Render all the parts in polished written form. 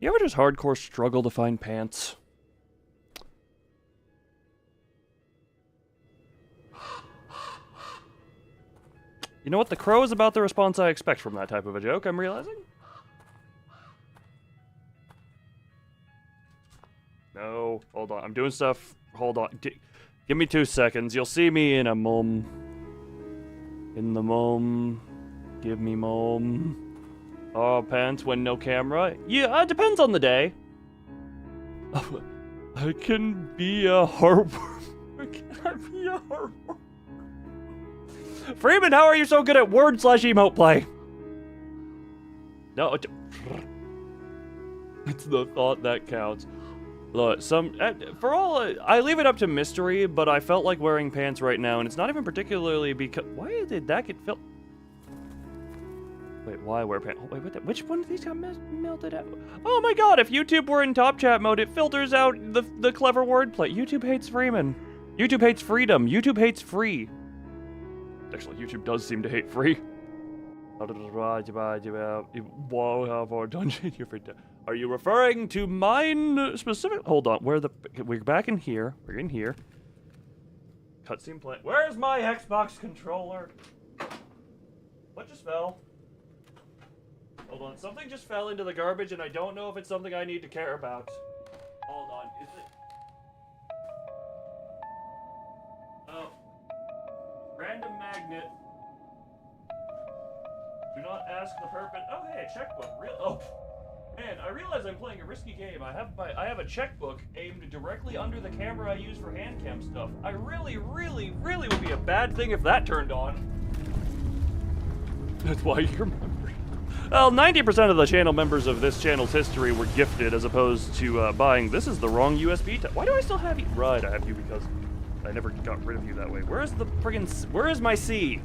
You ever just hardcore struggle to find pants? You know what? The crow is about the response I expect from that type of a joke, I'm realizing. No, hold on. I'm doing stuff. Hold on. Give me 2 seconds. You'll see me in a mom. In the mom. Give me mom. Oh, pants when no camera? Yeah, it depends on the day. I can be a heartworm. Can I be a heartworm? Freeman, how are you so good at word/emote play? No, it's the thought that counts. Look, for all, I leave it up to mystery, but I felt like wearing pants right now, and it's not even particularly because, why did that get filled? Wait, why wear pants? Oh, wait, which one of these got melted out? Oh my god, if YouTube were in top chat mode, it filters out the clever wordplay. YouTube hates Freeman. YouTube hates freedom. YouTube hates free. Actually, YouTube does seem to hate free. Are you referring to mine specific? Hold on, we're back in here. We're in here. Cutscene play. Where's my Xbox controller? What just fell? Hold on, something just fell into the garbage and I don't know if it's something I need to care about. Hold on, is it? Oh. Random magnet. Do not ask the purpose. Oh, hey, a checkbook. Oh, man, I realize I'm playing a risky game. I have a checkbook aimed directly under the camera I use for hand cam stuff. I really would be a bad thing if that turned on. That's why you're members. Well, 90% of the channel members of this channel's history were gifted as opposed to buying. This is the wrong USB. Why do I still have you? Right, I have you because I never got rid of you that way. Where is the friggin' where is my C?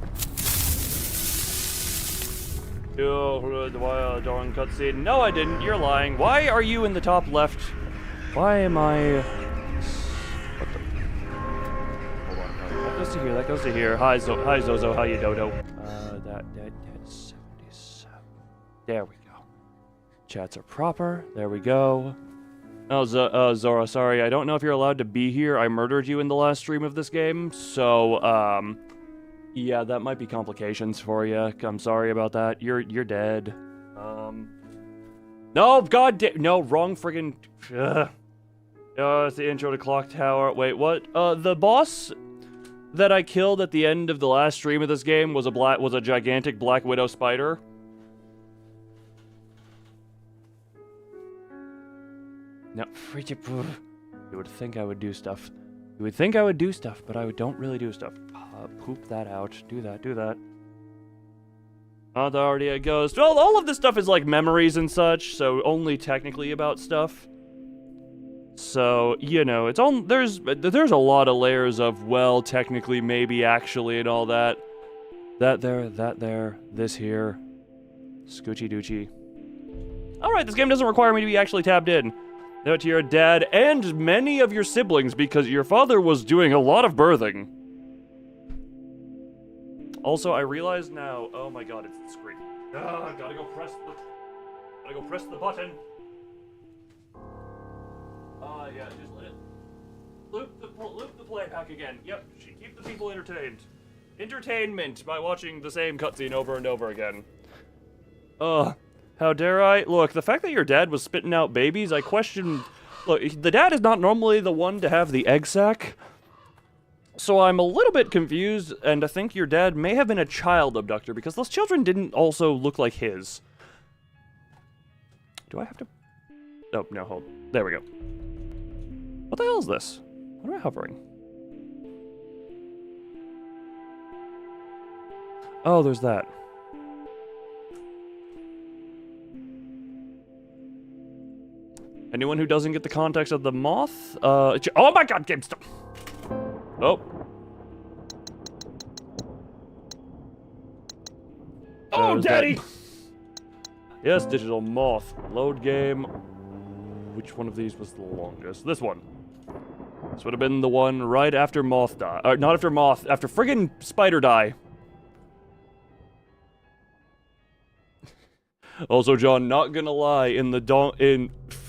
Darn cutscene. No, I didn't. You're lying. Why are you in the top left? Why am I? What the? Hold on. No, that goes to here. That goes to here. Hi, Zozo. How you, Dodo? That's 77. There we go. Chats are proper. There we go. Oh, Zora, sorry. I don't know if you're allowed to be here. I murdered you in the last stream of this game, so yeah, that might be complications for you. I'm sorry about that. You're dead. No, no, wrong friggin'. It's the intro to Clock Tower. Wait, what? The boss that I killed at the end of the last stream of this game was a gigantic Black Widow spider. No, you would think I would do stuff. You would think I would do stuff, but I don't really do stuff. Poop that out. Do that. Oh, there already a ghost. Well, all of this stuff is like memories and such, so only technically about stuff. So, you know, it's all there's a lot of layers of, well, technically, maybe, actually, and all that. That there, this here. Scoochie doochie. Alright, this game doesn't require me to be actually tabbed in. Note to your dad and many of your siblings because your father was doing a lot of birthing. Also, I realize now, oh my god, it's the screen. I gotta go press the button. Yeah, just let it loop the playback again. Yep, keep the people entertained. Entertainment by watching the same cutscene over and over again. How dare I? Look, the fact that your dad was spitting out babies, I question. Look, the dad is not normally the one to have the egg sac. So I'm a little bit confused, and I think your dad may have been a child abductor, because those children didn't also look like his. Do I have to? Oh, no, hold. There we go. What the hell is this? What am I hovering? Oh, there's that. Anyone who doesn't get the context of the moth? Oh my god, game stop! Oh. Oh, daddy! Yes, digital moth. Load game. Which one of these was the longest? This one. This would have been the one right after moth die. Not after moth, after friggin' spider die. Also, John, not gonna lie, in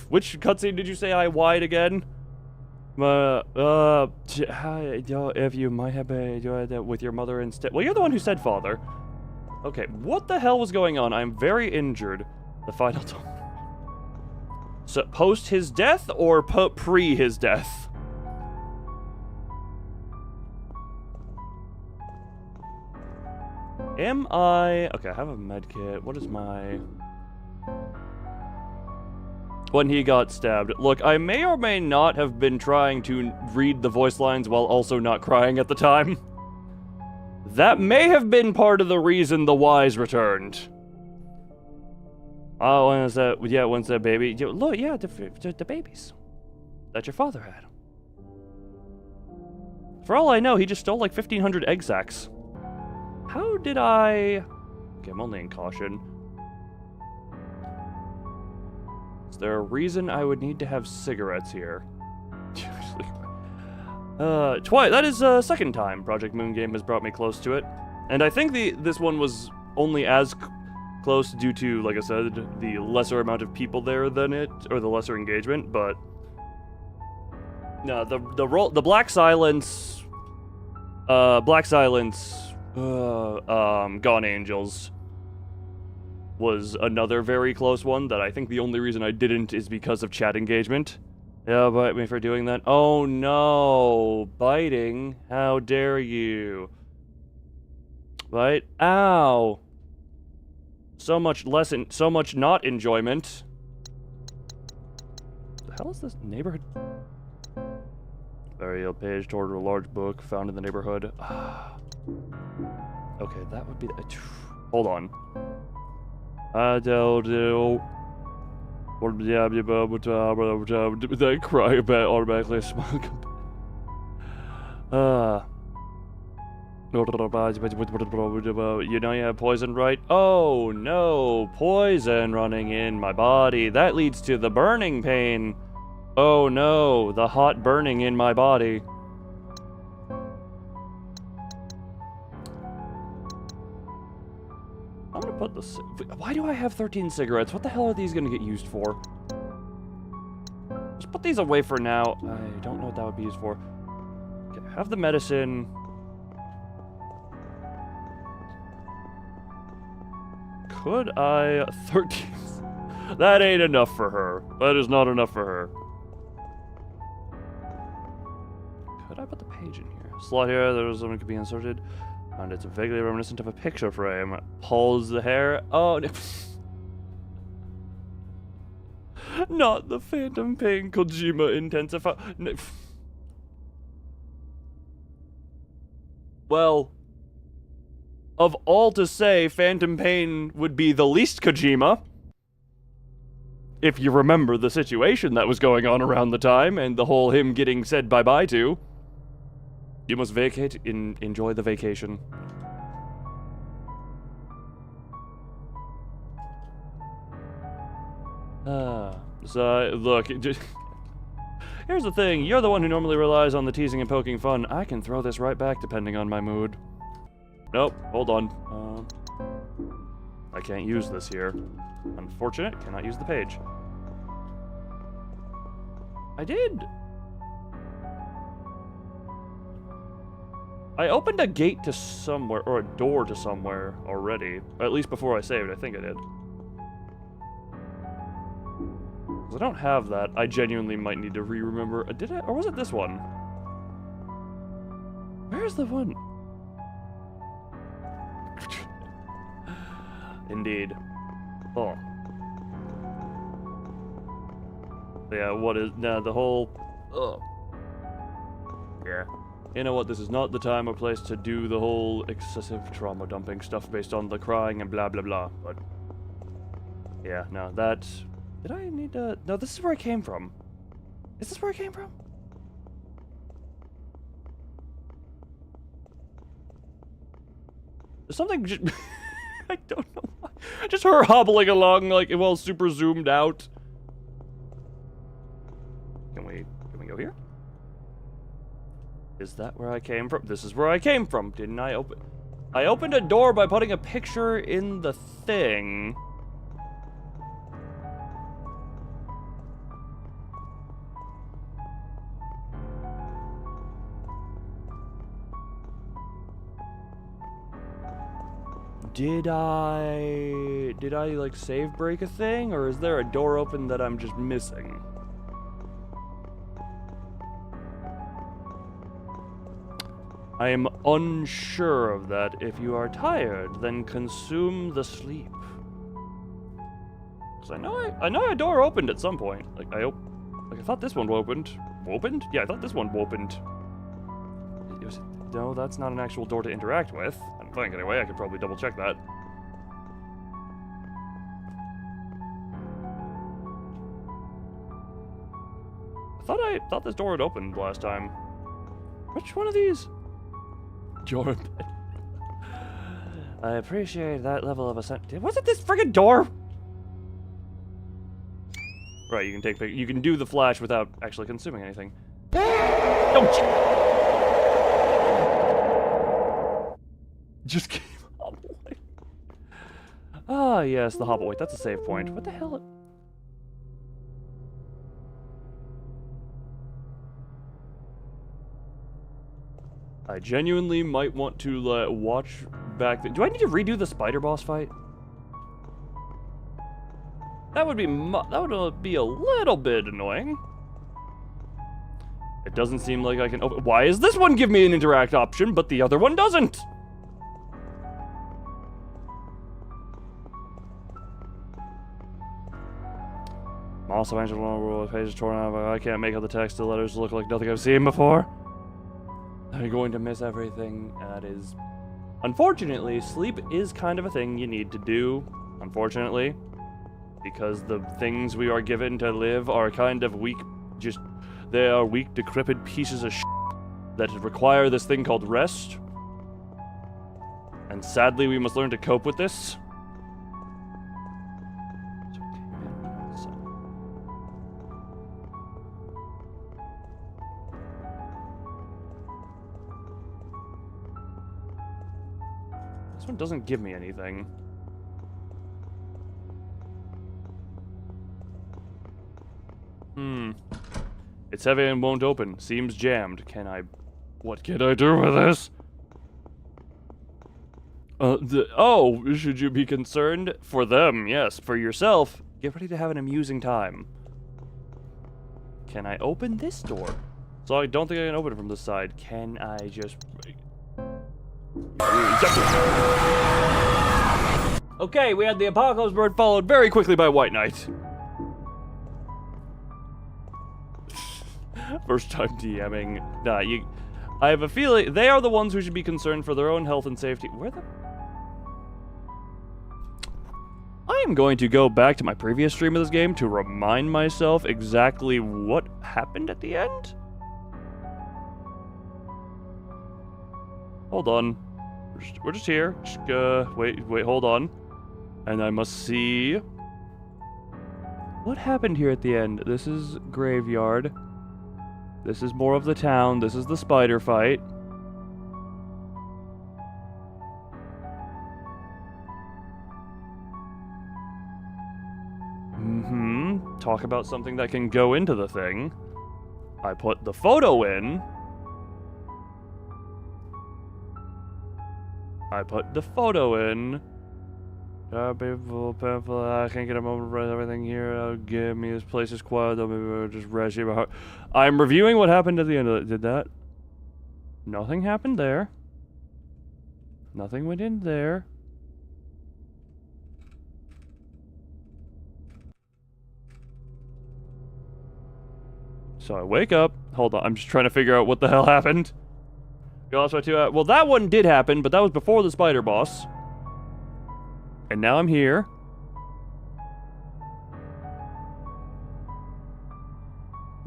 which cutscene did you say I why'd again? If you might have been with your mother instead. Well, you're the one who said father. Okay, what the hell was going on? I'm very injured. The final time. So, post his death or pre his death? Am I... Okay, I have a medkit. What is my... When he got stabbed. Look, I may or may not have been trying to read the voice lines while also not crying at the time. That may have been part of the reason the Y's returned. Oh, when is that? Yeah, when's that baby? Look, yeah, the babies that your father had. For all I know, he just stole like 1,500 egg sacs. How did I... Okay, I'm only in caution. Is there a reason I would need to have cigarettes here? Twice. That is second time Project Moon Game has brought me close to it. And I think this one was only as close due to, like I said, the lesser amount of people there than it, or the lesser engagement, but... No, the Black Silence... Gone Angels was another very close one that I think the only reason I didn't is because of chat engagement. Yeah, bite me for doing that. Oh no, biting. How dare you. Bite. Ow. So much not enjoyment. The hell is this neighborhood? Burial page toward a large book found in the neighborhood. Okay, that would be the... Hold on. I don't know. They cry about automatically smoke. You know you have poison, right? Oh no, poison running in my body. That leads to the burning pain. Oh no, the hot burning in my body. I'm gonna put this... Why do I have 13 cigarettes? What the hell are these gonna get used for? Let's put these away for now. I don't know what that would be used for. Okay, have the medicine. Could I... 13... That ain't enough for her. That is not enough for her. Could I put the page in here? Slot here, there's something could be inserted. And it's vaguely reminiscent of a picture frame. Pulls the hair. Oh, no. Not the Phantom Pain Kojima Intensify. No. Well, of all to say, Phantom Pain would be the least Kojima. If you remember the situation that was going on around the time and the whole him getting said bye-bye to. You must vacate enjoy the vacation. So, look, here's the thing. You're the one who normally relies on the teasing and poking fun. I can throw this right back depending on my mood. Nope, hold on. I can't use this here. Unfortunate, cannot use the page. I did. I opened a gate to somewhere, or a door to somewhere already. Or at least before I saved, I think I did. Because I don't have that. I genuinely might need to re-remember. Did I? Or was it this one? Where's the one? Indeed. Oh. Yeah, what is... Nah, the whole... Ugh. Yeah. You know what, this is not the time or place to do the whole excessive trauma dumping stuff based on the crying and blah blah blah, but... Yeah, no, that... Did I need to... No, this is where I came from. Is this where I came from? There's something just... I don't know why. Just her hobbling along, like, well, super zoomed out. Can we go here? Is that where I came from? This is where I came from. Didn't I open... I opened a door by putting a picture in the thing. Did I like save break a thing, or is there a door open that I'm just missing? I am unsure of that. If you are tired, then consume the sleep. Cause I know a door opened at some point. Like I thought this one opened. Opened? Yeah, I thought this one opened. No, that's not an actual door to interact with. I don't think anyway. I could probably double check that. I thought this door had opened last time. Which one of these? Jordan. I appreciate that level of assent. Wasn't this friggin' door? Right, you can do the flash without actually consuming anything. Don't you? Just keep hobbling. Ah, yes, the hobble. Wait, that's a save point. What the hell? I genuinely might want to watch back. Do I need to redo the spider boss fight? That would be a little bit annoying. It doesn't seem like I can open. Why is this one give me an interact option, but the other one doesn't? I'm also anxious when the page is torn out, but I can't make out the text. The letters look like nothing I've seen before. I'm going to miss everything. That is... Unfortunately, sleep is kind of a thing you need to do. Unfortunately. Because the things we are given to live are kind of weak, they are weak, decrepit pieces of shit that require this thing called rest. And sadly, we must learn to cope with this. This one doesn't give me anything. It's heavy and won't open. Seems jammed. What can I do with this? Oh, should you be concerned? For them, yes. For yourself, get ready to have an amusing time. Can I open this door? So I don't think I can open it from this side. Can I just... Okay, we had the Apocalypse Bird followed very quickly by White Knight. First time DMing. Nah, I have a feeling they are the ones who should be concerned for their own health and safety. I am going to go back to my previous stream of this game to remind myself exactly what happened at the end. Hold on. We're just here. Wait, hold on. And I must see... What happened here at the end? This is Graveyard. This is more of the town. This is the spider fight. Talk about something that can go into the thing. I put the photo in. I put the photo in. I can't get a moment to write everything here. Give me this place is quiet. Maybe just rest my heart. I'm reviewing what happened at the end of it. Did that? Nothing happened there. Nothing went in there. So I wake up. Hold on. I'm just trying to figure out what the hell happened. Well, that one did happen, but that was before the spider boss. And now I'm here.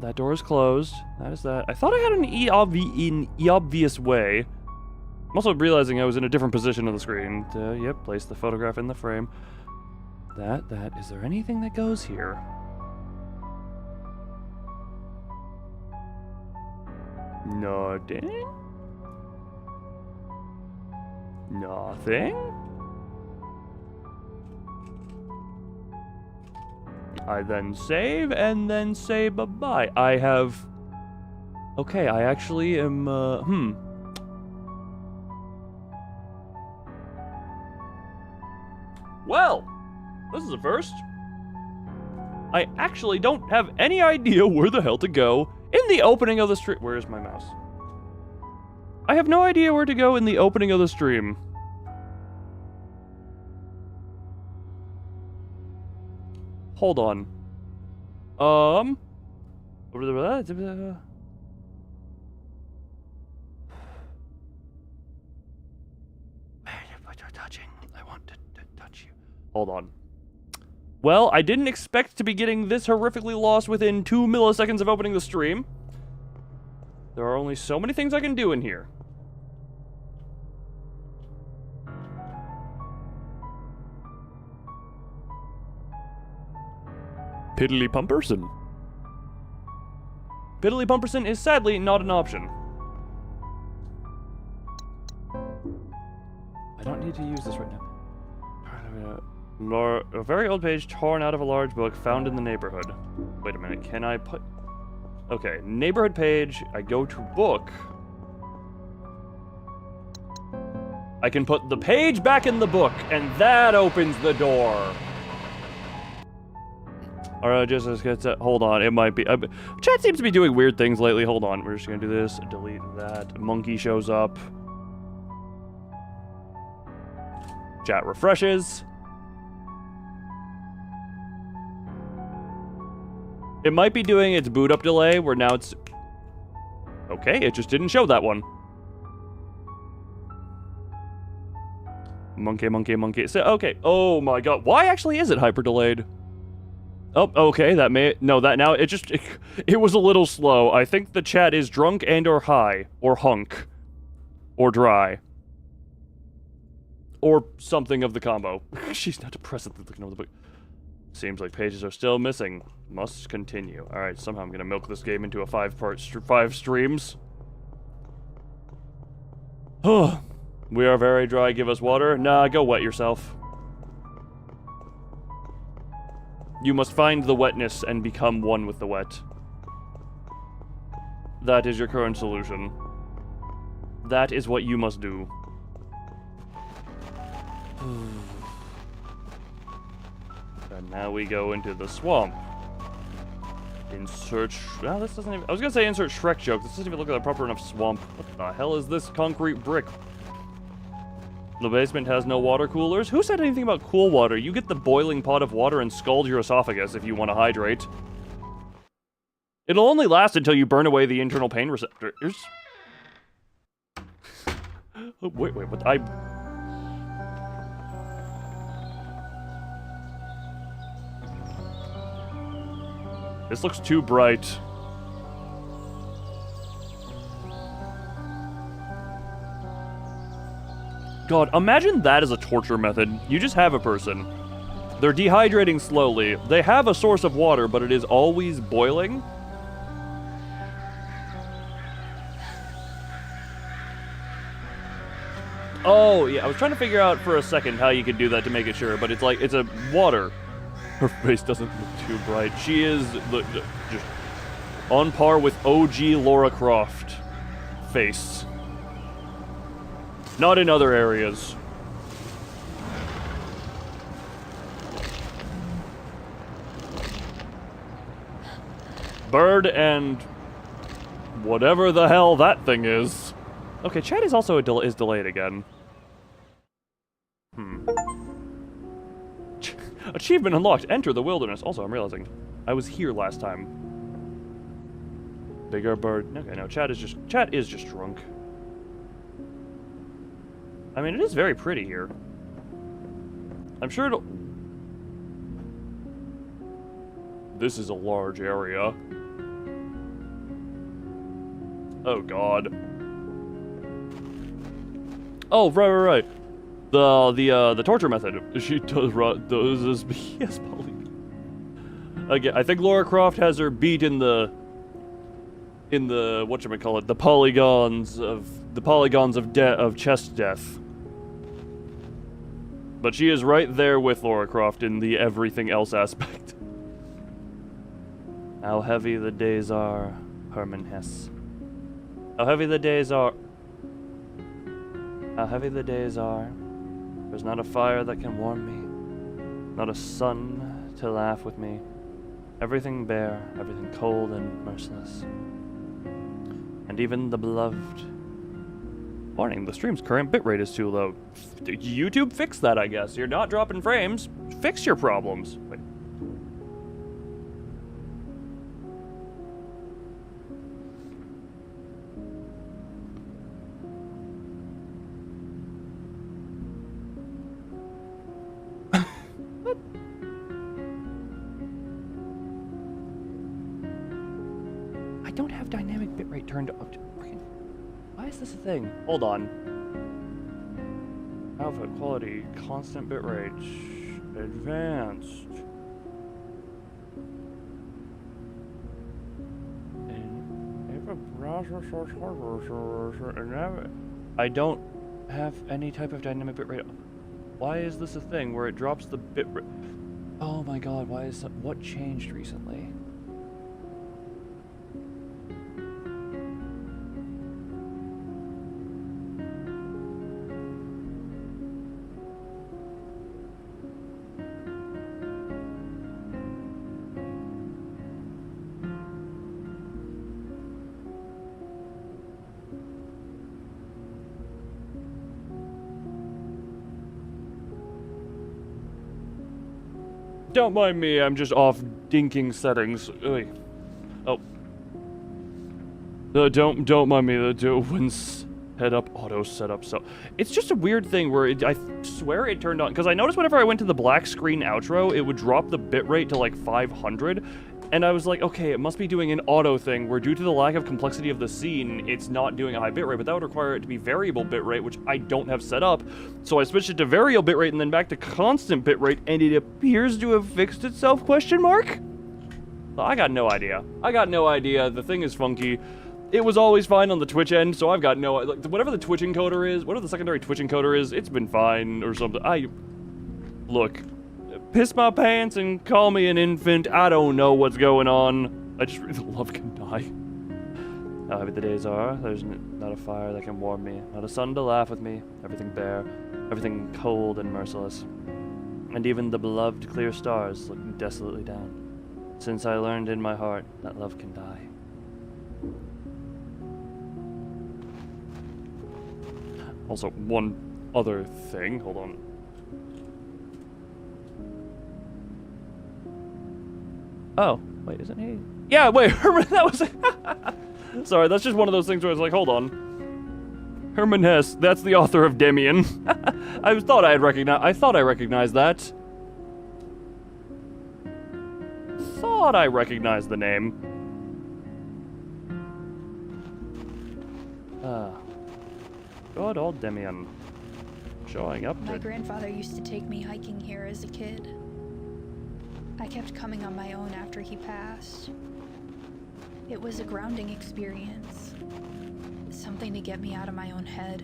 That door is closed. That is that. I thought I had an obvious way. I'm also realizing I was in a different position on the screen. Yep, place the photograph in the frame. That. Is there anything that goes here? Nothing? Nothing? I then save, and then say bye-bye. I have... Okay, I actually am, Well, this is a first. I actually don't have any idea where the hell to go in the opening of the stream. Where's my mouse? I have no idea where to go in the opening of the stream. Hold on. Touching. I want to touch you. Hold on. Well, I didn't expect to be getting this horrifically lost within 2 milliseconds of opening the stream. There are only so many things I can do in here. Piddly Pumperson. Piddly Pumperson is sadly not an option. I don't need to use this right now. A very old page torn out of a large book found in the neighborhood. Wait a minute, can I put... Okay, neighborhood page, I go to book. I can put the page back in the book, and that opens the door. Alright, just let's get that. Hold on, it might be... chat seems to be doing weird things lately. Hold on, we're just gonna do this, delete that. Monkey shows up. Chat refreshes. It might be doing its boot up delay, where now it's... Okay, it just didn't show that one. Monkey. So, okay. Oh my god. Why actually is it hyper delayed? Oh, okay, that may... No, that now, it just... It was a little slow. I think the chat is drunk and or high. Or hunk. Or dry. Or something of the combo. She's not presently looking over the book. Seems like pages are still missing. Must continue. Alright, somehow I'm gonna milk this game into a 5 streams. We are very dry, give us water. Nah, go wet yourself. You must find the wetness and become one with the wet. That is your current solution. That is what you must do. And now we go into the swamp. Insert... Well, this doesn't even... I was gonna say insert Shrek joke. This doesn't even look like a proper enough swamp. What the hell is this concrete brick? The basement has no water coolers. Who said anything about cool water? You get the boiling pot of water and scald your esophagus if you want to hydrate. It'll only last until you burn away the internal pain receptors. Oh, wait, what? This looks too bright. God, imagine that as a torture method. You just have a person. They're dehydrating slowly. They have a source of water, but it is always boiling. Oh, yeah, I was trying to figure out for a second how you could do that to make it sure, but it's like, it's a water. Her face doesn't look too bright. She is just on par with OG Lara Croft face. Not in other areas. Bird and whatever the hell that thing is. Okay, chat is also is delayed again. Achievement unlocked. Enter the wilderness. Also, I'm realizing I was here last time. Bigger bird. Okay, no, chat is just drunk. I mean, it is very pretty here. I'm sure it'll... This is a large area. Oh, God. Oh, right. The torture method. She does this. Yes, Polly. Again, I think Lara Croft has her beat in the whatchamacallit, the polygons of chest death. But she is right there with Lara Croft in the everything else aspect. How heavy the days are, Herman Hesse. How heavy the days are. How heavy the days are. There's not a fire that can warm me. Not a sun to laugh with me. Everything bare, everything cold and merciless. And even the beloved... Warning, the stream's current bitrate is too low. YouTube, fix that, I guess. You're not dropping frames. Fix your problems. Wait. I don't have dynamic bitrate turned up. Why is this a thing? Hold on. Alpha quality, constant bitrate, advanced. I don't have any type of dynamic bitrate. Why is this a thing where it drops the bitrate? Oh my god, why is that? What changed recently? Don't mind me, I'm just off dinking settings. Oy. Oh. Don't mind me, when's head up auto setup, so... It's just a weird thing where I swear it turned on, because I noticed whenever I went to the black screen outro, it would drop the bitrate to like 500, and I was like, okay, it must be doing an auto thing, where due to the lack of complexity of the scene, it's not doing a high bitrate, but that would require it to be variable bitrate, which I don't have set up, so I switched it to variable bitrate and then back to constant bitrate, and it appears to have fixed itself, question mark? I got no idea. The thing is funky. It was always fine on the Twitch end, so I've got no... Like, whatever the Twitch encoder is, whatever the secondary Twitch encoder is, it's been fine, or something. Look, piss my pants and call me an infant, I don't know what's going on. I just really love can die. How heavy the days are, there's not a fire that can warm me, not a sun to laugh with me, everything bare, everything cold and merciless. And even the beloved clear stars looking desolately down. Since I learned in my heart that love can die. Also, one other thing. Hold on. Oh, wait, isn't he? Yeah, wait, Herman, that was... Sorry, that's just one of those things where I was like, hold on. Herman Hesse, that's the author of Demian. I thought I recognized that. Thought I recognized the name. Good old Demian. Showing up. My grandfather used to take me hiking here as a kid. I kept coming on my own after he passed. It was a grounding experience. Something to get me out of my own head.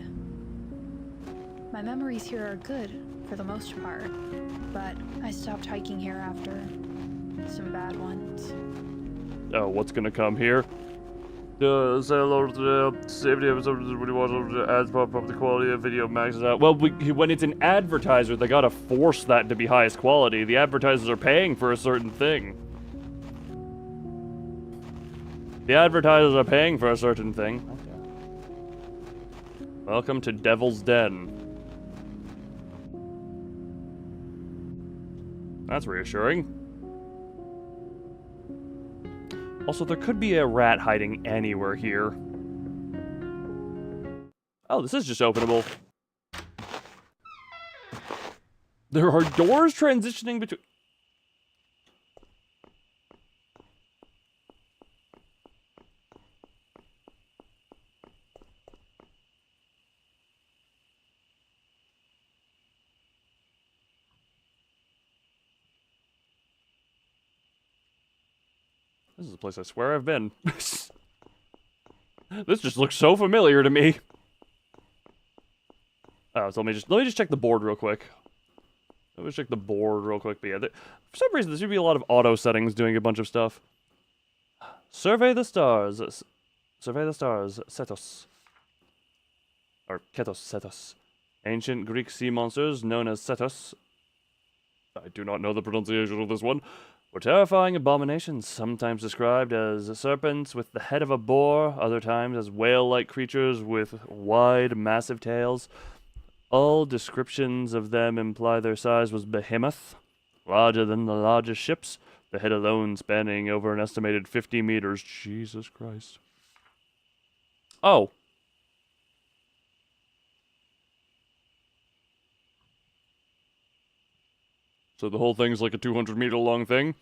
My memories here are good, for the most part, but I stopped hiking here after some bad ones. Oh, what's gonna come here? Say hello to the safety episode when you watch the ads pop up, the quality of video maxes out. Well, when it's an advertiser, they gotta force that to be highest quality. The advertisers are paying for a certain thing. Okay. Welcome to Devil's Den. That's reassuring. Also, there could be a rat hiding anywhere here. Oh, this is just openable. There are doors transitioning between... This is a place I swear I've been. This just looks so familiar to me. Oh, so let me just check the board real quick. But yeah, for some reason, there should be a lot of auto settings doing a bunch of stuff. Survey the stars. Cetos. Or Ketos, Cetos. Ancient Greek sea monsters known as Cetos I do not know the pronunciation of this one, were terrifying abominations, sometimes described as serpents with the head of a boar, other times as whale-like creatures with wide, massive tails. All descriptions of them imply their size was behemoth, larger than the largest ships, the head alone spanning over an estimated 50 meters. Jesus Christ. Oh. So the whole thing's like a 200-meter long thing?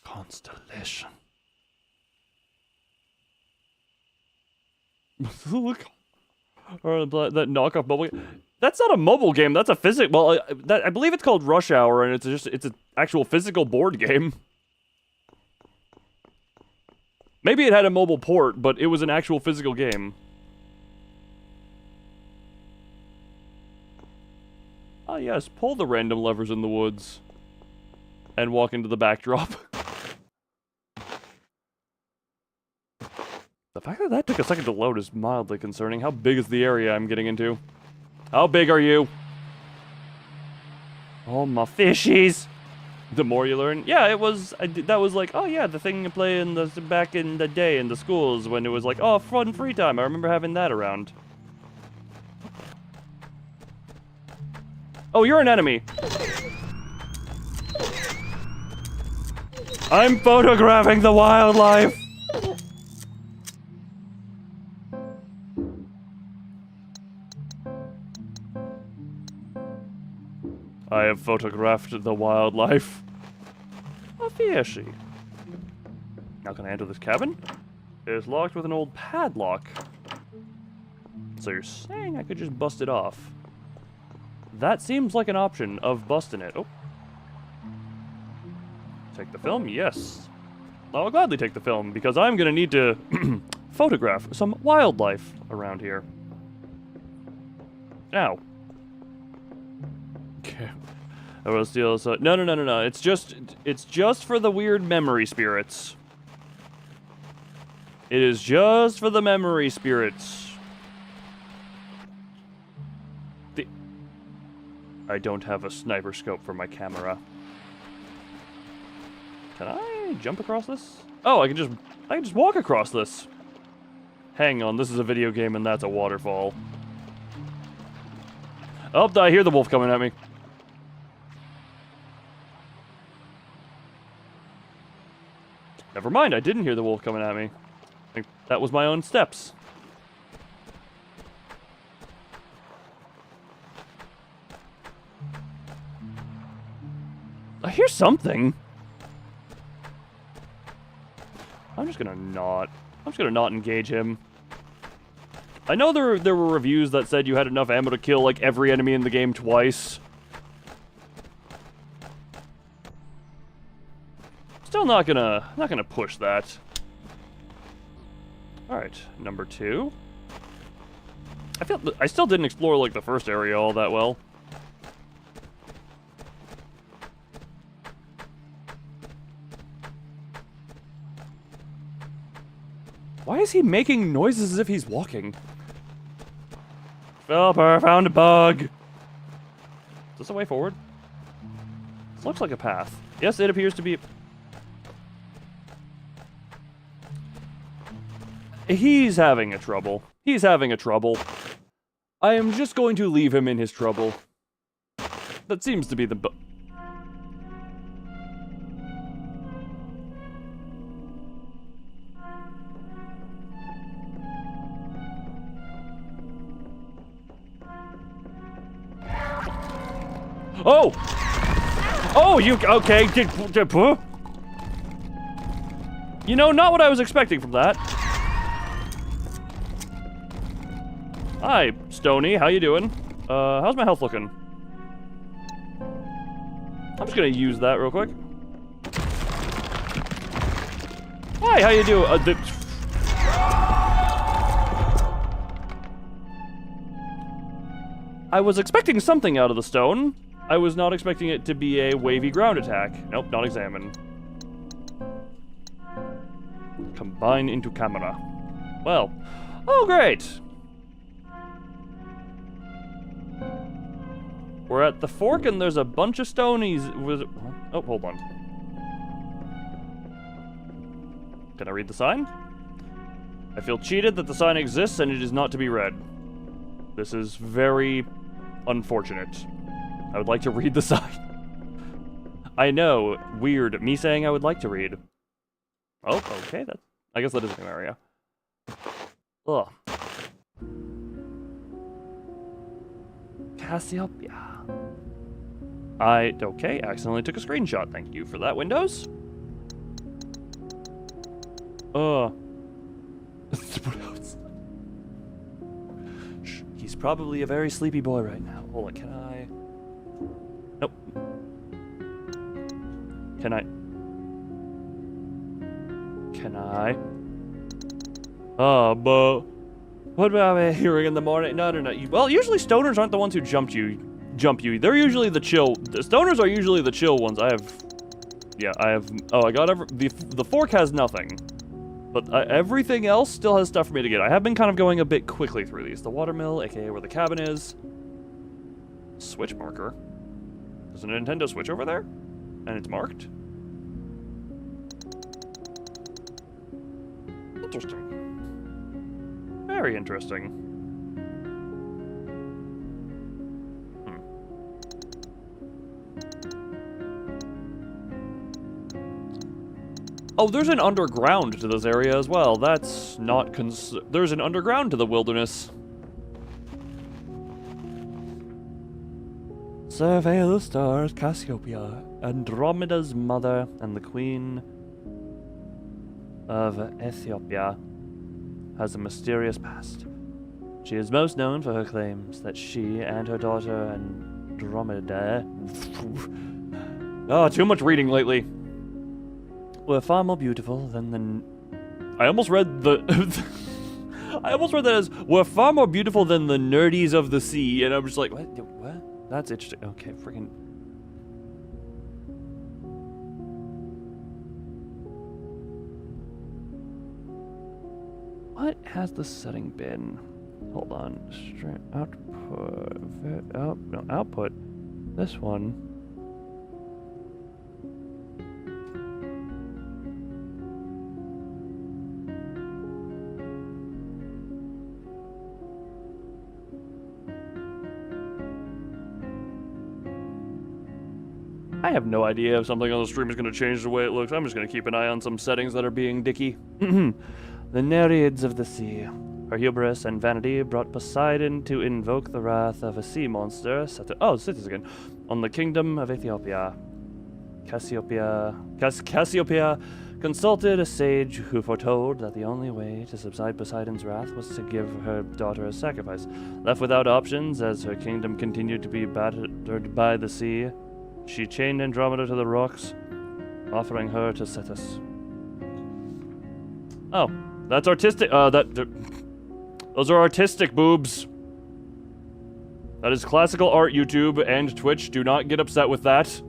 Constellation. Look. Or that knockoff mobile game. That's not a mobile game, that's a physical... Well, I believe it's called Rush Hour, and it's an actual physical board game. Maybe it had a mobile port, but it was an actual physical game. Ah, yes, pull the random levers in the woods. And walk into the backdrop. The fact that that took a second to load is mildly concerning. How big is the area I'm getting into? How big are you? Oh, my fishies! The more you learn... Yeah, it was... that was like, oh yeah, the thing you play in the... back in the day in the schools when it was like, oh, fun free time. I remember having that around. Oh, you're an enemy. I'm photographing the wildlife! I have photographed the wildlife. A fishy. Now can I enter this cabin? It is locked with an old padlock. So you're saying I could just bust it off? That seems like an option of busting it. Oh. Take the film? Yes. I'll gladly take the film, because I'm gonna need to photograph some wildlife around here. Ow. Okay. I will steal so no. It's just for the weird memory spirits. It is just for the memory spirits. I don't have a sniper scope for my camera. Can I jump across this? Oh, I can just walk across this. Hang on, this is a video game and that's a waterfall. Oh, I hear the wolf coming at me. Never mind, I didn't hear the wolf coming at me. I think that was my own steps. I hear something. I'm just gonna not engage him. I know there were reviews that said you had enough ammo to kill like every enemy in the game twice. Still not gonna push that. All right, number 2. I still didn't explore like the first area all that well. Why is he making noises as if he's walking? Philipper, found a bug. Is this a way forward? This looks like a path. Yes, it appears to be. He's having a trouble. He's having a trouble. I am just going to leave him in his trouble. That seems to be the Oh! Oh, you... Okay. You know, not what I was expecting from that. Hi, Stony. How you doing? How's my health looking? I'm just gonna use that real quick. Hi, how you doing? I was expecting something out of the stone. I was not expecting it to be a wavy ground attack. Nope, not examine. Combine into camera. Well, oh great. We're at the fork and there's a bunch of stonies. Oh, hold on. Can I read the sign? I feel cheated that the sign exists and it is not to be read. This is very unfortunate. I would like to read the sign. I know, weird. Me saying I would like to read. Oh, okay, I guess that is a new area. Ugh. Cassiopeia. Okay, accidentally took a screenshot. Thank you for that, Windows. He's probably a very sleepy boy right now. Hold on, can I? Nope. Can I? Oh, but what am I hearing in the morning? No. Well, usually stoners aren't the ones who jump you. They're usually the chill. The stoners are usually the chill ones. I have. Oh, I got the fork has nothing. But everything else still has stuff for me to get. I have been kind of going a bit quickly through these. The watermill, aka where the cabin is. Switch marker. There's a Nintendo Switch over there? And it's marked? Interesting. Very interesting. Oh, there's an underground to this area as well. That's not there's an underground to the wilderness. Survey of the stars, Cassiopeia, Andromeda's mother, and the queen of Ethiopia, has a mysterious past. She is most known for her claims that she and her daughter Andromeda... Oh, too much reading lately. Were far more beautiful than the... I almost read that as, were far more beautiful than the nerdies of the sea, and I'm just like, what? That's interesting. Okay, freaking... What has the setting been? Hold on. Output. This one. I have no idea if something on the stream is going to change the way it looks. I'm just going to keep an eye on some settings that are being dicky. The Nereids of the sea. Her hubris and vanity brought Poseidon to invoke the wrath of a sea monster set to... Oh, cities again. On the kingdom of Ethiopia. Cassiopeia consulted a sage who foretold that the only way to subside Poseidon's wrath was to give her daughter a sacrifice. Left without options as her kingdom continued to be battered by the sea, she chained Andromeda to the rocks, offering her to Cetus. Oh, that's artistic. Those are artistic boobs. That is classical art, YouTube and Twitch. Do not get upset with that.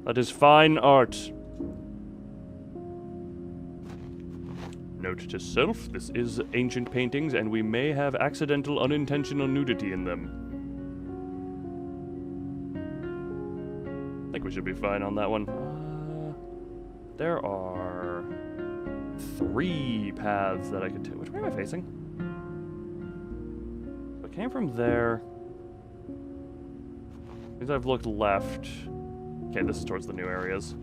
That is fine art. Note to self, this is ancient paintings and we may have accidental unintentional nudity in them. I think we should be fine on that one. There are 3 paths that I could take. Which way am I facing? So I came from there. Because I've looked left. Okay, this is towards the new areas.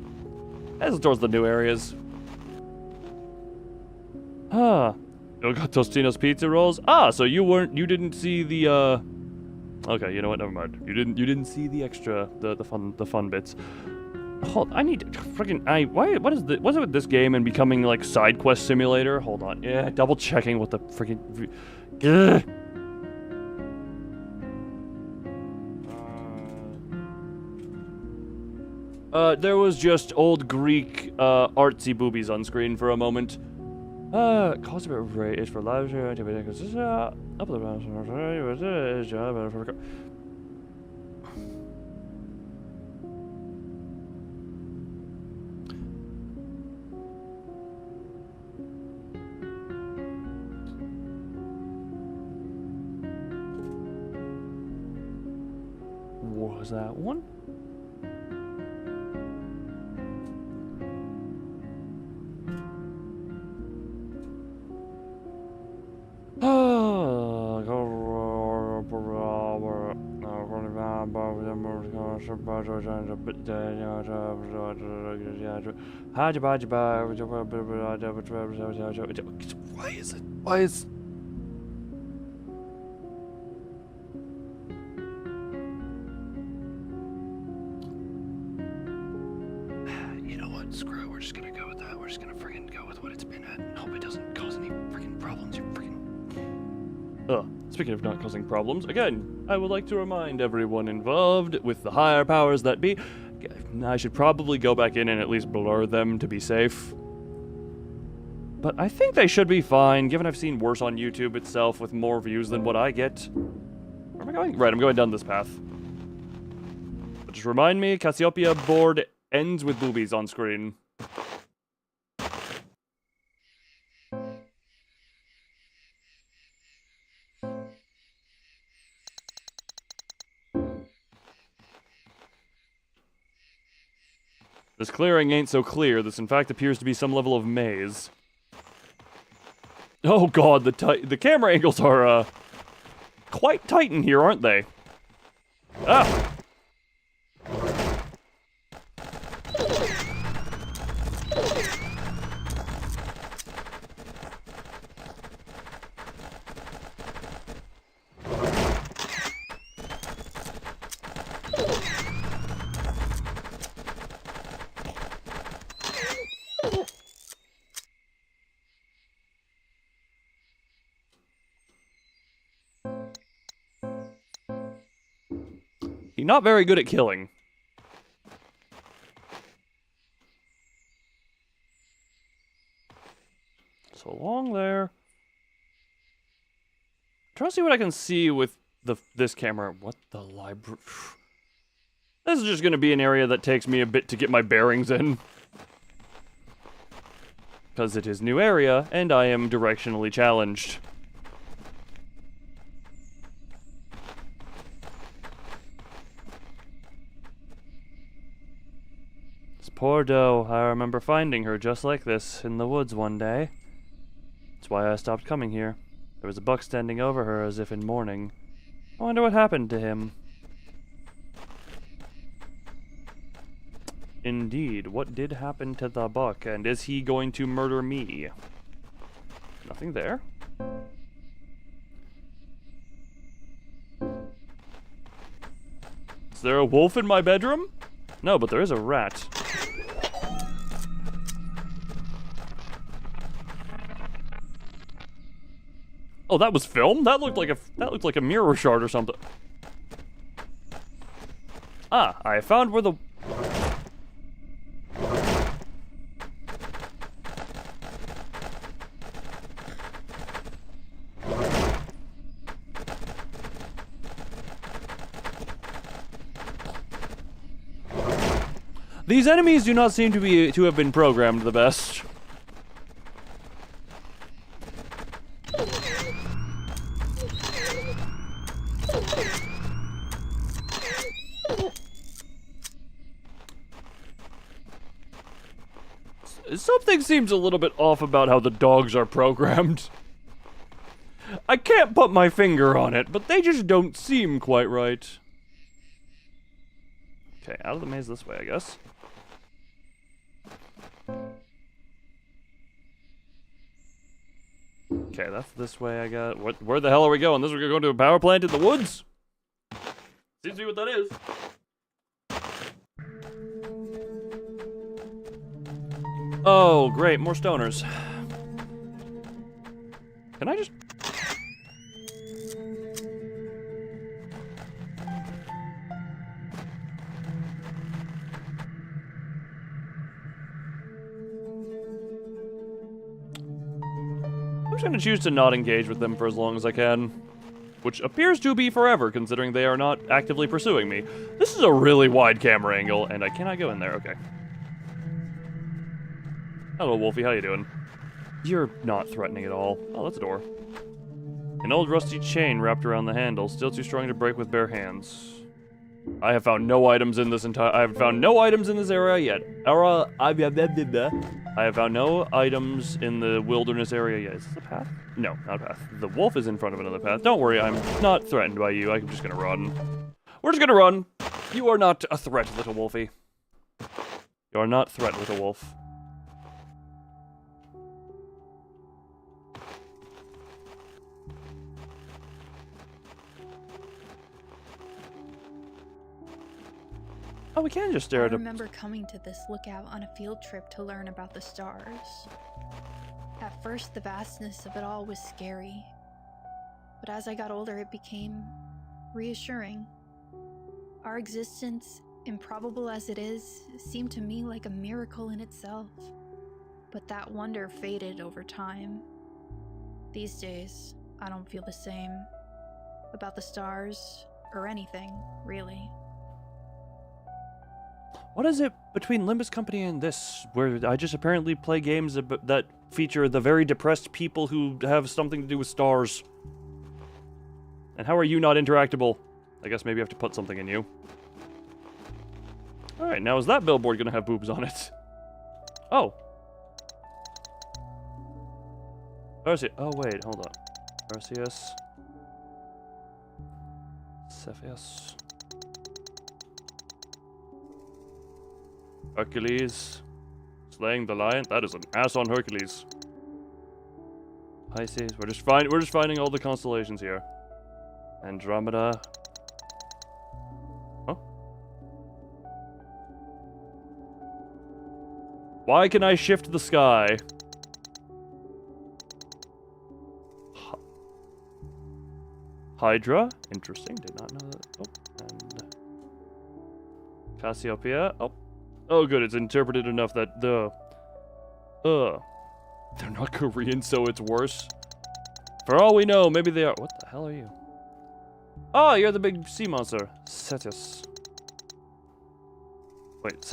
This is towards the new areas. Ah. You got Tostino's pizza rolls? Ah, so you didn't see the, Okay, you know what? Never mind. You didn't see the extra, the fun bits. Hold, I need to freaking what's it with this game and becoming like side quest simulator? Hold on. Yeah, double checking what the freaking there was just old Greek artsy boobies on screen for a moment. Cost of it rate is for live share activity. Up the was that one. Why is it? Why is... You know what? Screw it. We're just gonna go with that. We're just gonna friggin' go with what it's been at and hope it doesn't cause any friggin' problems. You're friggin'... Speaking of not causing problems, again, I would like to remind everyone involved with the higher powers that be, I should probably go back in and at least blur them to be safe. But I think they should be fine, given I've seen worse on YouTube itself with more views than what I get. Where am I going? Right, I'm going down this path. But just remind me, Cassiopeia board ends with boobies on screen. This clearing ain't so clear. This, in fact, appears to be some level of maze. Oh god, the camera angles are, quite tight in here, aren't they? Ah! Not very good at killing. So along there. Try to see what I can see with this camera. What the library? This is just going to be an area that takes me a bit to get my bearings in. Because it is new area, and I am directionally challenged. Poor doe, I remember finding her just like this in the woods one day. That's why I stopped coming here. There was a buck standing over her as if in mourning. I wonder what happened to him. Indeed, what did happen to the buck, and is he going to murder me? Nothing there. Is there a wolf in my bedroom? No, but there is a rat. Oh, that was film? That looked like a mirror shard or something. Ah, I found where the... These enemies do not seem to have been programmed the best. Something seems a little bit off about how the dogs are programmed. I can't put my finger on it, but they just don't seem quite right. Okay, out of the maze this way, I guess. Okay, that's this way, I got... Where the hell are we going? This is going to a power plant in the woods? Seems to be what that is. Oh, great, more stoners. Can I just... I'm just gonna choose to not engage with them for as long as I can. Which appears to be forever, considering they are not actively pursuing me. This is a really wide camera angle, and I cannot go in there, okay. Hello, Wolfie, how you doing? You're not threatening at all. Oh, that's a door. An old rusty chain wrapped around the handle, still too strong to break with bare hands. I have found no items in this I have found no items in this area yet. I have found no items in the wilderness area yet. Is this a path? No, not a path. The wolf is in front of another path. Don't worry, I'm not threatened by you. I'm just gonna run. We're just gonna run. You are not a threat, little wolfie. You are not a threat, little wolf. Oh, we can just stare I at it. remember coming to this lookout on a field trip to learn about the stars. At first, the vastness of it all was scary. But as I got older, it became reassuring. Our existence, improbable as it is, seemed to me like a miracle in itself. But that wonder faded over time. These days, I don't feel the same about the stars or anything, really. What is it between Limbus Company and this, where I just apparently play games that feature the very depressed people who have something to do with stars? And how are you not interactable? I guess maybe I have to put something in you. Alright, now is that billboard gonna have boobs on it? Oh. Perseus. Oh, wait, hold on. Perseus. Cepheus. Hercules. Slaying the lion. That is an ass on Hercules. Pisces. We're just finding all the constellations here. Andromeda. Huh? Why can I shift the sky? Hydra. Interesting. Did not know that. Oh, and Cassiopeia. Oh. Oh, good. It's interpreted enough that they're not Korean, so it's worse. For all we know, maybe they are. What the hell are you? Oh, you're the big sea monster. Cetus. Wait,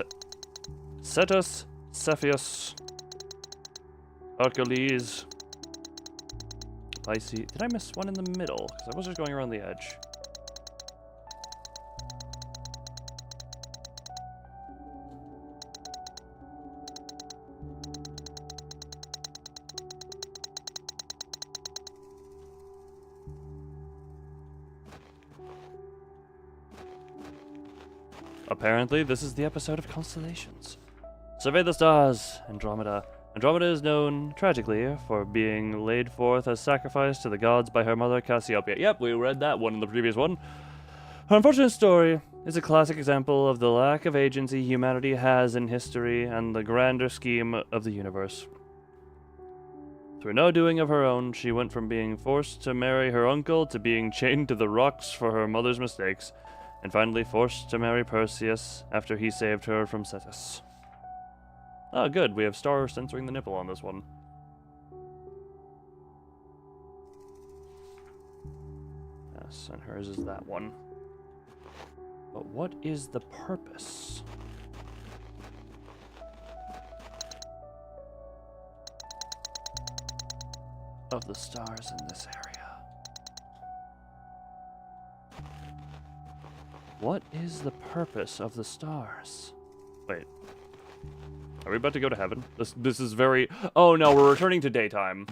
Cetus, Cepheus, Hercules. I see. Did I miss one in the middle? Because I was just going around the edge. Apparently, this is the episode of Constellations. Survey the stars, Andromeda. Andromeda is known, tragically, for being laid forth as sacrifice to the gods by her mother Cassiopeia. Yep, we read that one in the previous one. Her unfortunate story is a classic example of the lack of agency humanity has in history and the grander scheme of the universe. Through no doing of her own, she went from being forced to marry her uncle to being chained to the rocks for her mother's mistakes, and finally forced to marry Perseus after he saved her from Cetus. Oh, good. We have Star censoring the nipple on this one. Yes, and hers is that one. But what is the purpose? Of the stars in this area? What is the purpose of the stars? Wait. Are we about to go to heaven? This is very... Oh no, we're returning to daytime.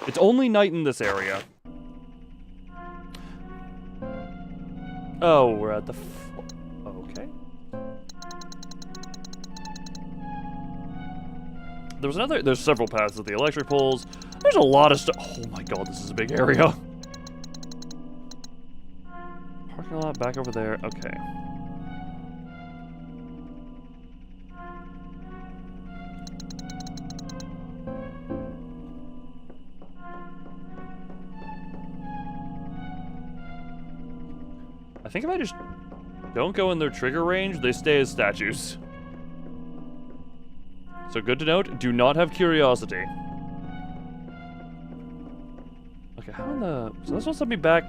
It's only night in this area. Oh, we're at the... Okay. There's several paths with the electric poles. There's a lot of stuff. Oh my god, this is a big area. Parking lot back over there. Okay. I think if I just don't go in their trigger range, they stay as statues. So good to note, do not have curiosity. Okay, how in the... So this will send me back...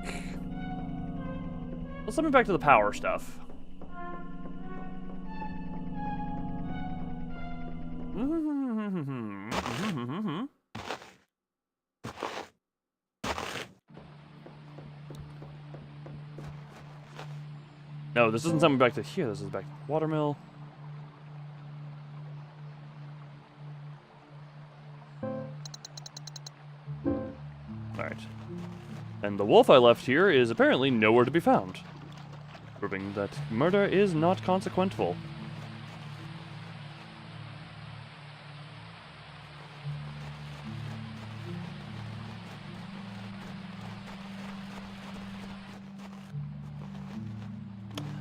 Let's send me back to the power stuff. No, this isn't something back to here. This is back to the watermill. Alright. And the wolf I left here is apparently nowhere to be found. Proving that murder is not consequential.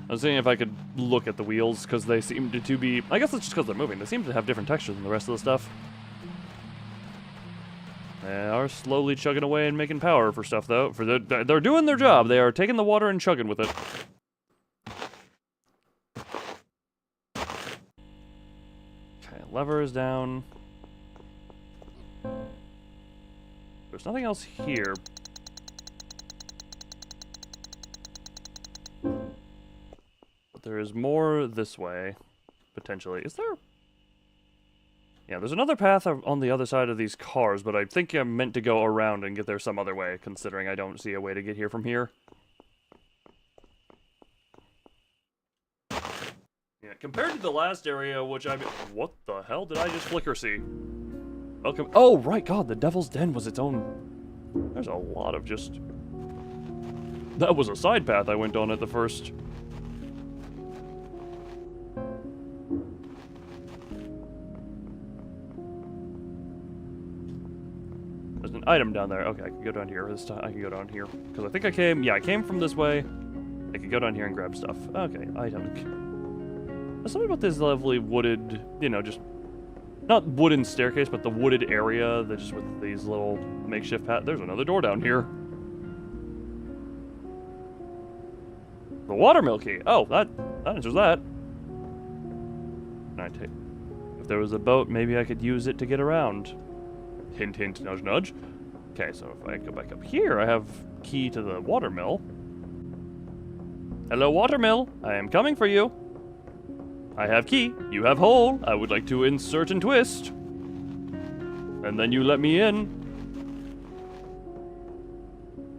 I was seeing if I could look at the wheels, because they seem to be... I guess it's just because they're moving. They seem to have different textures than the rest of the stuff. They are slowly chugging away and making power for stuff, though. They're doing their job. They are taking the water and chugging with it. Okay, lever is down. There's nothing else here. But there is more this way, potentially. Is there... Yeah, there's another path on the other side of these cars, but I think I'm meant to go around and get there some other way, considering I don't see a way to get here from here. Yeah, compared to the last area, which I... What the hell did I just flicker see? Welcome... Oh, right, God, the Devil's Den was its own... There's a lot of just... That was a side path I went on at the first... There's an item down there. Okay, I can go down here. This time I can go down here. Because I think I came... Yeah, I came from this way. I could go down here and grab stuff. Okay, item. There's something about this lovely wooded... You know, just... Not wooden staircase, but the wooded area. That just with these little makeshift paths. There's another door down here. The watermill key. Oh, that answers that. Can I take... If there was a boat, maybe I could use it to get around. Hint, hint, nudge, nudge. Okay, so if I go back up here, I have key to the watermill. Hello, watermill. I am coming for you. I have key. You have hole. I would like to insert and twist. And then you let me in.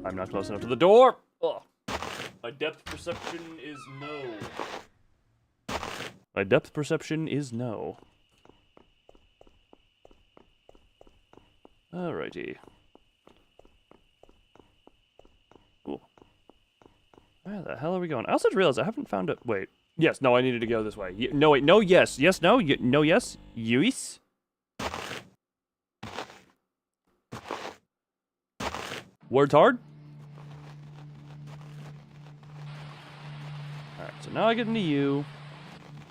I'm not close enough to the door. Ugh. My depth perception is no. My depth perception is no. Alrighty. Cool. Where the hell are we going? I also just realized I haven't found it. Wait. Yes, no, I needed to go this way. No, wait, no, yes. Yes, no, no, yes. Yes. Words hard? Alright, so now I get into you.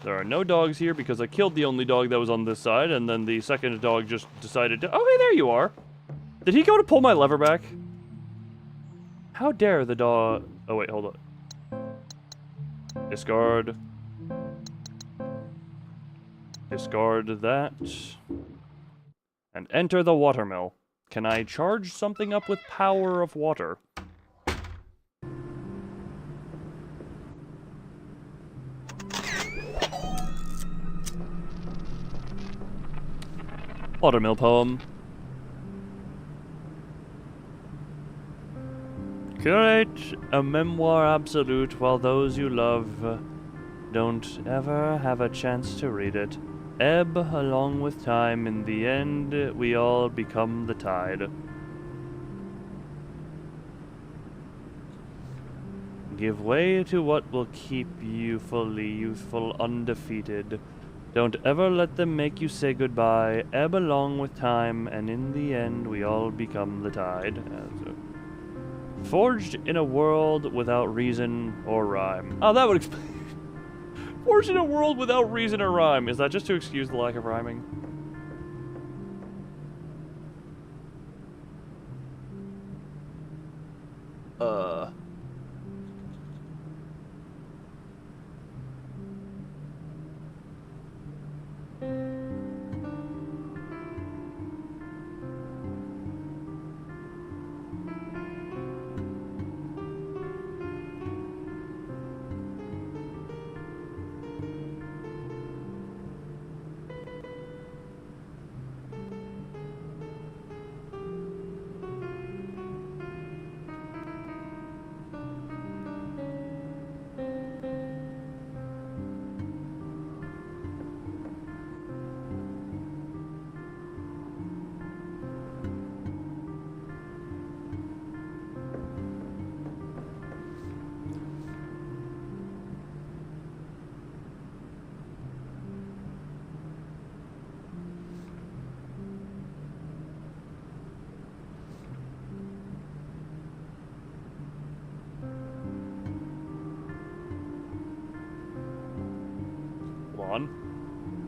There are no dogs here because I killed the only dog that was on this side, and then the second dog just decided to... Oh, hey, there you are. Did he go to pull my lever back? How dare the dog... Oh, wait, hold on. Discard. Discard that. And enter the watermill. Can I charge something up with power of water? Watermill poem. Curate a memoir absolute while those you love don't ever have a chance to read it. Ebb along with time, in the end we all become the tide. Give way to what will keep you fully youthful, undefeated. Don't ever let them make you say goodbye. Ebb along with time, and in the end we all become the tide. Forged in a world without reason or rhyme. Oh, that would explain. Forged in a world without reason or rhyme. Is that just to excuse the lack of rhyming?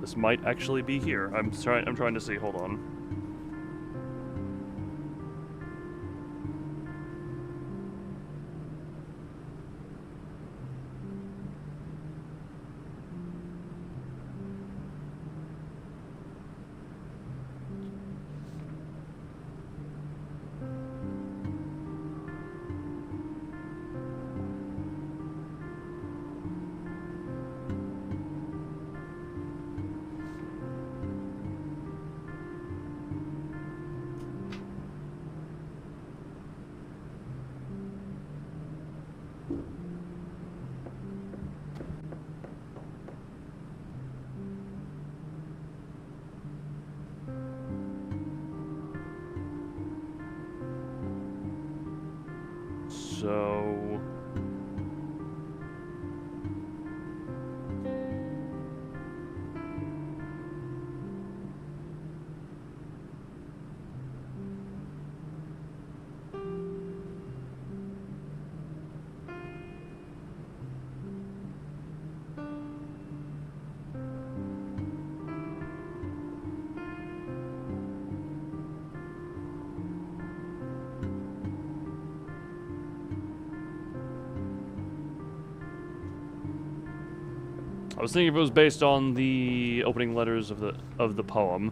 This might actually be here. I'm trying to see. Hold on. So... I was thinking if it was based on the opening letters of the poem.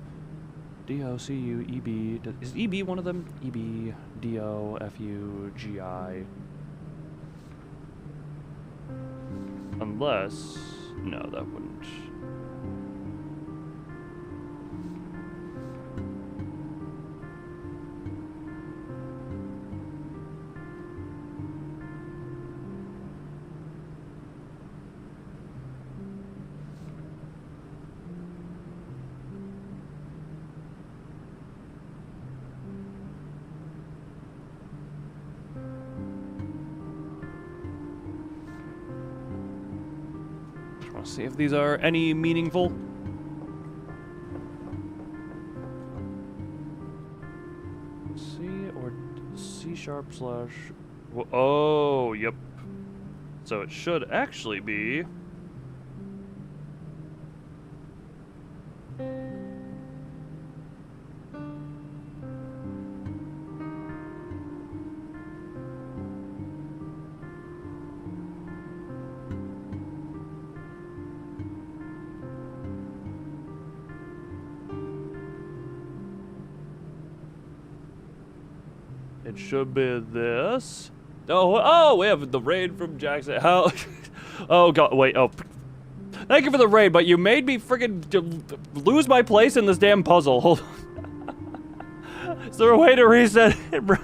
D-O-C-U-E-B. Is E-B one of them? E-B, D-O-F-U-G-I. Unless... No, that wouldn't... See if these are any meaningful. C or C# slash... Oh, yep. So it should actually be... It should be this. Oh, we have the raid from Jackson. How? Oh, God, wait, oh. Thank you for the raid, but you made me friggin' lose my place in this damn puzzle. Hold on. Is there a way to reset it, bro?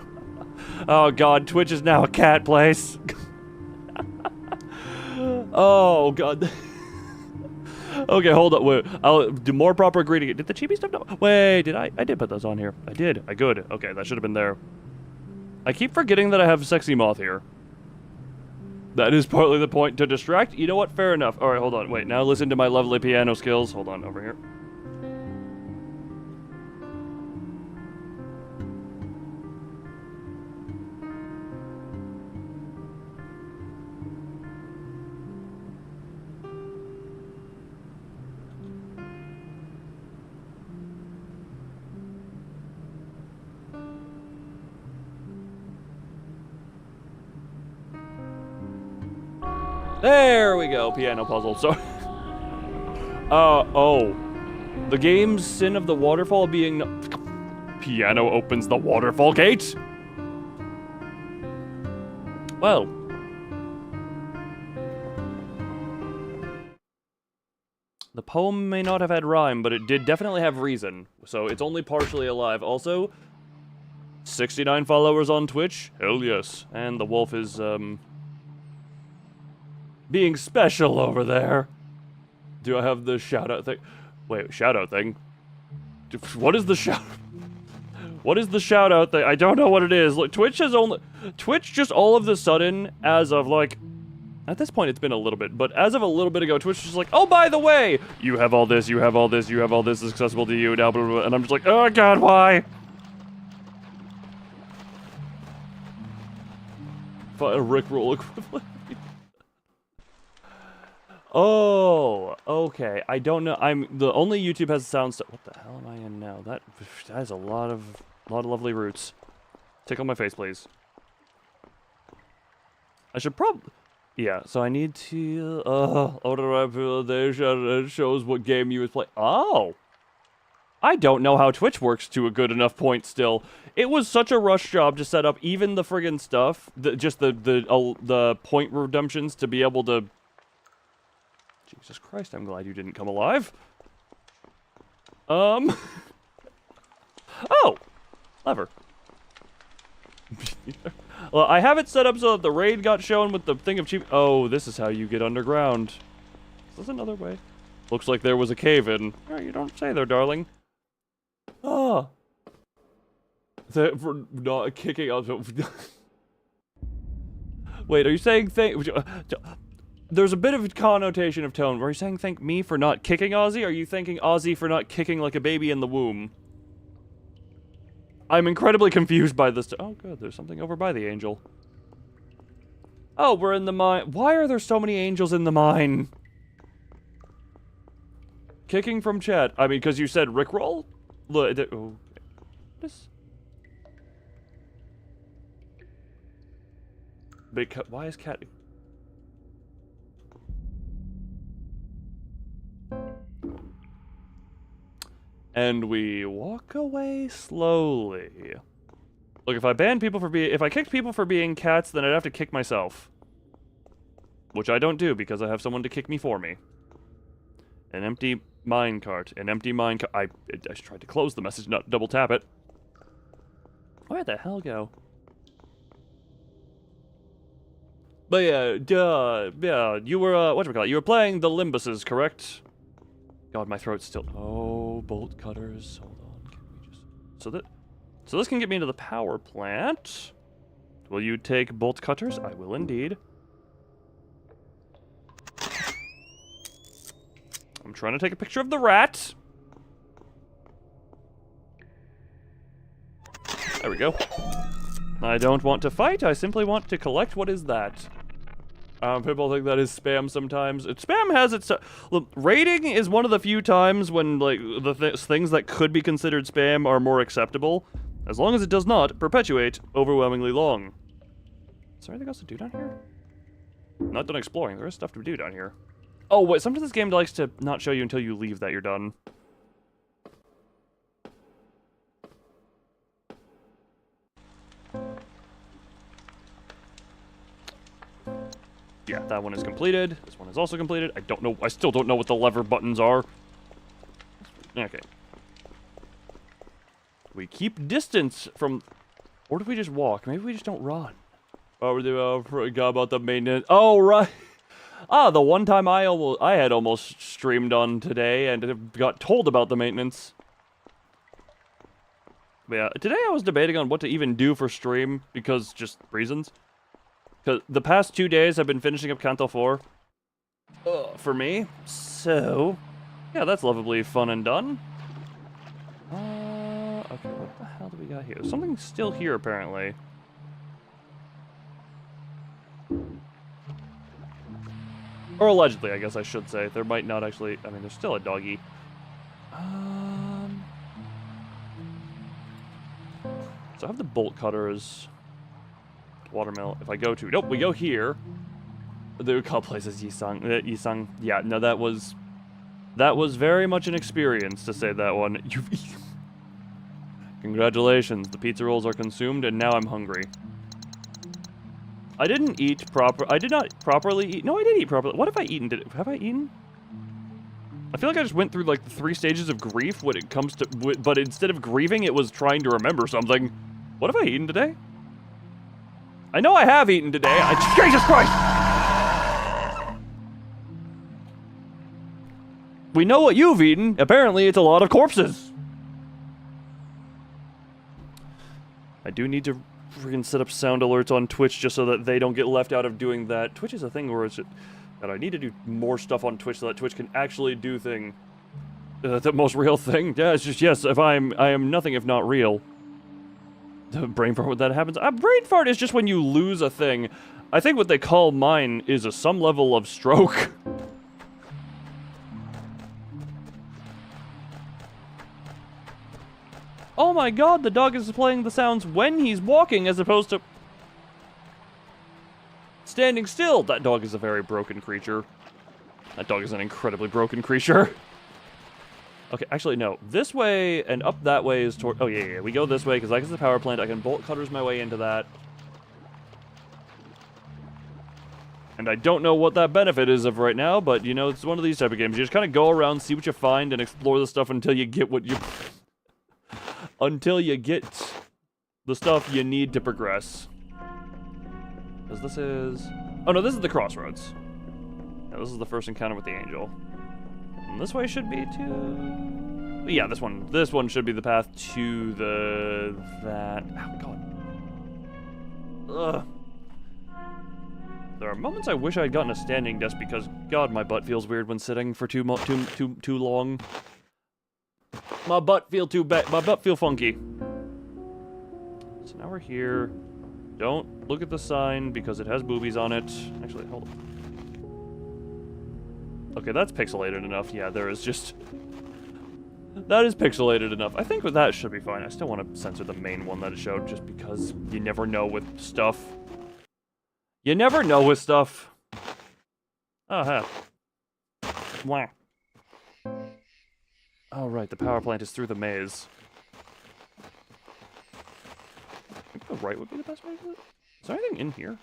Oh, God, Twitch is now a cat place. Oh, God. Okay, hold up, wait. I'll do more proper greeting. Did the chibi stuff? No. Wait, I did put those on here. I did. I good. Okay, that should have been there. I keep forgetting that I have Sexy Moth here. That is partly the point, to distract. You know what? Fair enough. Alright, hold on. Wait, now listen to my lovely piano skills. Hold on, over here. There we go, piano puzzle. So, oh, the game's sin of the waterfall being piano opens the waterfall gate. Well, the poem may not have had rhyme, but it did definitely have reason. So it's only partially alive. Also, 69 followers on Twitch. Hell yes, and the wolf is being special over there. Do I have the shout-out thing? Wait, shout-out thing? What is the shout... What is the shout-out thing? I don't know what it is. Look, Twitch just all of the sudden, as of like... At this point, it's been a little bit, but as of a little bit ago, Twitch was just like, oh, by the way, you have all this, you have all this, you have all this accessible to you, now, blah, blah, blah. And I'm just like, oh, God, why? A Rickroll equivalent. Oh, okay. I don't know. The only YouTube has sound stuff. What the hell am I in now? That is a lot of lovely roots. Tickle my face, please. I should probably. Yeah. So I need to. It shows what game you was playing. Oh. I don't know how Twitch works to a good enough point still. It was such a rush job to set up even the friggin' stuff, just the point redemptions to be able to... Jesus Christ, I'm glad you didn't come alive. Oh! Lever. Well, I have it set up so that the raid got shown with the thing of cheap... Oh, this is how you get underground. Is this another way? Looks like there was a cave-in. Oh, you don't say there, darling. Oh. For not kicking out. Wait, are you saying there's a bit of connotation of tone. Are you saying thank me for not kicking Ozzy? Or are you thanking Ozzy for not kicking like a baby in the womb? I'm incredibly confused by this. Oh, good. There's something over by the angel. Oh, we're in the mine. Why are there so many angels in the mine? Kicking from chat. I mean, because you said Rickroll? Look, oh, this. Because why is cat? And we walk away slowly. Look, if I banned people for being, if I kicked people for being cats, then I'd have to kick myself, which I don't do because I have someone to kick me for me. An empty minecart. An empty minecart. I tried to close the message, not double tap it. Where the hell go? But yeah, you were, whatchamacallit, you were playing the Limbuses, correct? God, my throat's still... Oh, bolt cutters. Hold on, can we just... So this can get me into the power plant. Will you take bolt cutters? I will indeed. I'm trying to take a picture of the rat. There we go. I don't want to fight, I simply want to collect what is that. People think that is spam sometimes. Spam has its... Look, raiding is one of the few times when, like, the things that could be considered spam are more acceptable, as long as it does not perpetuate overwhelmingly long. Is there anything else to do down here? I'm not done exploring. There is stuff to do down here. Oh, wait, sometimes this game likes to not show you until you leave that you're done. Yeah, that one is completed. This one is also completed. I don't know. I still don't know what the lever buttons are. Okay. We keep distance from... Or do we just walk? Maybe we just don't run. Oh, we forgot about the maintenance. Oh, right. Ah, the one time I had almost streamed on today and got told about the maintenance. But yeah, today I was debating on what to even do for stream because just reasons. Because the past 2 days I've been finishing up Canto 4 for me. So, yeah, that's lovably fun and done. Okay, what the hell do we got here? Something's still here, apparently. Or allegedly, I guess I should say. There might not actually... I mean, there's still a doggy. So I have the bolt cutters... Watermill. If I go to... Nope, we go here. There are a couple places, Yisang. Yeah, no, that was very much an experience, to say that one. Congratulations, the pizza rolls are consumed, and now I'm hungry. I didn't eat I did not properly eat... No, I did eat properly. What have I eaten? Have I eaten? I feel like I just went through, like, the 3 stages of grief when it comes to... But instead of grieving, it was trying to remember something. What have I eaten today? I know I have eaten today. Jesus Christ! We know what you've eaten. Apparently, it's a lot of corpses. I do need to freaking set up sound alerts on Twitch just so that they don't get left out of doing that. Twitch is a thing where it's just, that I need to do more stuff on Twitch so that Twitch can actually do thing. The most real thing. Yeah, it's just, yes, I am nothing if not real. The brain fart when that happens. Brain fart is just when you lose a thing. I think what they call mine is some level of stroke. my god, the dog is playing the sounds when he's walking as opposed to standing still. That dog is a very broken creature. That dog is an incredibly broken creature. Okay, actually, no. This way and up that way is toward... Oh, yeah. We go this way, because like it's the power plant. I can bolt cutters my way into that. And I don't know what that benefit is of right now, but, you know, it's one of these type of games. You just kind of go around, see what you find, and explore the stuff until you get what you... until you get the stuff you need to progress. Because this is... Oh, no, this is the crossroads. Yeah, this is the first encounter with the angel. And this way should be to... Yeah, this one should be the path to the... that... Oh, God. Ugh. There are moments I wish I had gotten a standing desk because, God, my butt feels weird when sitting for too long. My butt feel funky. So now we're here. Don't look at the sign because it has boobies on it. Actually, hold on. Okay, that's pixelated enough. Yeah, there is just... That is pixelated enough. I think that should be fine. I still want to censor the main one that it showed just because you never know with stuff. You never know with stuff. Oh, huh. Wah. Oh, right, the power plant is through the maze. I think the right would be the best way to do it. Is there anything in here?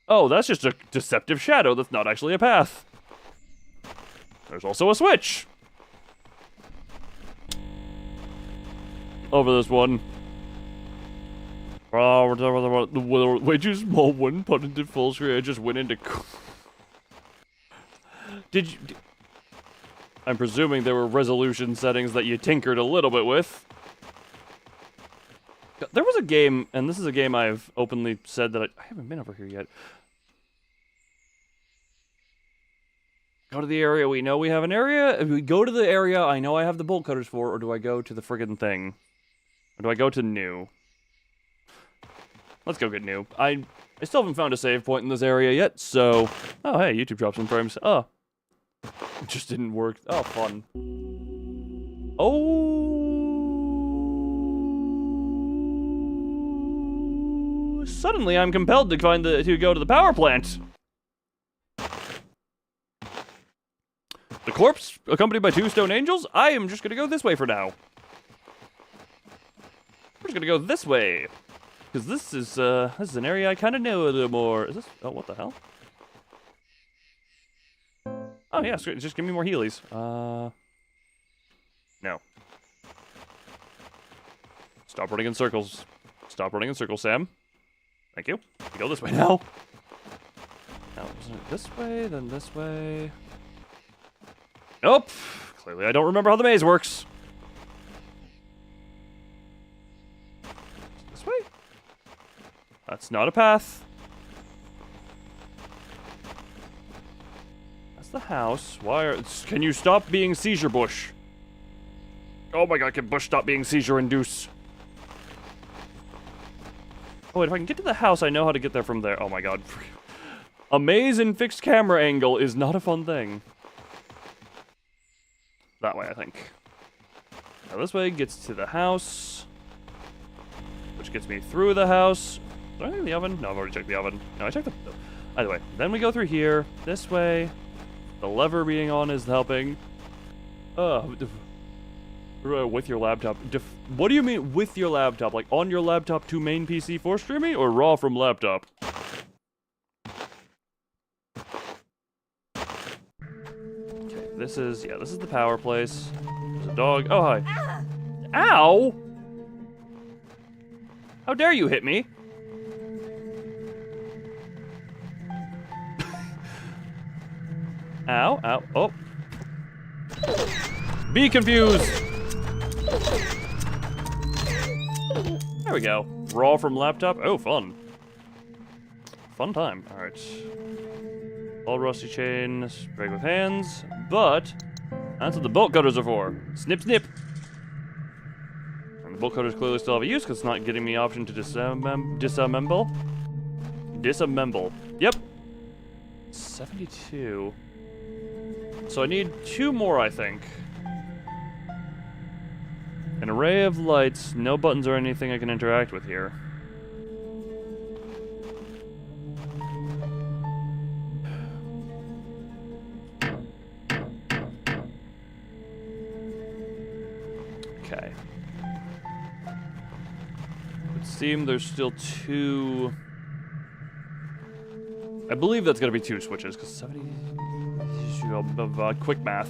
Oh, that's just a deceptive shadow. That's not actually a path. There's also a switch. Over this one. Way too small one, put into full screen. I just went into... I'm presuming there were resolution settings that you tinkered a little bit with. There was a game, and this is a game I've openly said that I haven't been over here yet. Go to the area we know we have an area. If we go to the area I know I have the bolt cutters for, or do I go to the friggin' thing? Or do I go to new? Let's go get new. I still haven't found a save point in this area yet, so... Oh, hey, YouTube dropped some frames. Oh. It just didn't work. Oh, fun. Oh... Suddenly I'm compelled to go to the power plant. The corpse, accompanied by 2 stone angels? I am just gonna go this way for now. We're just gonna go this way. Because this is an area I kind of know a little more. Is this... Oh, what the hell? Oh, yeah, just give me more healies. No. Stop running in circles. Stop running in circles, Sam. Thank you. We go this way now. Now, isn't it this way, then this way? Nope. Clearly I don't remember how the maze works. This way? That's not a path. That's the house. Can you stop being seizure bush? Oh my god, can bush stop being seizure induce? Oh wait, if I can get to the house, I know how to get there from there. Oh my god. A maze in fixed camera angle is not a fun thing. That way, I think. Now this way gets to the house. Which gets me through the house. Is there anything in the oven? No, I've already checked the oven. No, I checked the... Either way. Then we go through here. This way. The lever being on is helping. With your laptop. What do you mean with your laptop? Like on your laptop to main PC for streaming? Or raw from laptop? Okay, this is the power place. There's a dog. Oh, hi. Ow! How dare you hit me? Ow, ow, oh. Be confused! There we go. Raw from laptop. Oh, fun. Fun time. Alright. All rusty chains. Break with hands. But that's what the bolt cutters are for. Snip, snip. And the bolt cutters clearly still have a use because it's not getting me option to disassemble. Disassemble. Yep. 72. So I need 2 more, I think. An array of lights, no buttons or anything I can interact with here. Okay. It would seem there's still 2... I believe that's gonna be 2 switches, because 70... quick math.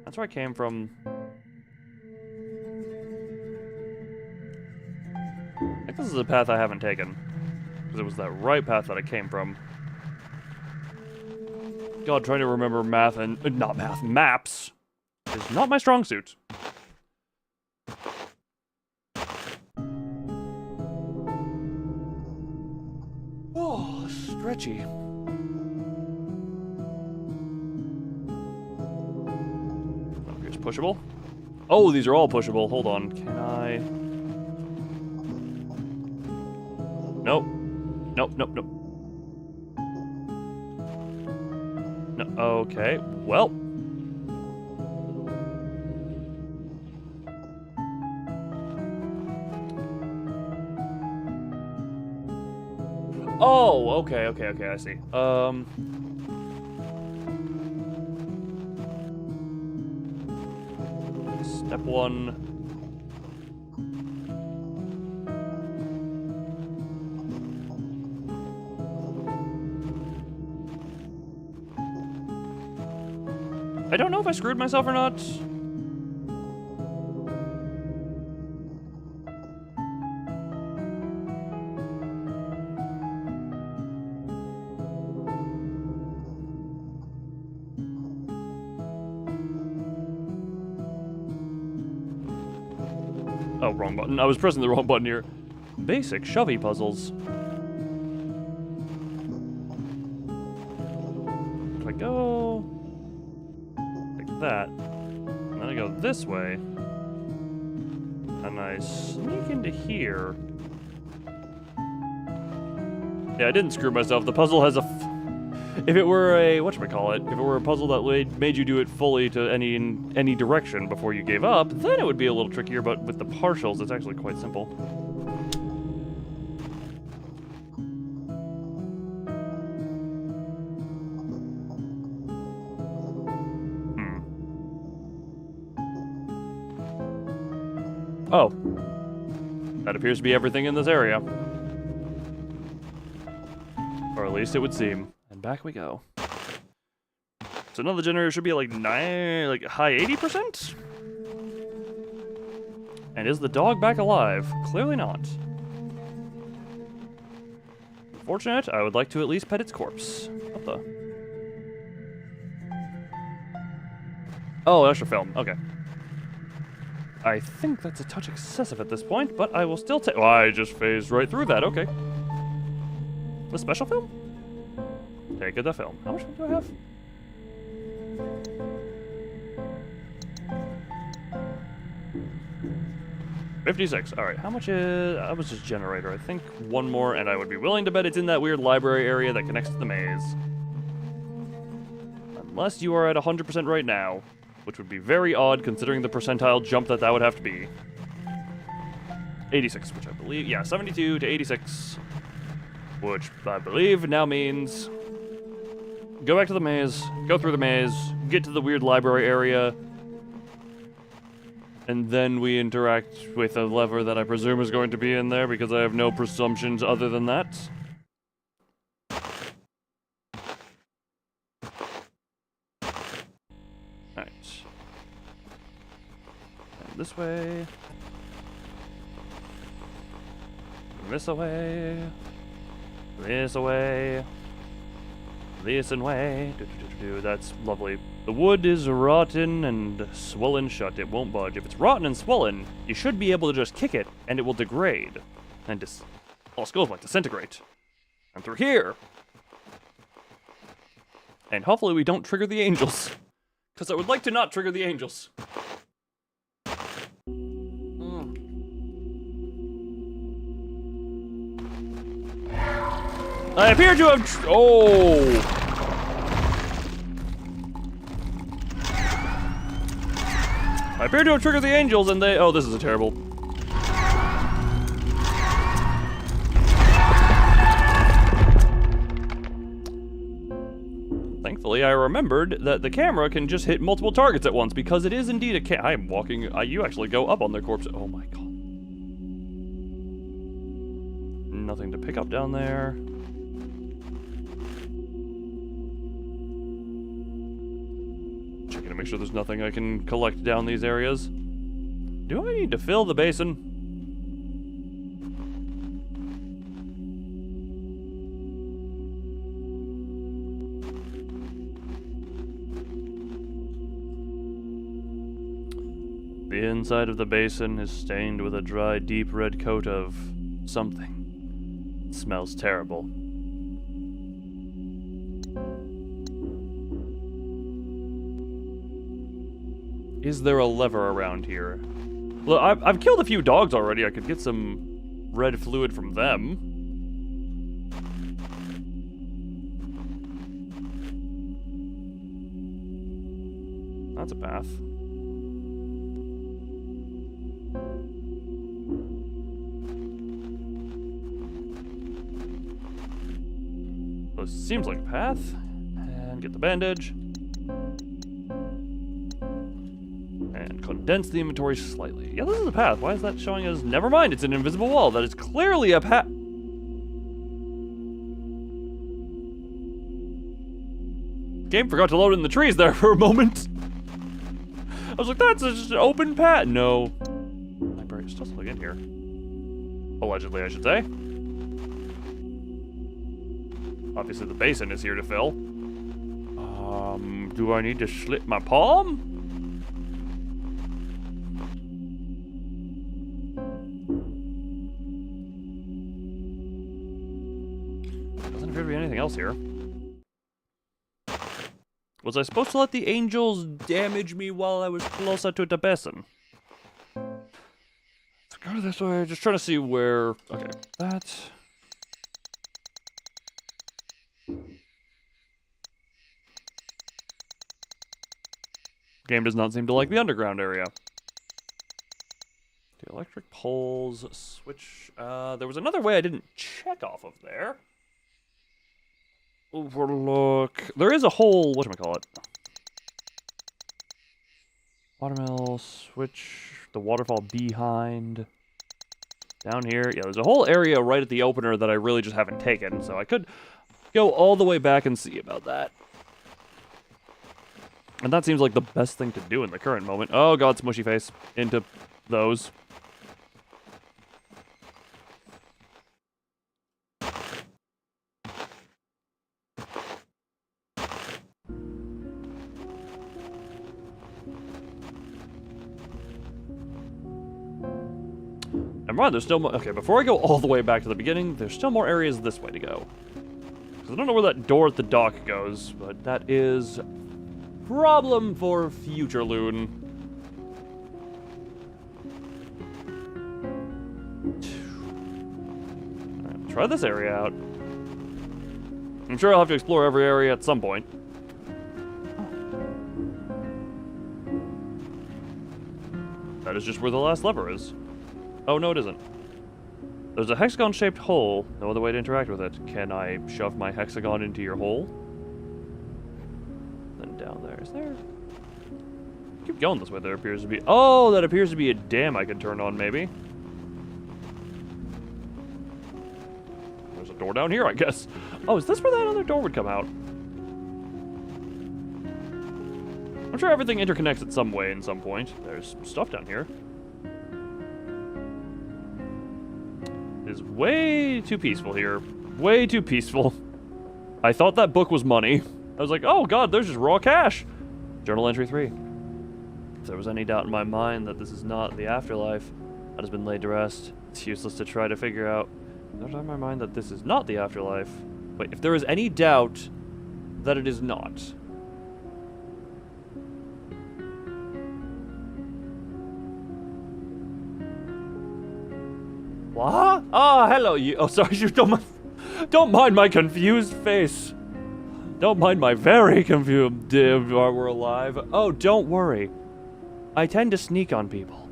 That's where I came from. I think this is a path I haven't taken. Because it was that right path that I came from. God, trying to remember math and... not math, maps is not my strong suit. Oh, stretchy. Here's pushable. Oh, these are all pushable. Hold on. Can I... Nope. Nope, nope, nope. No, okay. Well. Oh, okay, I see. Step 1. I don't know if I screwed myself or not. Oh, wrong button. I was pressing the wrong button here. Basic shovey puzzles. If I go like that, and then I go this way, and I sneak into here. Yeah, I didn't screw myself. The puzzle has a... if it were a... whatchamacallit? If it were a puzzle that made you do it fully to any direction before you gave up, then it would be a little trickier, but with the partials, it's actually quite simple. Oh. That appears to be everything in this area. Or at least it would seem. And back we go. So now the generator should be like high 80%? And is the dog back alive? Clearly not. Unfortunate, I would like to at least pet its corpse. What the? Oh, extra film. Okay. I think that's a touch excessive at this point, but I will still take... oh, I just phased right through that. Okay. The special film? Take the film. How much do I have? $56. All right. How much is... I was just generator. I think one more, and I would be willing to bet it's in that weird library area that connects to the maze. Unless you are at 100% right now, which would be very odd considering the percentile jump that would have to be. 86, which I believe... yeah, 72 to 86. Which I believe now means... go back to the maze, go through the maze, get to the weird library area, and then we interact with a lever that I presume is going to be in there because I have no presumptions other than that. Alright. And this way. This away. This away. This and way. That's lovely. The wood is rotten and swollen shut. It won't budge. If it's rotten and swollen, you should be able to just kick it and it will degrade. And all skulls like disintegrate. And through here. And hopefully we don't trigger the angels. Because I would like to not trigger the angels. I appear to have... I appear to have triggered the angels and they... Oh, this is a terrible... Thankfully, I remembered that the camera can just hit multiple targets at once because it is indeed a I am walking... you actually go up on their corpse. Oh my god. Nothing to pick up down there. Checking to make sure there's nothing I can collect down these areas. Do I need to fill the basin? The inside of the basin is stained with a dry, deep red coat of something. It smells terrible. Is there a lever around here? Look, I've killed a few dogs already. I could get some red fluid from them. That's a path. This seems like a path. And get the bandage. And condense the inventory slightly. Yeah, this is a path. Why is that showing us? Never mind, it's an invisible wall. That is clearly a path. Game forgot to load in the trees there for a moment. I was like, that's just an open path. No. Library is still something in here. Allegedly, I should say. Obviously, the basin is here to fill. Do I need to slit my palm? Doesn't appear to be anything else here. Was I supposed to let the angels damage me while I was closer to the basin? Let's go this way. Just trying to see where... Okay, that... Game does not seem to like the underground area. The electric poles, switch... there was another way I didn't check off of there. Overlook... There is a whole... whatchamacallit? Watermill, switch... The waterfall behind... Down here. Yeah, there's a whole area right at the opener that I really just haven't taken, so I could go all the way back and see about that. And that seems like the best thing to do in the current moment. Oh god, smushy face. Into those. Never mind, there's still more. Okay, before I go all the way back to the beginning, there's still more areas this way to go. Because I don't know where that door at the dock goes, but that is... problem for future Loon. Alright, try this area out. I'm sure I'll have to explore every area at some point. That is just where the last lever is. Oh, no, it isn't. There's a hexagon-shaped hole. No other way to interact with it. Can I shove my hexagon into your hole? Down there. Is there... Keep going this way. There appears to be... Oh, that appears to be a dam I could turn on, maybe. There's a door down here, I guess. Oh, is this where that other door would come out? I'm sure everything interconnects at some way in some point. There's stuff down here. It is way too peaceful here. Way too peaceful. I thought that book was money. I was like, oh god, there's just raw cash. Journal entry 3. If there was any doubt in my mind that this is not the afterlife, that has been laid to rest. It's useless to try to figure out. There's no doubt in my mind that this is not the afterlife. Wait, if there is any doubt that it is not. What? Oh, hello, you. Oh, sorry, you don't mind my confused face. Don't mind my very confused we're alive. Oh, don't worry. I tend to sneak on people.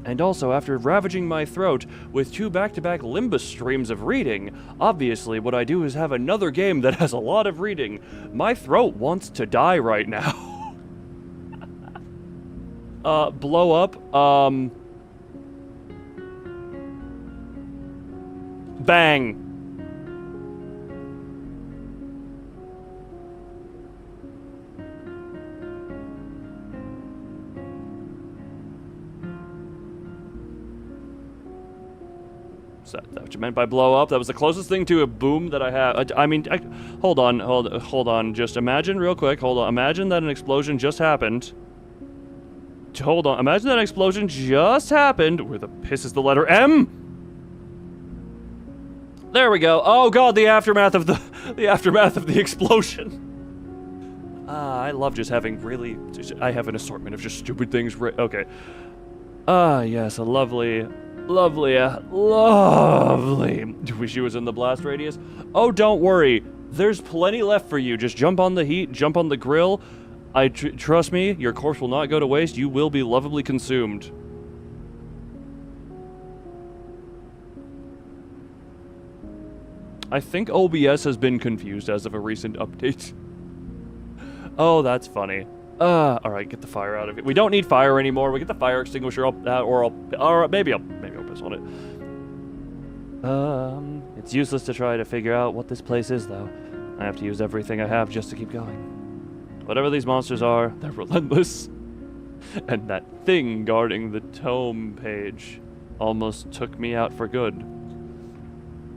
And also, after ravaging my throat with 2 back-to-back Limbus streams of reading, obviously what I do is have another game that has a lot of reading. My throat wants to die right now. Blow up, bang. Is that what you meant by blow up? That was the closest thing to a boom that I have. I mean, hold on. Just imagine real quick. Hold on. Imagine that an explosion just happened. Hold on. Imagine that an explosion just happened. Where the piss is the letter M? There we go. Oh god, the aftermath of the explosion. I love just having really. I have an assortment of just stupid things. Okay. Yes, a lovely. Wish she was in the blast radius. Oh, don't worry. There's plenty left for you. Just jump on the heat, jump on the grill. Trust me, your corpse will not go to waste. You will be lovably consumed. I think OBS has been confused as of a recent update. Oh, that's funny. Alright, get the fire out of it. We don't need fire anymore. We get the fire extinguisher up, or maybe I'll piss on it. It's useless to try to figure out what this place is, though. I have to use everything I have just to keep going. Whatever these monsters are, they're relentless. And that thing guarding the tome page almost took me out for good.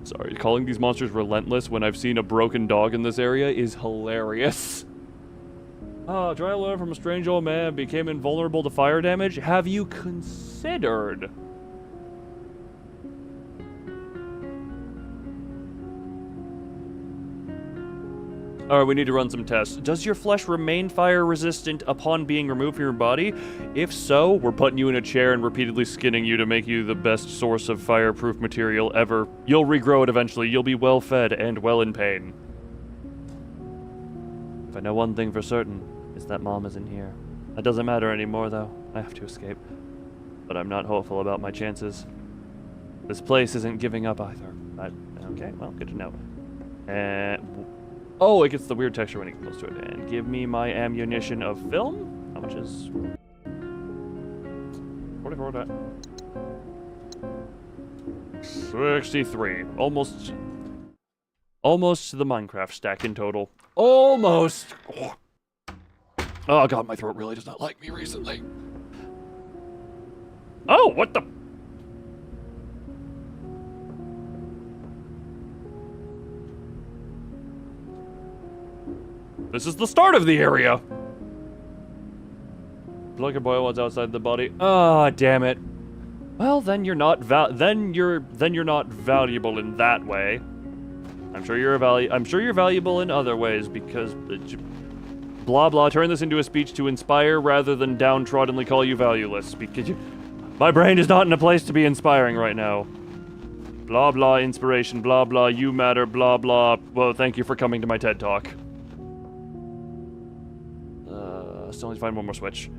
Sorry, calling these monsters relentless when I've seen a broken dog in this area is hilarious. Try to learn from a strange old man, became invulnerable to fire damage. Have you considered? Alright, we need to run some tests. Does your flesh remain fire resistant upon being removed from your body? If so, we're putting you in a chair and repeatedly skinning you to make you the best source of fireproof material ever. You'll regrow it eventually. You'll be well fed and well in pain. If I know one thing for certain, it's that Mom isn't here. That doesn't matter anymore, though. I have to escape. But I'm not hopeful about my chances. This place isn't giving up either. Okay, well, good to know. And... oh, it gets the weird texture when it gets close to it. And give me my ammunition of film. How much is... 44. 63. Almost to the Minecraft stack in total. Almost! Oh god, my throat really does not like me recently. Oh, what the... this is the start of the area! Blood can boil what's outside the body. Ah, damn it. Well, then you're not then you're not valuable in that way. I'm sure you're valuable in other ways because blah blah. Turn this into a speech to inspire rather than downtroddenly call you valueless because my brain is not in a place to be inspiring right now. Blah blah inspiration. Blah blah you matter. Blah blah. Well, thank you for coming to my TED talk. Still need to find one more switch.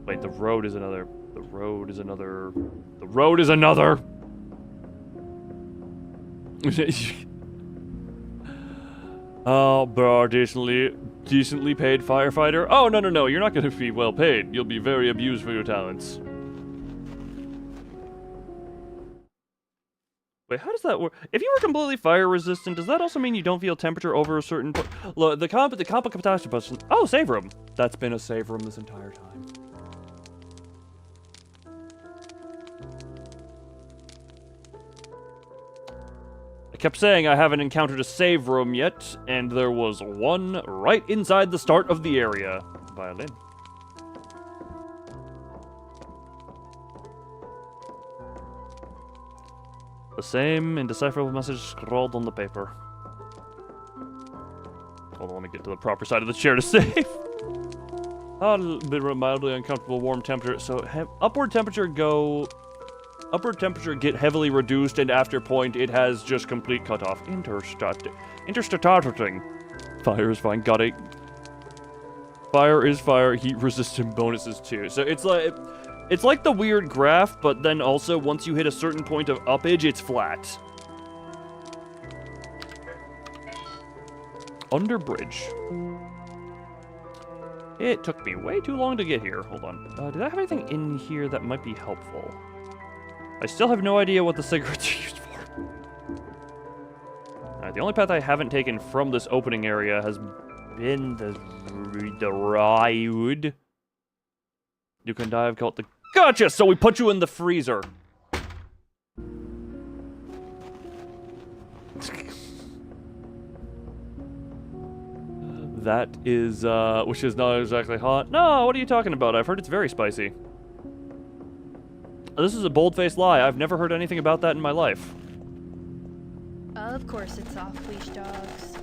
Wait, the road is another. The road is another. The road is another. Oh, bro, decently paid firefighter. Oh, no. You're not going to be well paid. You'll be very abused for your talents. Wait, how does that work? If you were completely fire resistant, does that also mean you don't feel temperature over a certain point? Look, the comp catastrophe. Oh, save room. That's been a save room this entire time. I kept saying I haven't encountered a save room yet, and there was one right inside the start of the area. Violin. The same indecipherable message scrawled on the paper. Hold on, let me get to the proper side of the chair to save. A bit of a mildly uncomfortable warm temperature. So upward temperature get heavily reduced, and after point it has just complete cutoff. Interstatating. Fire is fine. Got it. fire is fire, heat resistant bonuses too. So it's like the weird graph, but then also once you hit a certain point of uppage, it's flat. Under bridge. It took me way too long to get here. Hold on. Did I have anything in here that might be helpful? I still have no idea what the cigarettes are used for. Alright, the only path I haven't taken from this opening area has been the road. You can die, I've called the... Gotcha! So we put you in the freezer. That is, which is not exactly hot. No, what are you talking about? I've heard it's very spicy. This is a bold-faced lie. I've never heard anything about that in my life. Of course it's off-leash dogs.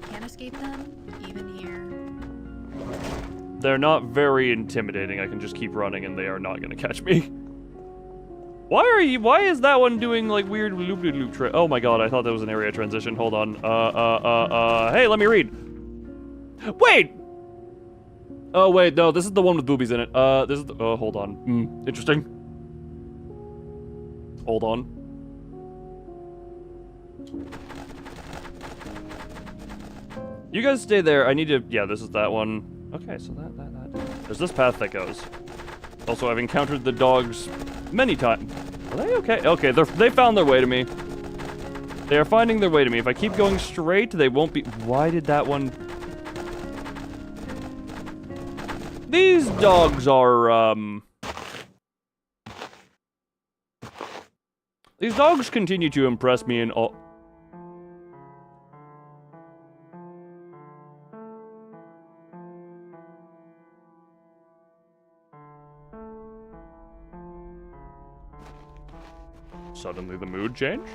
Can't escape them, even here. They're not very intimidating. I can just keep running and they are not gonna catch me. Why is that one doing, like, weird loop-de-loop oh my god, I thought that was an area transition. Hold on. Hey, let me read. Wait! Oh, wait, no, this is the one with boobies in it. This is the, oh, hold on. Interesting. Hold on. You guys stay there. I need to, yeah, this is that one. Okay, so that. There's this path that goes. Also, I've encountered the dogs many times. Are they okay? Okay, they found their way to me. They are finding their way to me. If I keep going straight, they won't be, why did that one... These dogs are, These dogs continue to impress me in all... Suddenly the mood change?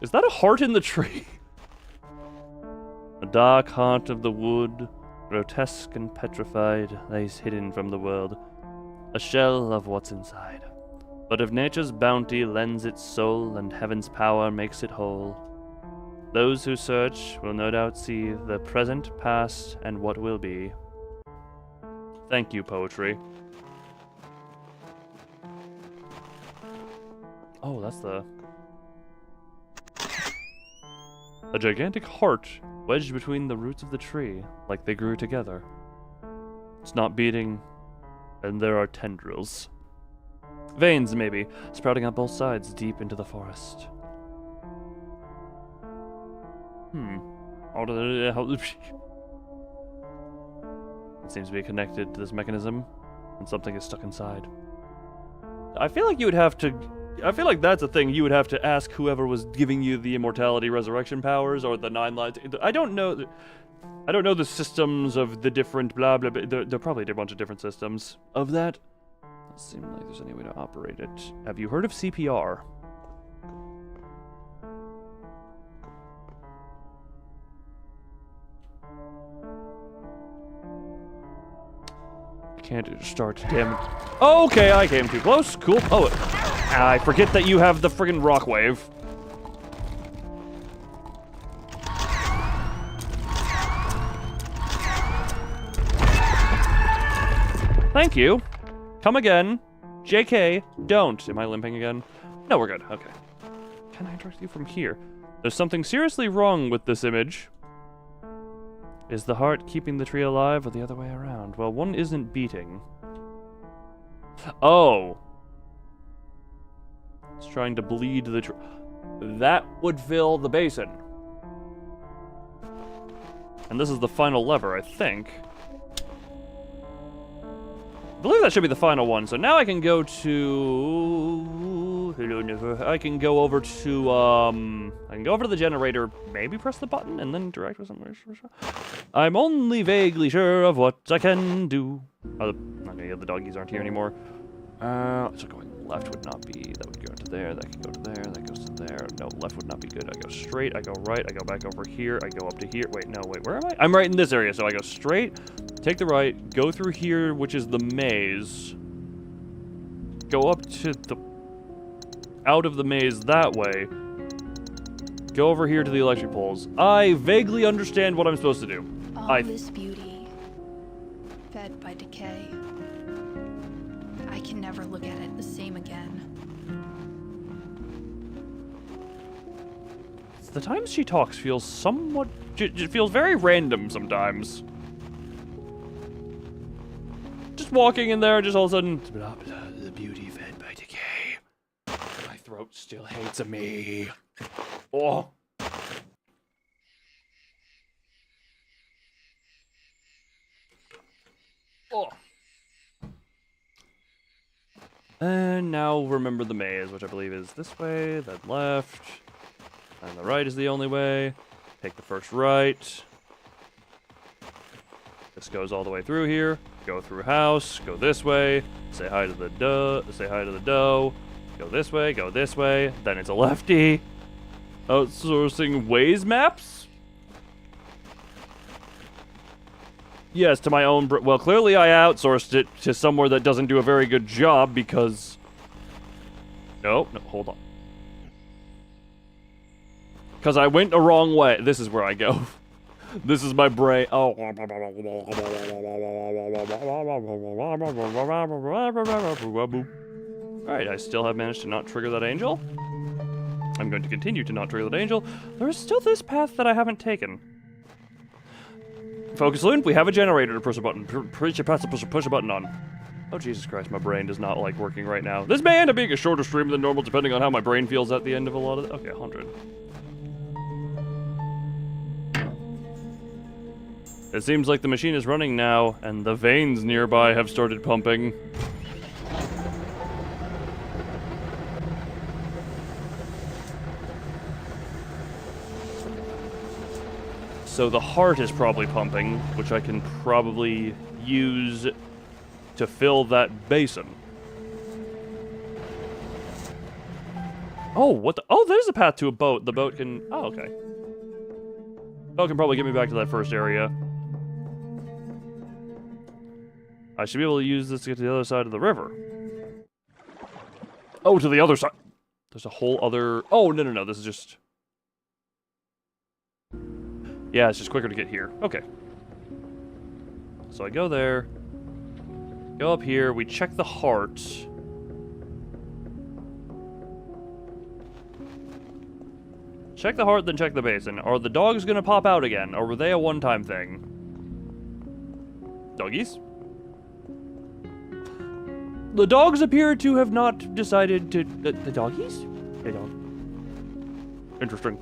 Is that a heart in the tree? A dark heart of the wood, grotesque and petrified, lays hidden from the world, a shell of what's inside. But if nature's bounty lends its soul and heaven's power makes it whole, those who search will no doubt see the present, past, and what will be. Thank you, poetry. Oh, that's the... A gigantic heart wedged between the roots of the tree, like they grew together. It's not beating, and there are tendrils. Veins, maybe, sprouting on both sides deep into the forest. It seems to be connected to this mechanism, and something is stuck inside. I feel like you would have to... I feel like that's a thing you would have to ask whoever was giving you the immortality resurrection powers, or the 9 lives. I don't know the systems of the different blah blah blah. There are probably a bunch of different systems of that. Doesn't seem like there's any way to operate it. Have you heard of CPR? Can't start damn. Oh, okay, I came too close. Cool. Oh, I forget that you have the friggin' rock wave. Thank you. Come again. JK, don't. Am I limping again? No, we're good. Okay. Can I interact with you from here? There's something seriously wrong with this image. Is the heart keeping the tree alive or the other way around? Well, one isn't beating. Oh. It's trying to bleed the tree. That would fill the basin. And this is the final lever, I think. I believe that should be the final one. So now I can go to... Hello, Never. I can go over to, I can go over to the generator, maybe press the button, and then interact with somewhere. I'm only vaguely sure of what I can do. Oh, okay, the doggies aren't here anymore. So going left would not be, that would go to there, that could go to there, that goes to there. No, left would not be good. I go straight, I go right, I go back over here, I go up to here. Wait, no, wait, where am I? I'm right in this area, so I go straight, take the right, go through here, which is the maze. Go up to the... out of the maze that way. Go over here to the electric poles. I vaguely understand what I'm supposed to do. All this beauty, fed by decay. I can never look at it the same again. The times she talks feels somewhat... It feels very random sometimes. Just walking in there, just all of a sudden... Blah, blah, the beauty fed by decay. My throat still hates me. Oh. Oh. And now remember the maze, which I believe is this way, then left... And the right is the only way. Take the first right. This goes all the way through here. Go through house. Go this way. Say hi to the doe. Say hi to the doe. Go this way. Go this way. Then it's a lefty. Outsourcing Waze maps? Yes, to my own... Well, clearly I outsourced it to somewhere that doesn't do a very good job because... No, hold on. Because I went the wrong way. This is where I go. This is my brain. Oh. Alright, I still have managed to not trigger that angel. I'm going to continue to not trigger that angel. There is still this path that I haven't taken. Focus Loon, we have a generator to push a button. Push a button on. Oh, Jesus Christ, my brain does not like working right now. This may end up being a shorter stream than normal, depending on how my brain feels at the end of a lot of... Okay, 100. It seems like the machine is running now, and the veins nearby have started pumping. So the heart is probably pumping, which I can probably use to fill that basin. Oh, what the... Oh, there's a path to a boat. The boat can... Oh, okay. Boat can probably get me back to that first area. I should be able to use this to get to the other side of the river. Oh, to the other side. There's a whole other... Oh, no. This is just... Yeah, it's just quicker to get here. Okay. So I go there. Go up here. We check the heart. Check the heart, then check the basin. Are the dogs gonna pop out again? Or were they a one-time thing? Doggies? The dogs appear to have not decided to... The doggies? Hey, dog. Interesting.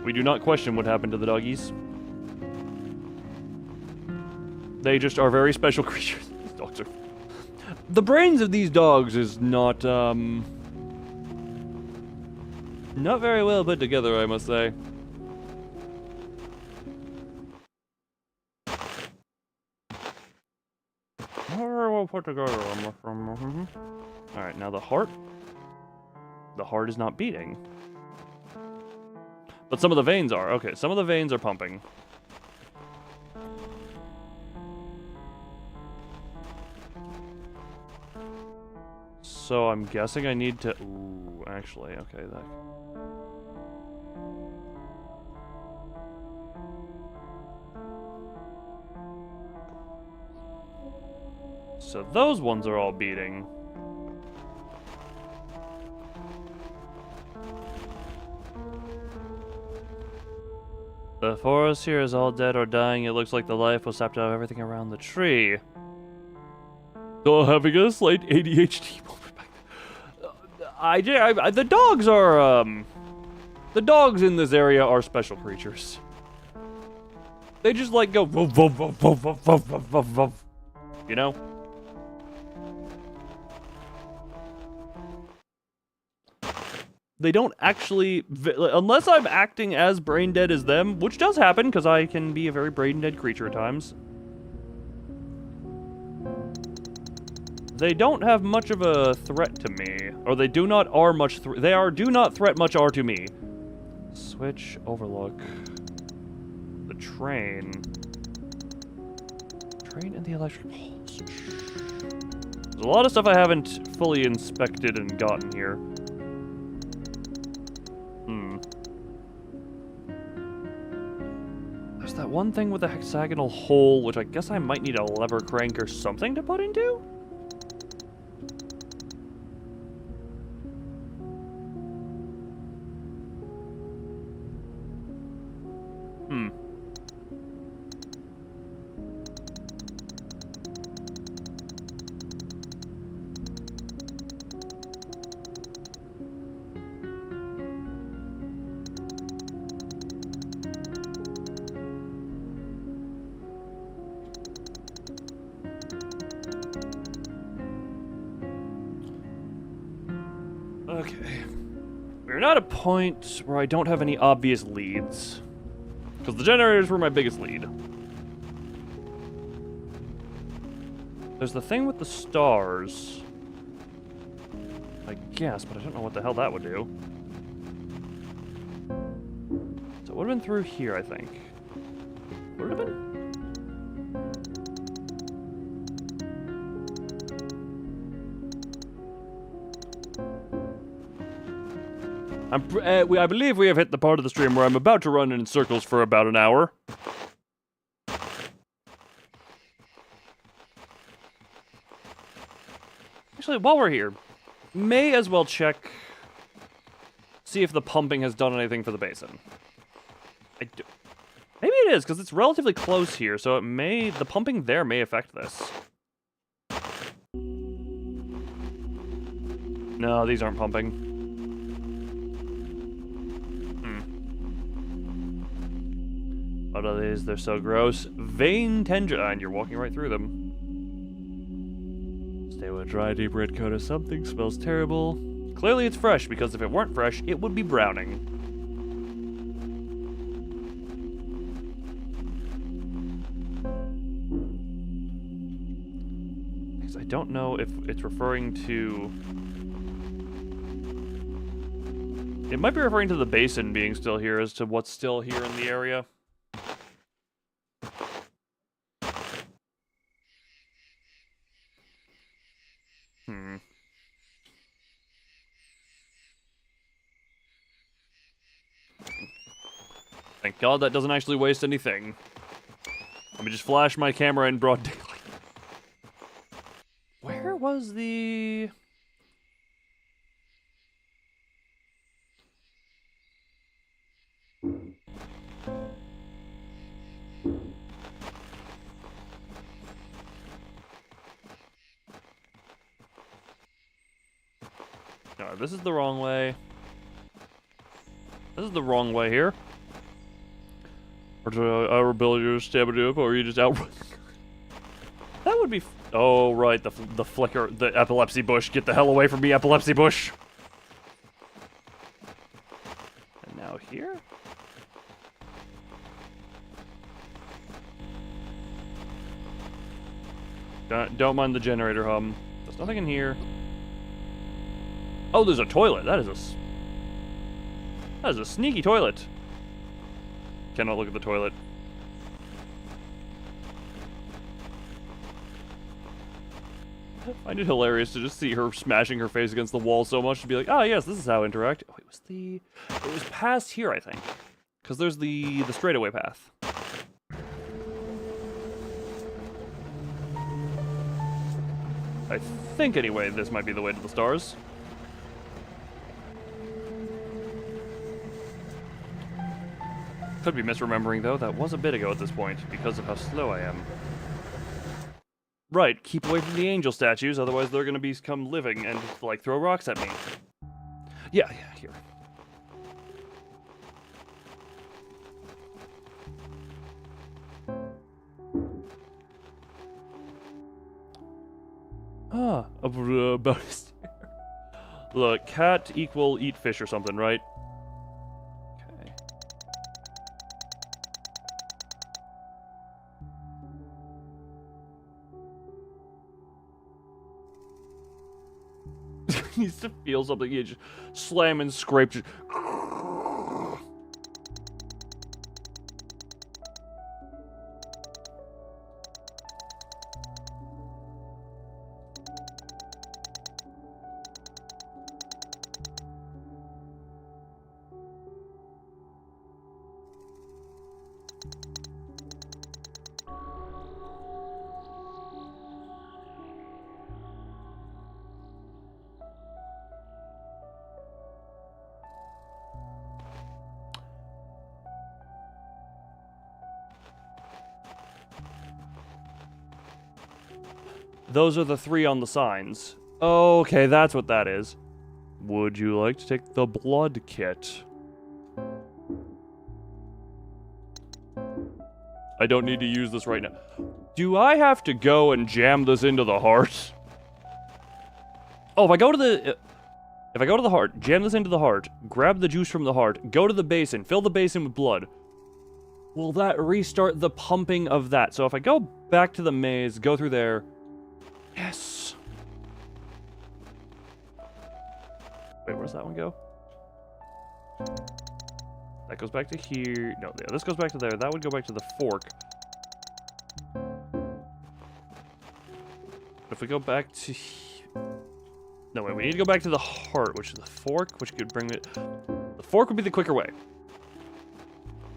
We do not question what happened to the doggies. They just are very special creatures. These dogs are... The brains of these dogs is not, not very well put together, I must say. Well put together. Alright, now the heart. The heart is not beating. But some of the veins are. Okay, some of the veins are pumping. So I'm guessing I need to... Ooh, actually, okay, that... So those ones are all beating. The forest here is all dead or dying. It looks like the life was sapped out of everything around the tree. Still having a slight ADHD moment. The dogs are, the dogs in this area are special creatures. They just like go, woof, woof, woof, woof, woof, woof, woof, woof, woof. You know? They don't actually, unless I'm acting as brain dead as them, which does happen because I can be a very brain dead creature at times. They don't have much of a threat to me, or they do not are much. Do not threat much are to me. Switch, overlook, the train and the electric poles. There's a lot of stuff I haven't fully inspected and gotten here. There's that one thing with a hexagonal hole, which I guess I might need a lever crank or something to put into? Hmm. Okay. We're not at a point where I don't have any obvious leads. Because the generators were my biggest lead. There's the thing with the stars. I guess, but I don't know what the hell that would do. So it would have been through here, I think. Would it have been? I believe we have hit the part of the stream where I'm about to run in circles for about an hour. Actually, while we're here, may as well check, see if the pumping has done anything for the basin. Maybe it is, because it's relatively close here, so the pumping there may affect this. No, these aren't pumping. What are these? They're so gross. Vein tendril, and you're walking right through them. Stay with dry, deep red coat or something. Smells terrible. Clearly it's fresh, because if it weren't fresh, it would be browning. Because I don't know if it's referring to... It might be referring to the basin being still here as to what's still here in the area. Thank God that doesn't actually waste anything. Let me just flash my camera in broad daylight. Where was the... No, this is the wrong way. This is the wrong way here. Or to our ability to stab it up, or you just outrun. That would be... Oh, right, the flicker, the epilepsy bush. Get the hell away from me, epilepsy bush. And now here? Don't mind the generator hum. There's nothing in here. Oh, there's a toilet. That is a sneaky toilet. Cannot look at the toilet. I find it hilarious to just see her smashing her face against the wall so much to be like, ah, yes, this is how I interact. Oh, it was past here, I think. Because there's the straightaway path. I think, anyway, this might be the way to the stars. Could be misremembering, though. That was a bit ago at this point, because of how slow I am. Right, keep away from the angel statues, otherwise they're gonna become living and, like, throw rocks at me. Yeah, here. Ah, about Look, cat equal eat fish or something, right? Okay. He needs to feel something. You just slam and scrape. Just... Those are the 3 on the signs. Okay, that's what that is. Would you like to take the blood kit? I don't need to use this right now. Do I have to go and jam this into the heart? Oh, if I go to the heart, jam this into the heart, grab the juice from the heart, go to the basin, fill the basin with blood, will that restart the pumping of that? So if I go back to the maze, go through there, yes. Wait, where's that one go? That goes back to here. No, yeah, this goes back to there. That would go back to the fork. If we go back to... No, wait, we need to go back to the heart, which is the fork, which could bring it... The fork would be the quicker way.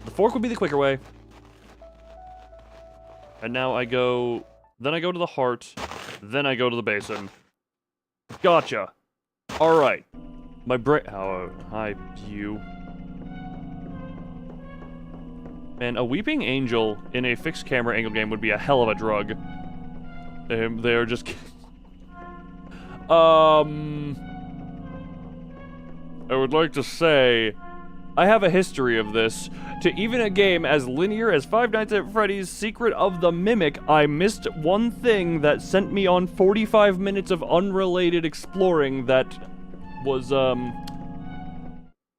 The fork would be the quicker way. And now I go... Then I go to the heart. Then I go to the basin. Gotcha. Alright. My brain... Oh, hi, you. Man, a weeping angel in a fixed camera angle game would be a hell of a drug. They're just... I would like to say, I have a history of this. To even a game as linear as Five Nights at Freddy's Secret of the Mimic, I missed one thing that sent me on 45 minutes of unrelated exploring that was,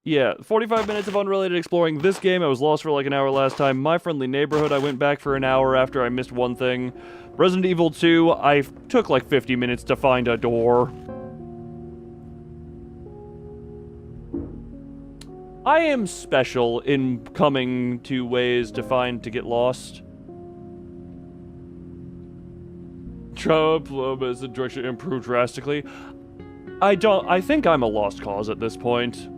yeah, 45 minutes of unrelated exploring. This game, I was lost for like an hour last time. My Friendly Neighborhood, I went back for an hour after I missed one thing. Resident Evil 2, I took like 50 minutes to find a door. I am special in coming to ways to get lost. Travel as the direction improved drastically. I think I'm a lost cause at this point.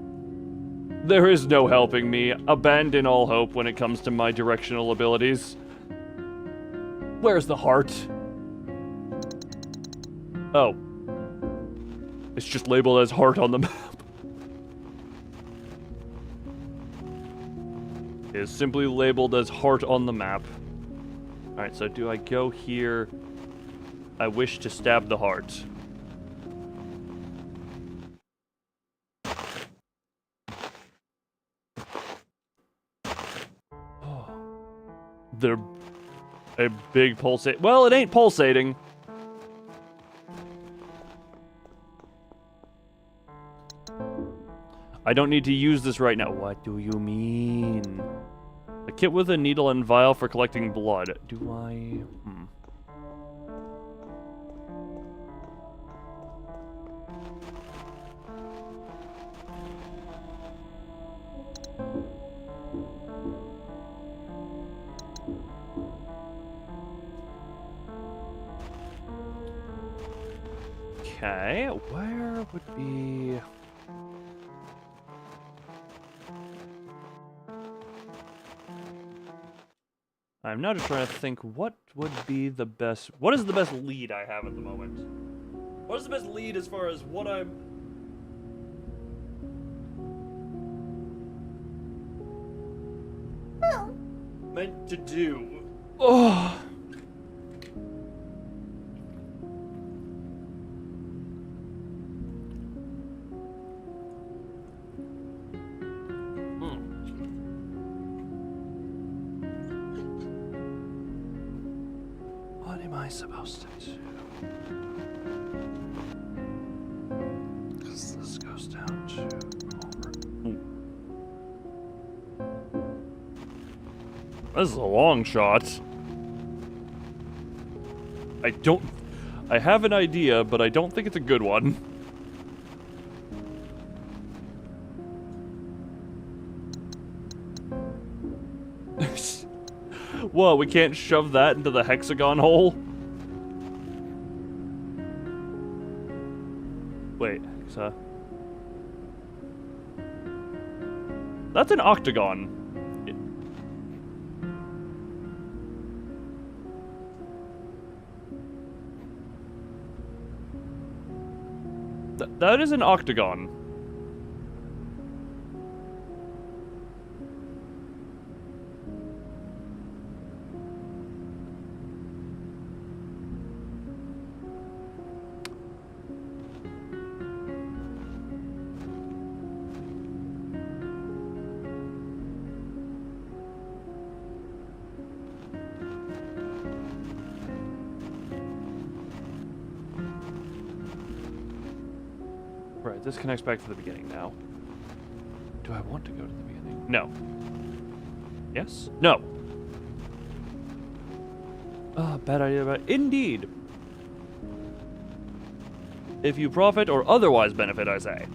There is no helping me. Abandon all hope when it comes to my directional abilities. Where's the heart? Oh. It's just labeled as heart on the map. It is simply labeled as heart on the map. Alright, so do I go here? I wish to stab the heart. They're a big pulsate. Well, it ain't pulsating. I don't need to use this right now. What do you mean? A kit with a needle and vial for collecting blood. Do I... Okay, where would be... I'm now just trying to think what would be the best... What is the best lead I have at the moment? What is the best lead as far as what I'm... meant to do? Oh... supposed to do? Because this goes down to over. This is a long shot. I have an idea, but I don't think it's a good one. Whoa, we can't shove that into the hexagon hole? Wait, that's an octagon. That is an octagon. Right, this connects back to the beginning now. Do I want to go to the beginning? No. Yes? No. Ah, bad idea, but indeed. If you profit or otherwise benefit, I say.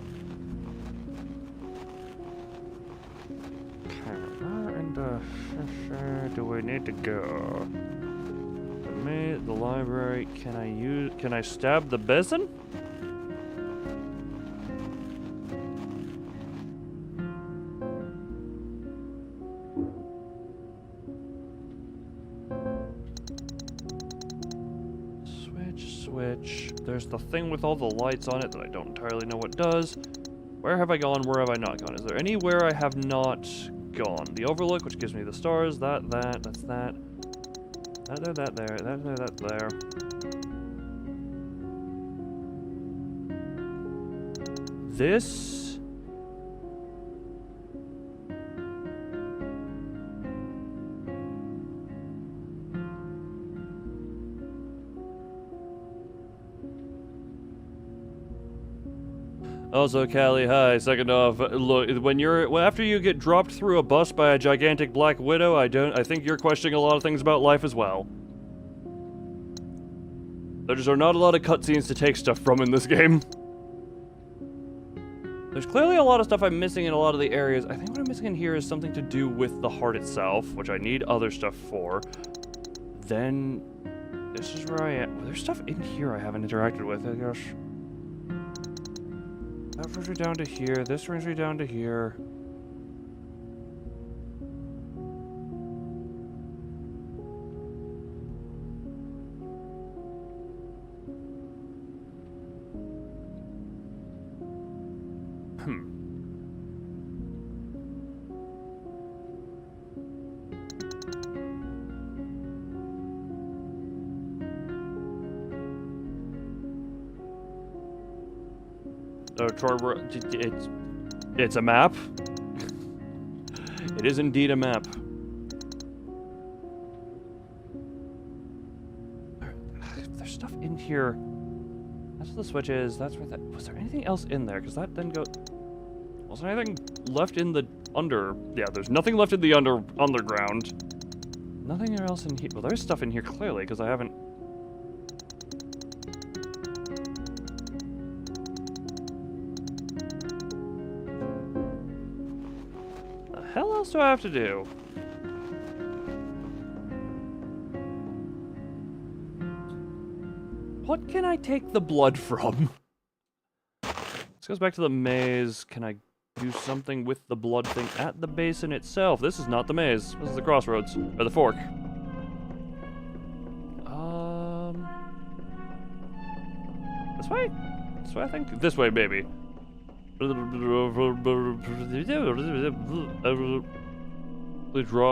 Where do we need to go? The library. Can I stab the basin? Switch. There's the thing with all the lights on it that I don't entirely know what does. Where have I gone? Where have I not gone? Is there anywhere I have not gone? The overlook, which gives me the stars. That's that. That there. This. Also, Callie, hi. Second off, look, after you get dropped through a bus by a gigantic black widow, I think you're questioning a lot of things about life as well. There just are not a lot of cutscenes to take stuff from in this game. There's clearly a lot of stuff I'm missing in a lot of the areas. I think what I'm missing in here is something to do with the heart itself, which I need other stuff for. Then, this is where I am. Well, there's stuff in here I haven't interacted with, I guess. That brings me down to here. This brings me down to here. It's a map. It is indeed a map. There's stuff in here. That's where the switch is. That's where that. Was there anything else in there? Because that then goes. Was there anything left in the under? Yeah, there's nothing left in the underground. Nothing else in here. Well, there's stuff in here clearly because I haven't. What else do I have to do? What can I take the blood from? This goes back to the maze. Can I do something with the blood thing at the basin itself? This is not the maze. This is the crossroads. Or the fork. This way? This way, I think? This way, baby. Draw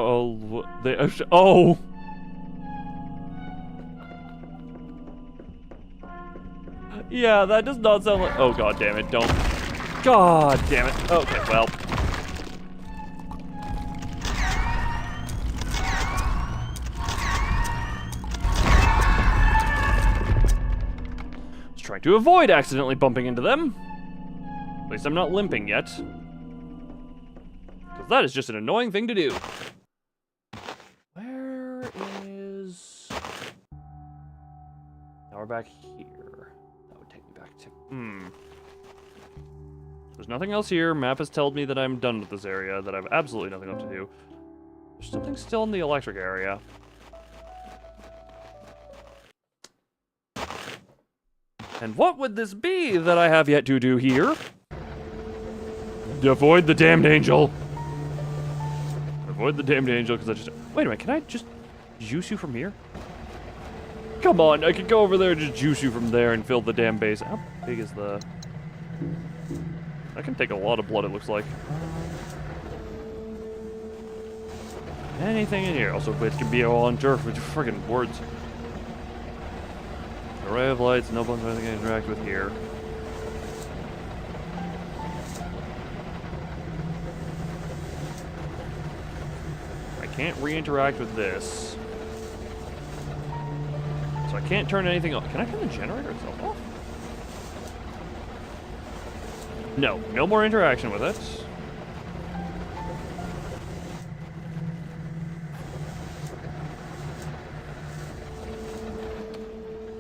all the oh! Yeah, that does not sound like. Oh god damn it! Don't. God damn it! Okay, well. Just trying to avoid accidentally bumping into them. At least I'm not limping yet. Because that is just an annoying thing to do. Where is... Now we're back here. That would take me back to... There's nothing else here. Map has told me that I'm done with this area, that I have absolutely nothing left to do. There's something still in the electric area. And what would this be that I have yet to do here? Avoid the damned angel. Avoid the damned angel, because I just... Wait a minute, can I just juice you from here? Come on, I could go over there and just juice you from there and fill the damn base. How big is the... That can take a lot of blood, it looks like. Anything in here. Also, it can be all on turf with friggin' words. Array of lights, no buttons, anything I can interact with here. Can't re-interact with this. So I can't turn anything off. Can I turn the generator itself off? No, no more interaction with it.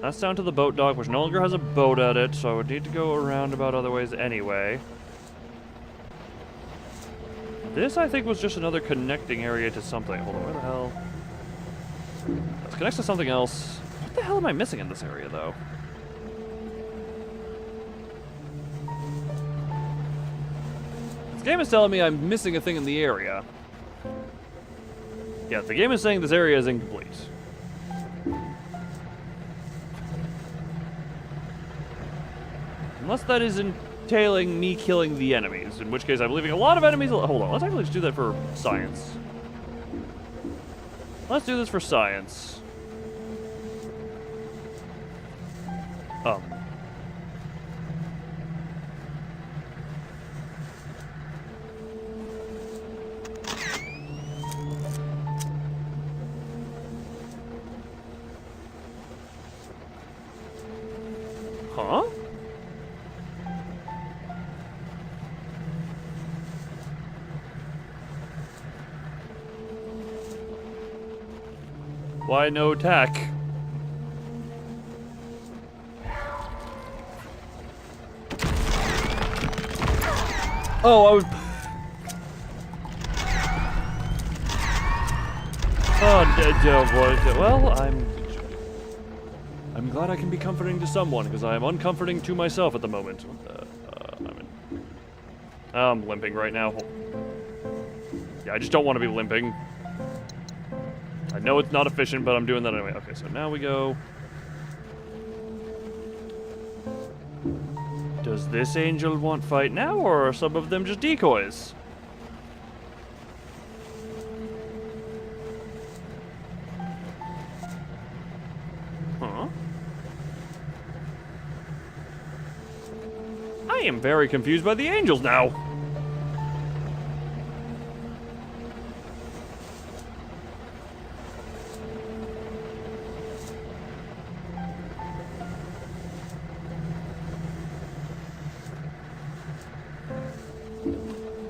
That's down to the boat dock, which no longer has a boat at it, so I would need to go around about other ways anyway. This, I think, was just another connecting area to something. Hold on, where the hell? This connects to something else. What the hell am I missing in this area, though? This game is telling me I'm missing a thing in the area. Yeah, the game is saying this area is incomplete. Unless that is entailing me killing the enemies, in which case I'm leaving a lot of enemies. Hold on, let's actually just do that for science. Let's do this for science. Huh? Why no attack? Oh, I was... Well, I'm glad I can be comforting to someone, because I am uncomforting to myself at the moment. I'm limping right now. Yeah, I just don't want to be limping. I know it's not efficient, but I'm doing that anyway. Okay, so now we go. Does this angel want fight now, or are some of them just decoys? Huh? I am very confused by the angels now.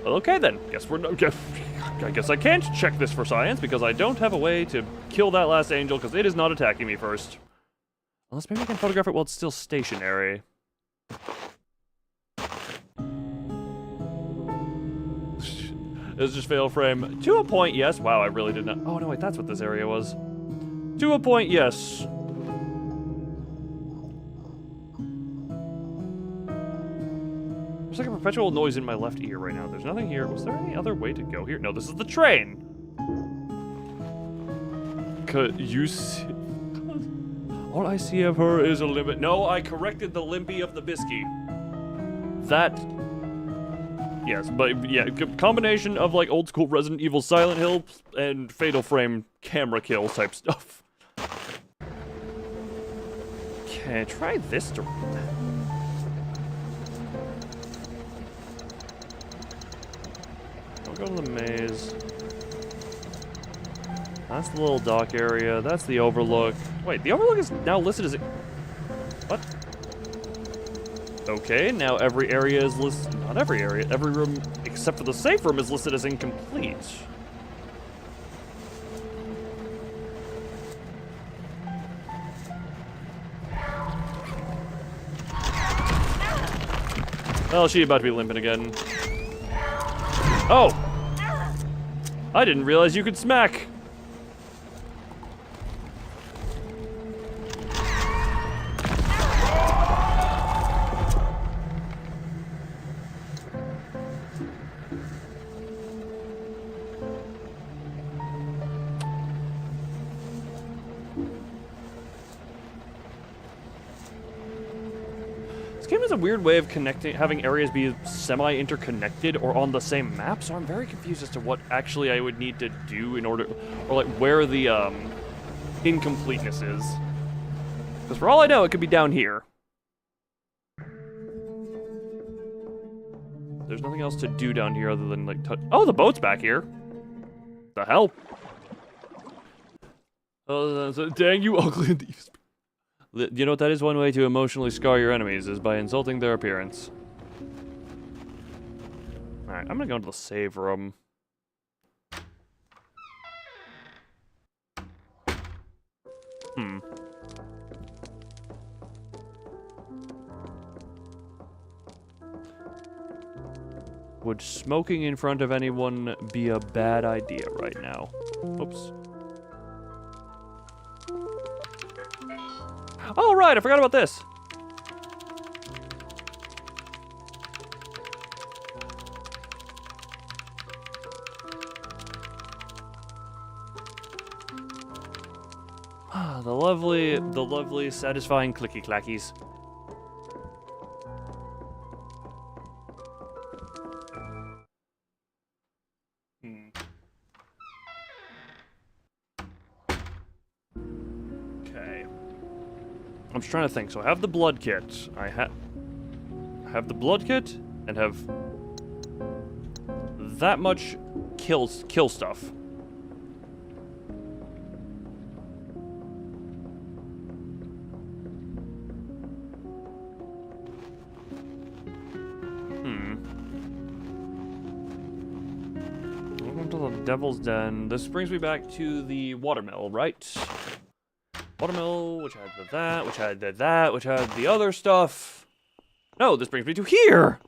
Okay then, I guess I can't check this for science because I don't have a way to kill that last angel because it is not attacking me first. Unless maybe I can photograph it while it's still stationary. It's just fail frame. To a point, yes. Wow, I really did not. Oh no, wait, that's what this area was. To a point, yes. There's like a perpetual noise in my left ear right now. There's nothing here. Was there any other way to go here? No, this is the train. Could you see? All I see of her is a limit. No, I corrected the limpy of the bisky. That. Yes, but yeah, combination of like old school Resident Evil Silent Hill and Fatal Frame camera kill type stuff. Okay, try this to. Go to the maze. That's the little dock area. That's the overlook. Wait, the overlook is now listed as a... What? Okay, now every area is listed... Not every area. Every room except for the safe room is listed as incomplete. Well, she's about to be limping again. Oh! I didn't realize you could smack! This game has a weird way of having areas be semi-interconnected or on the same map, so I'm very confused as to what actually I would need to do in order, or like where the incompleteness is. Because for all I know, it could be down here. There's nothing else to do down here other than like touch. Oh, the boat's back here. The hell? Oh, dang you ugly. You know what, that is one way to emotionally scar your enemies, is by insulting their appearance. Alright, I'm gonna go into the save room. Would smoking in front of anyone be a bad idea right now? Oops. Oh, right, I forgot about this. Ah, the lovely, satisfying clicky clackies. Okay. I'm just trying to think. So I have the blood kit. I have the blood kit and have that much kill stuff. Welcome to the Devil's Den. This brings me back to the watermill, right? Watermill, which had that, which had that, which had the other stuff. No, this brings me to here!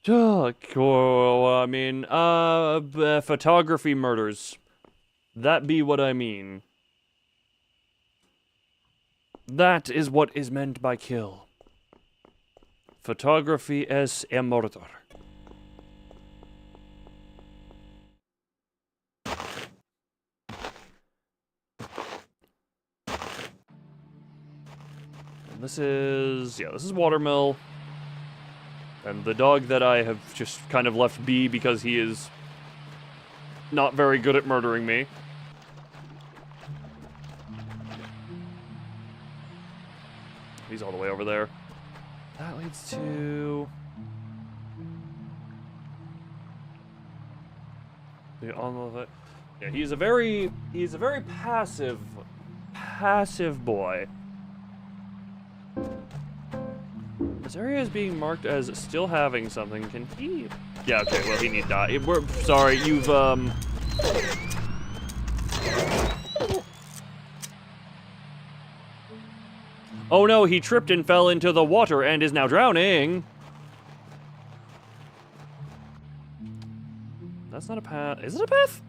Cool, I mean, photography murders. That be what I mean. That is what is meant by kill. Photography es murder. And this is Watermill. And the dog that I have just kind of left be because he is not very good at murdering me. He's all the way over there. That leads to the yeah, he's a very passive boy. This area is being marked as still having something. Can he? Yeah, okay, well, he needs to die. We're sorry, you've, Oh no, he tripped and fell into the water and is now drowning. That's not a path. Is it a path?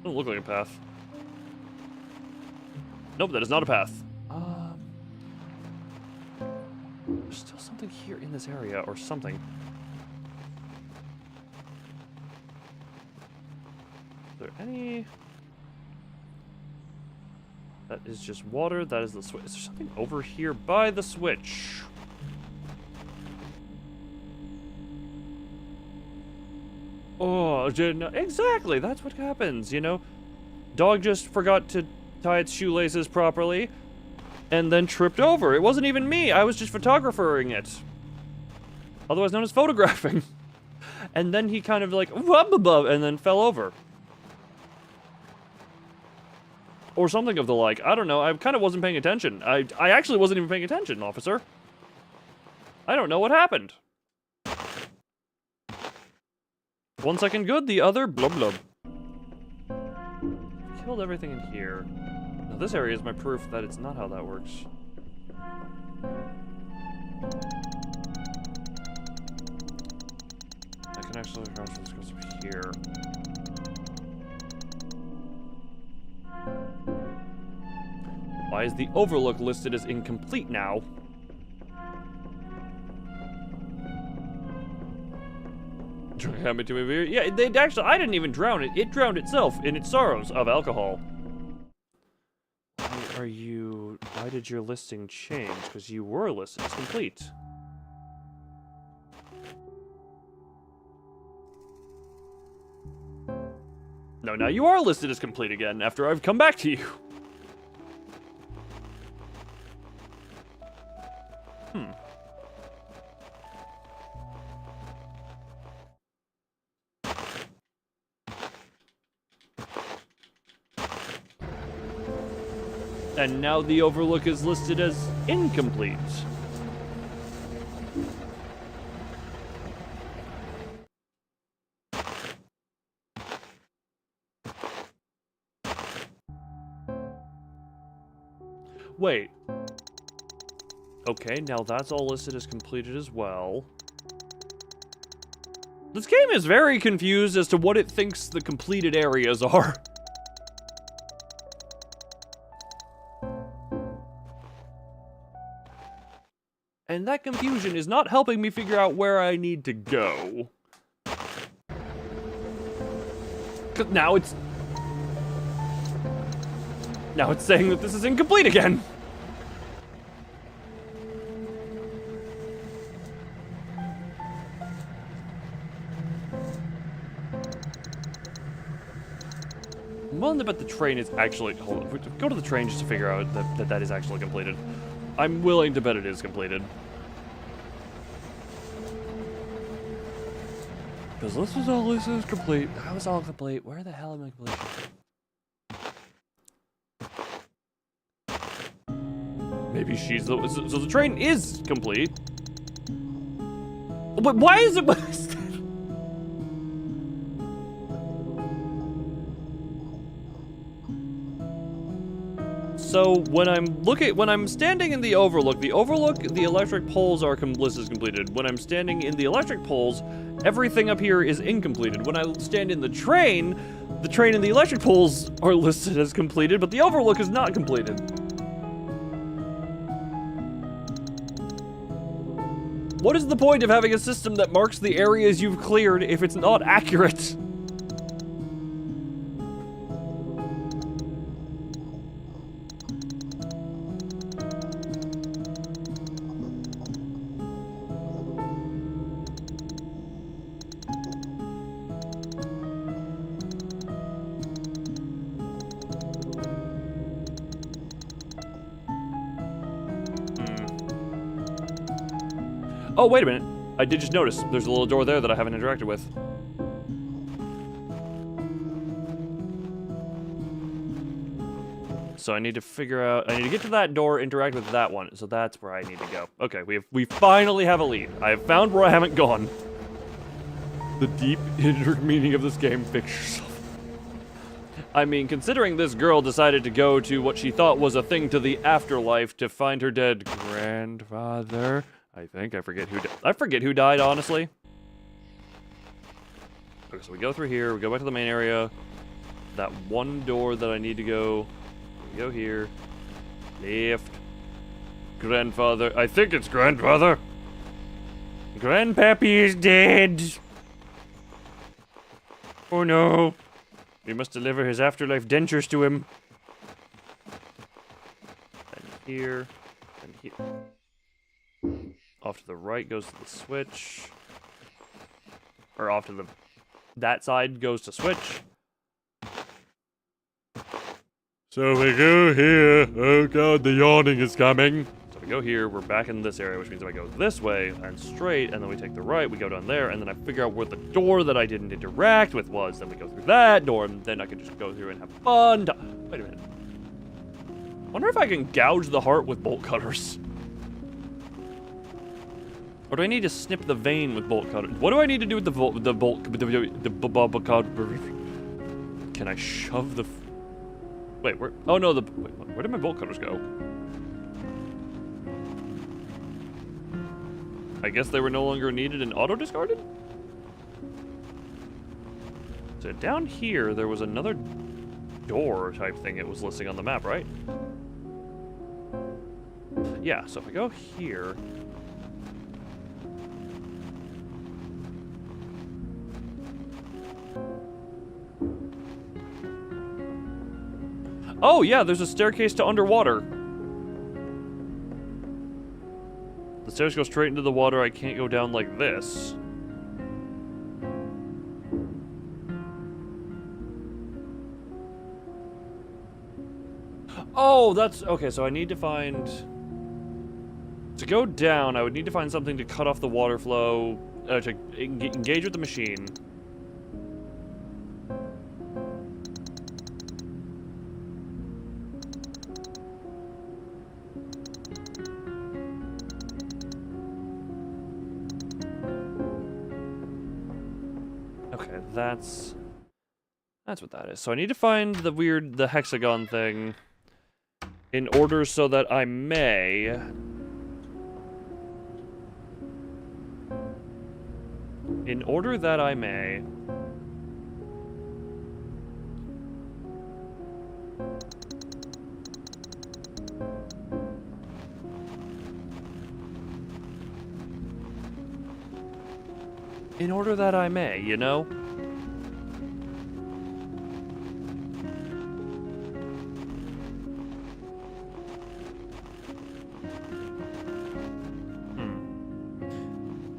Doesn't look like a path. Nope, that is not a path. There's still something here in this area, or something. Is there any... That is just water, that is the switch. Is there something over here by the switch? Oh, exactly, that's what happens, you know? Dog just forgot to tie its shoelaces properly, and then tripped over. It wasn't even me, I was just photographering it. Otherwise known as photographing. And then he kind of like, and then fell over. Or something of the like. I don't know, I kind of wasn't paying attention. I actually wasn't even paying attention, officer. I don't know what happened. 1 second good, the other blub blub. Killed everything in here. Now this area is my proof that it's not how that works. I can actually transfer this goes up here. Why is the overlook listed as incomplete now? Happened to me. Yeah, they actually, I didn't even drown it. It drowned itself in its sorrows of alcohol. Why did your listing change? Because you were listed as complete. No, now you are listed as complete again after I've come back to you. And now the overlook is listed as incomplete. Wait. Okay, now that's all listed as completed as well. This game is very confused as to what it thinks the completed areas are. And that confusion is not helping me figure out where I need to go. 'Cause now it's saying that this is incomplete again. I'm willing to bet the train is actually... Hold on. Go to the train just to figure out that is actually completed. I'm willing to bet it is completed. Because this is complete. That was all complete. Where the hell am I complete? Maybe she's the... So the train is complete. But why is it... So when I'm standing in the overlook, the electric poles are listed as completed. When I'm standing in the electric poles, everything up here is incompleted. When I stand in the train and the electric poles are listed as completed, but the overlook is not completed. What is the point of having a system that marks the areas you've cleared if it's not accurate? Oh, wait a minute. I did just notice there's a little door there that I haven't interacted with. So I need to get to that door, interact with that one. So that's where I need to go. Okay, we finally have a lead. I have found where I haven't gone. The deep inner meaning of this game, fix yourself. I mean, considering this girl decided to go to what she thought was a thing to the afterlife to find her dead grandfather. I forget who died, honestly. Okay, so we go through here, we go back to the main area. That one door that I need to go. We go here. Left. Grandfather. I think it's grandfather. Grandpappy is dead. Oh no. We must deliver his afterlife dentures to him. And here. And here. Off to the right goes to the switch. Or off to that side goes to switch. So we go here. Oh god, the yawning is coming. So we go here, we're back in this area, which means if I go this way and straight, and then we take the right, we go down there, and then I figure out where the door that I didn't interact with was, then we go through that door, and then I can just go through and have fun. Wait a minute. Wonder if I can gouge the heart with bolt cutters. Or do I need to snip the vein with bolt cutters? What do I need to do with the bolt cutter? Can I shove the... Wait, where... Oh no, where did my bolt cutters go? I guess they were no longer needed and auto-discarded? So down here, there was another door type thing it was listing on the map, right? Yeah, so if I go here... Oh, yeah, there's a staircase to underwater. The stairs go straight into the water. I can't go down like this. Oh, that's... Okay, so I need to find... To go down, I would need to find something to cut off the water flow, to engage with the machine. Okay, that's what that is. So I need to find the hexagon thing In order so that I may... In order that I may... In order that I may, you know?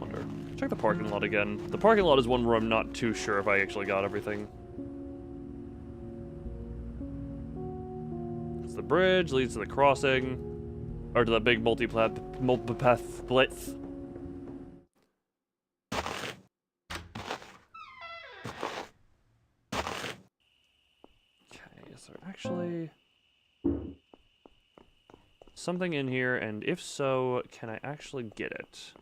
Wonder. Check the parking lot again. The parking lot is one where I'm not too sure if I actually got everything. It's the bridge, leads to the crossing. Or to the big multipath blitz. Actually, something in here, and if so, can I actually get it?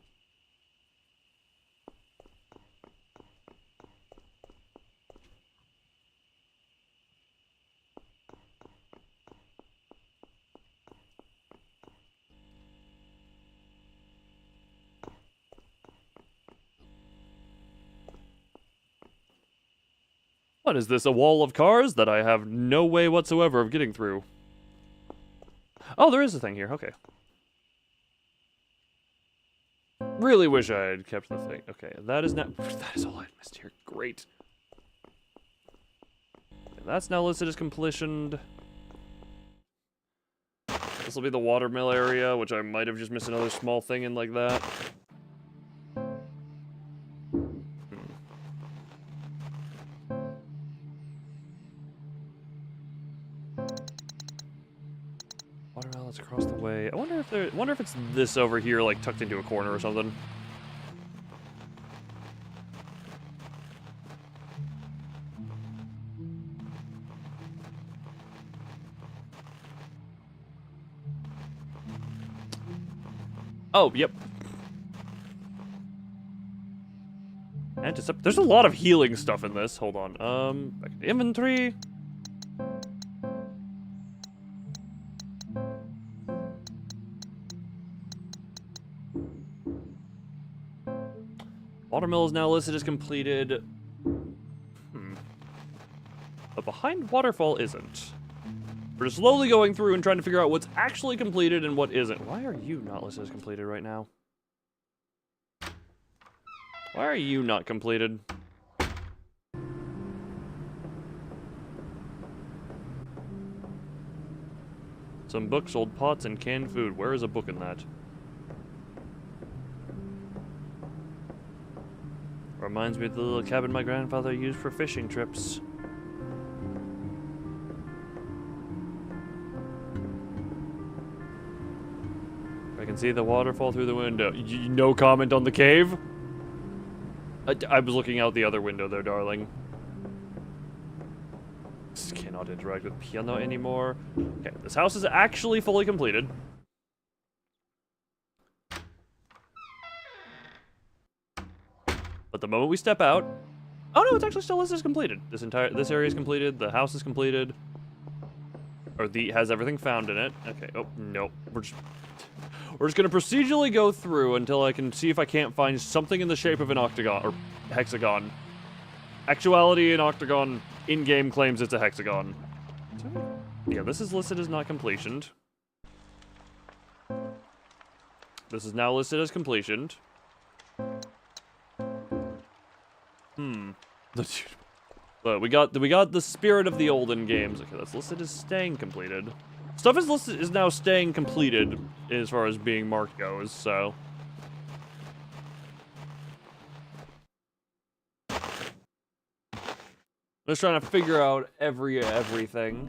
What is this, a wall of cars that I have no way whatsoever of getting through? Oh, there is a thing here, okay. Really wish I had kept the thing. Okay, that is not... That is all I missed here, great. And that's now listed as completioned. This will be the watermill area, which I might have just missed another small thing in like that. Watermelons across the way. I wonder if it's this over here, like tucked into a corner or something. Oh, yep. And there's a lot of healing stuff in this. Hold on. Back into inventory. Watermill is now listed as completed. But behind Waterfall isn't. We're slowly going through and trying to figure out what's actually completed and what isn't. Why are you not listed as completed right now? Why are you not completed? Some books, old pots, and canned food. Where is a book in that? Reminds me of the little cabin my grandfather used for fishing trips. I can see the waterfall through the window. No comment on the cave? I was looking out the other window there, darling. Just cannot interact with piano anymore. Okay, this house is actually fully completed. But the moment we step out... Oh no, it's actually still listed as completed. This area is completed, the house is completed. Or has everything found in it. Okay, oh, no. We're just gonna procedurally go through until I can see if I can't find something in the shape of an octagon, or hexagon. Actuality, an octagon in-game claims it's a hexagon. Yeah, this is listed as not completioned. This is now listed as completioned. But we got the spirit of the olden games. Okay, that's listed as staying completed. Stuff is now staying completed as far as being marked goes, so. Just trying to figure out everything.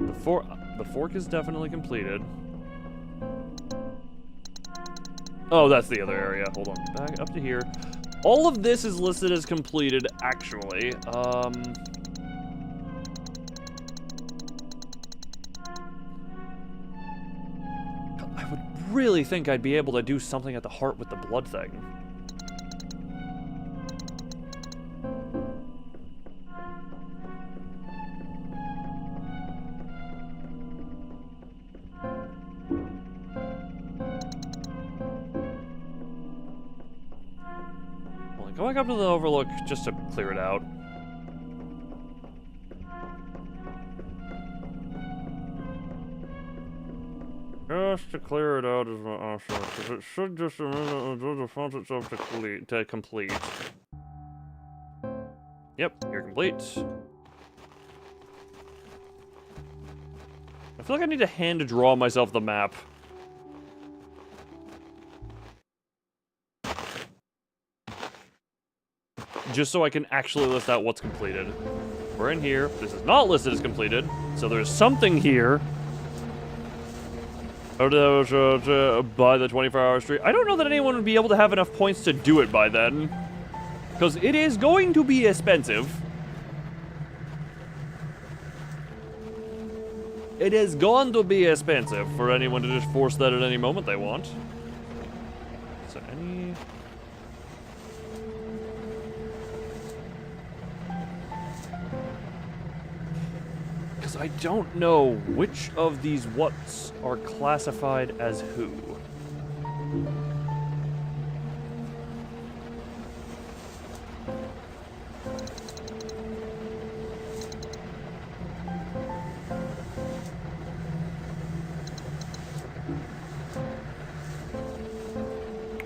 The fork is definitely completed. Oh, that's the other area. Hold on, back up to here. All of this is listed as completed, actually. I would really think I'd be able to do something at the heart with the blood thing. Go back up to the overlook just to clear it out. Just to clear it out is my answer, because it should just immediately find itself to complete. Yep, you're complete. I feel like I need to hand draw myself the map. Just so I can actually list out what's completed. We're in here. This is not listed as completed, so there's something here. By the 24-hour streak. I don't know that anyone would be able to have enough points to do it by then. Because it is going to be expensive. It is going to be expensive for anyone to just force that at any moment they want. So any... Because I don't know which of these whats are classified as who.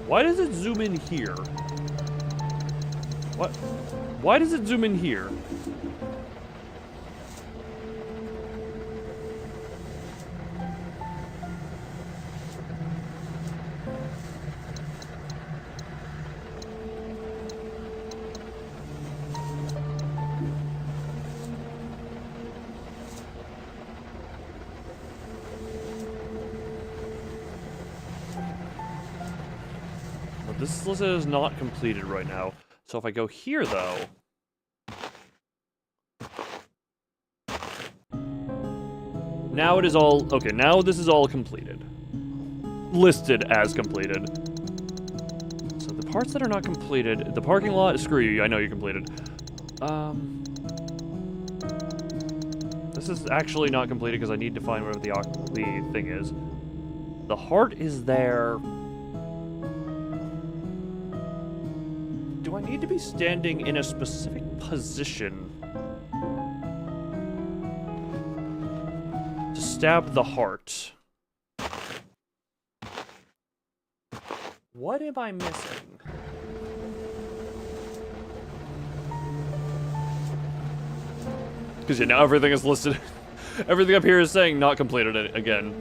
Why does it zoom in here? What? Why does it zoom in here? This list is not completed right now. So if I go here, though... Now it is all... Okay, now this is all completed. Listed as completed. So the parts that are not completed... The parking lot... Screw you, I know you're completed. This is actually not completed because I need to find where the thing is. The heart is there... Do I need to be standing in a specific position to stab the heart? What am I missing? Because yeah, now everything is listed. Everything up here is saying not completed again.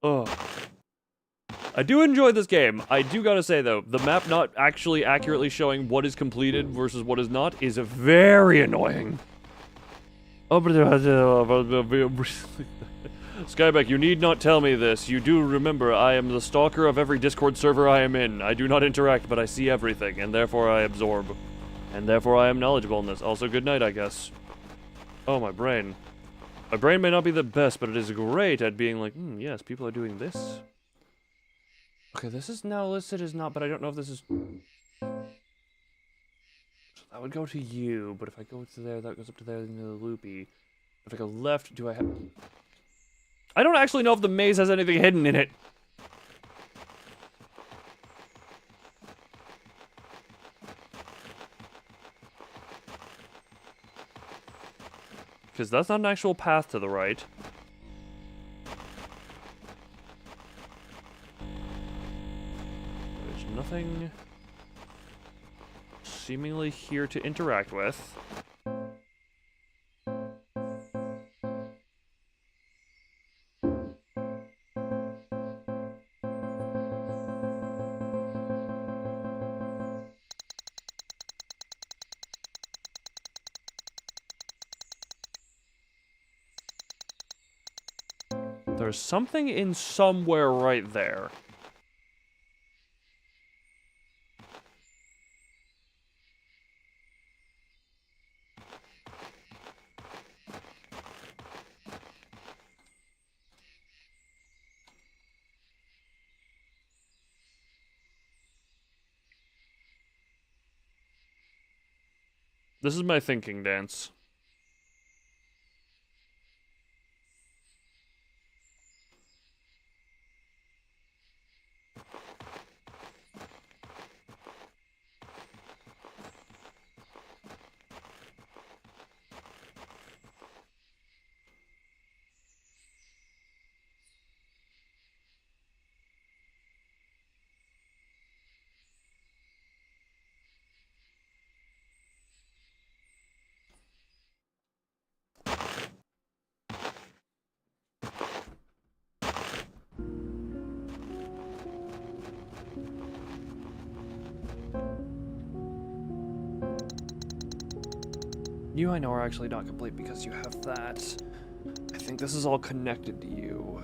Oh. I do enjoy this game. I do gotta say, though, the map not actually accurately showing what is completed versus what is not is very annoying. Skybeck, you need not tell me this. You do remember I am the stalker of every Discord server I am in. I do not interact, but I see everything, and therefore I absorb. And therefore I am knowledgeable in this. Also, good night, I guess. Oh, my brain. My brain may not be the best, but it is great at being like, yes, people are doing this. Okay, this is now listed as not, but I don't know if this is... So that would go to you, but if I go to there, that goes up to there, into the loopy. If I go left, do I have... I don't actually know if the maze has anything hidden in it. Because that's not an actual path to the right. Nothing seemingly here to interact with. There's something in somewhere right there. This is my thinking dance. You, I know, are actually not complete because you have that. I think this is all connected to you.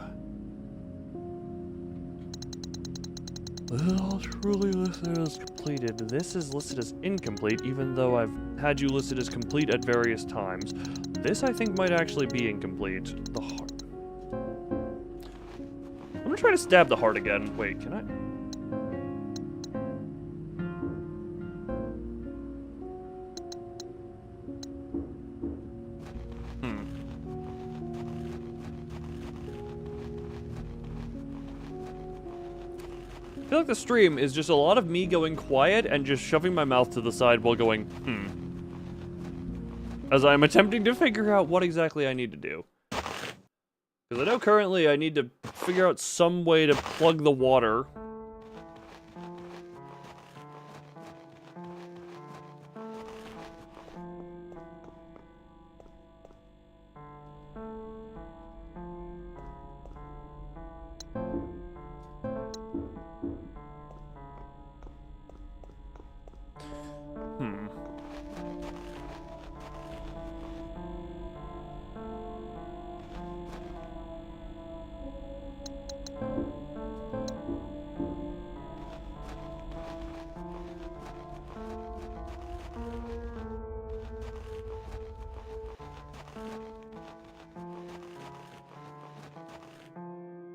This is all truly listed as completed. This is listed as incomplete, even though I've had you listed as complete at various times. This, I think, might actually be incomplete. The heart. I'm gonna try to stab the heart again. Wait, can I? I feel like the stream is just a lot of me going quiet and just shoving my mouth to the side while going, as I'm attempting to figure out what exactly I need to do. Because I know currently I need to figure out some way to plug the water.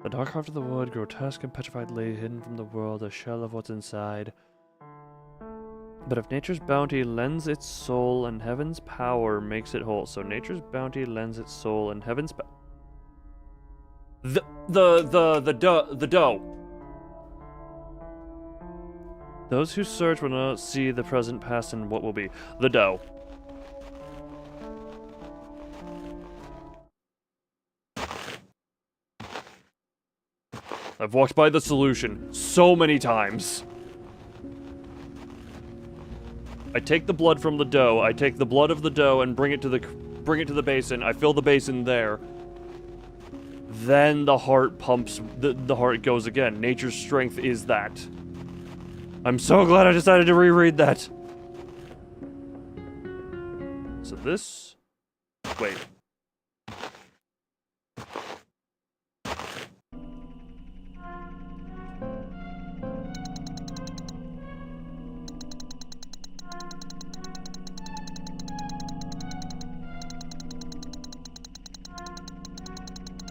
The dark heart of the wood, grotesque and petrified, lay hidden from the world, a shell of what's inside. But if nature's bounty lends its soul and heaven's power makes it whole. So nature's bounty lends its soul and heaven's the dough. Those who search will not see the present, past, and what will be. The dough. I've walked by the solution so many times. I take the blood from the dough. I take the blood of the dough and bring it to the basin. I fill the basin there. Then the heart pumps. The heart goes again. Nature's strength is that. I'm so glad I decided to reread that. So this. Wait.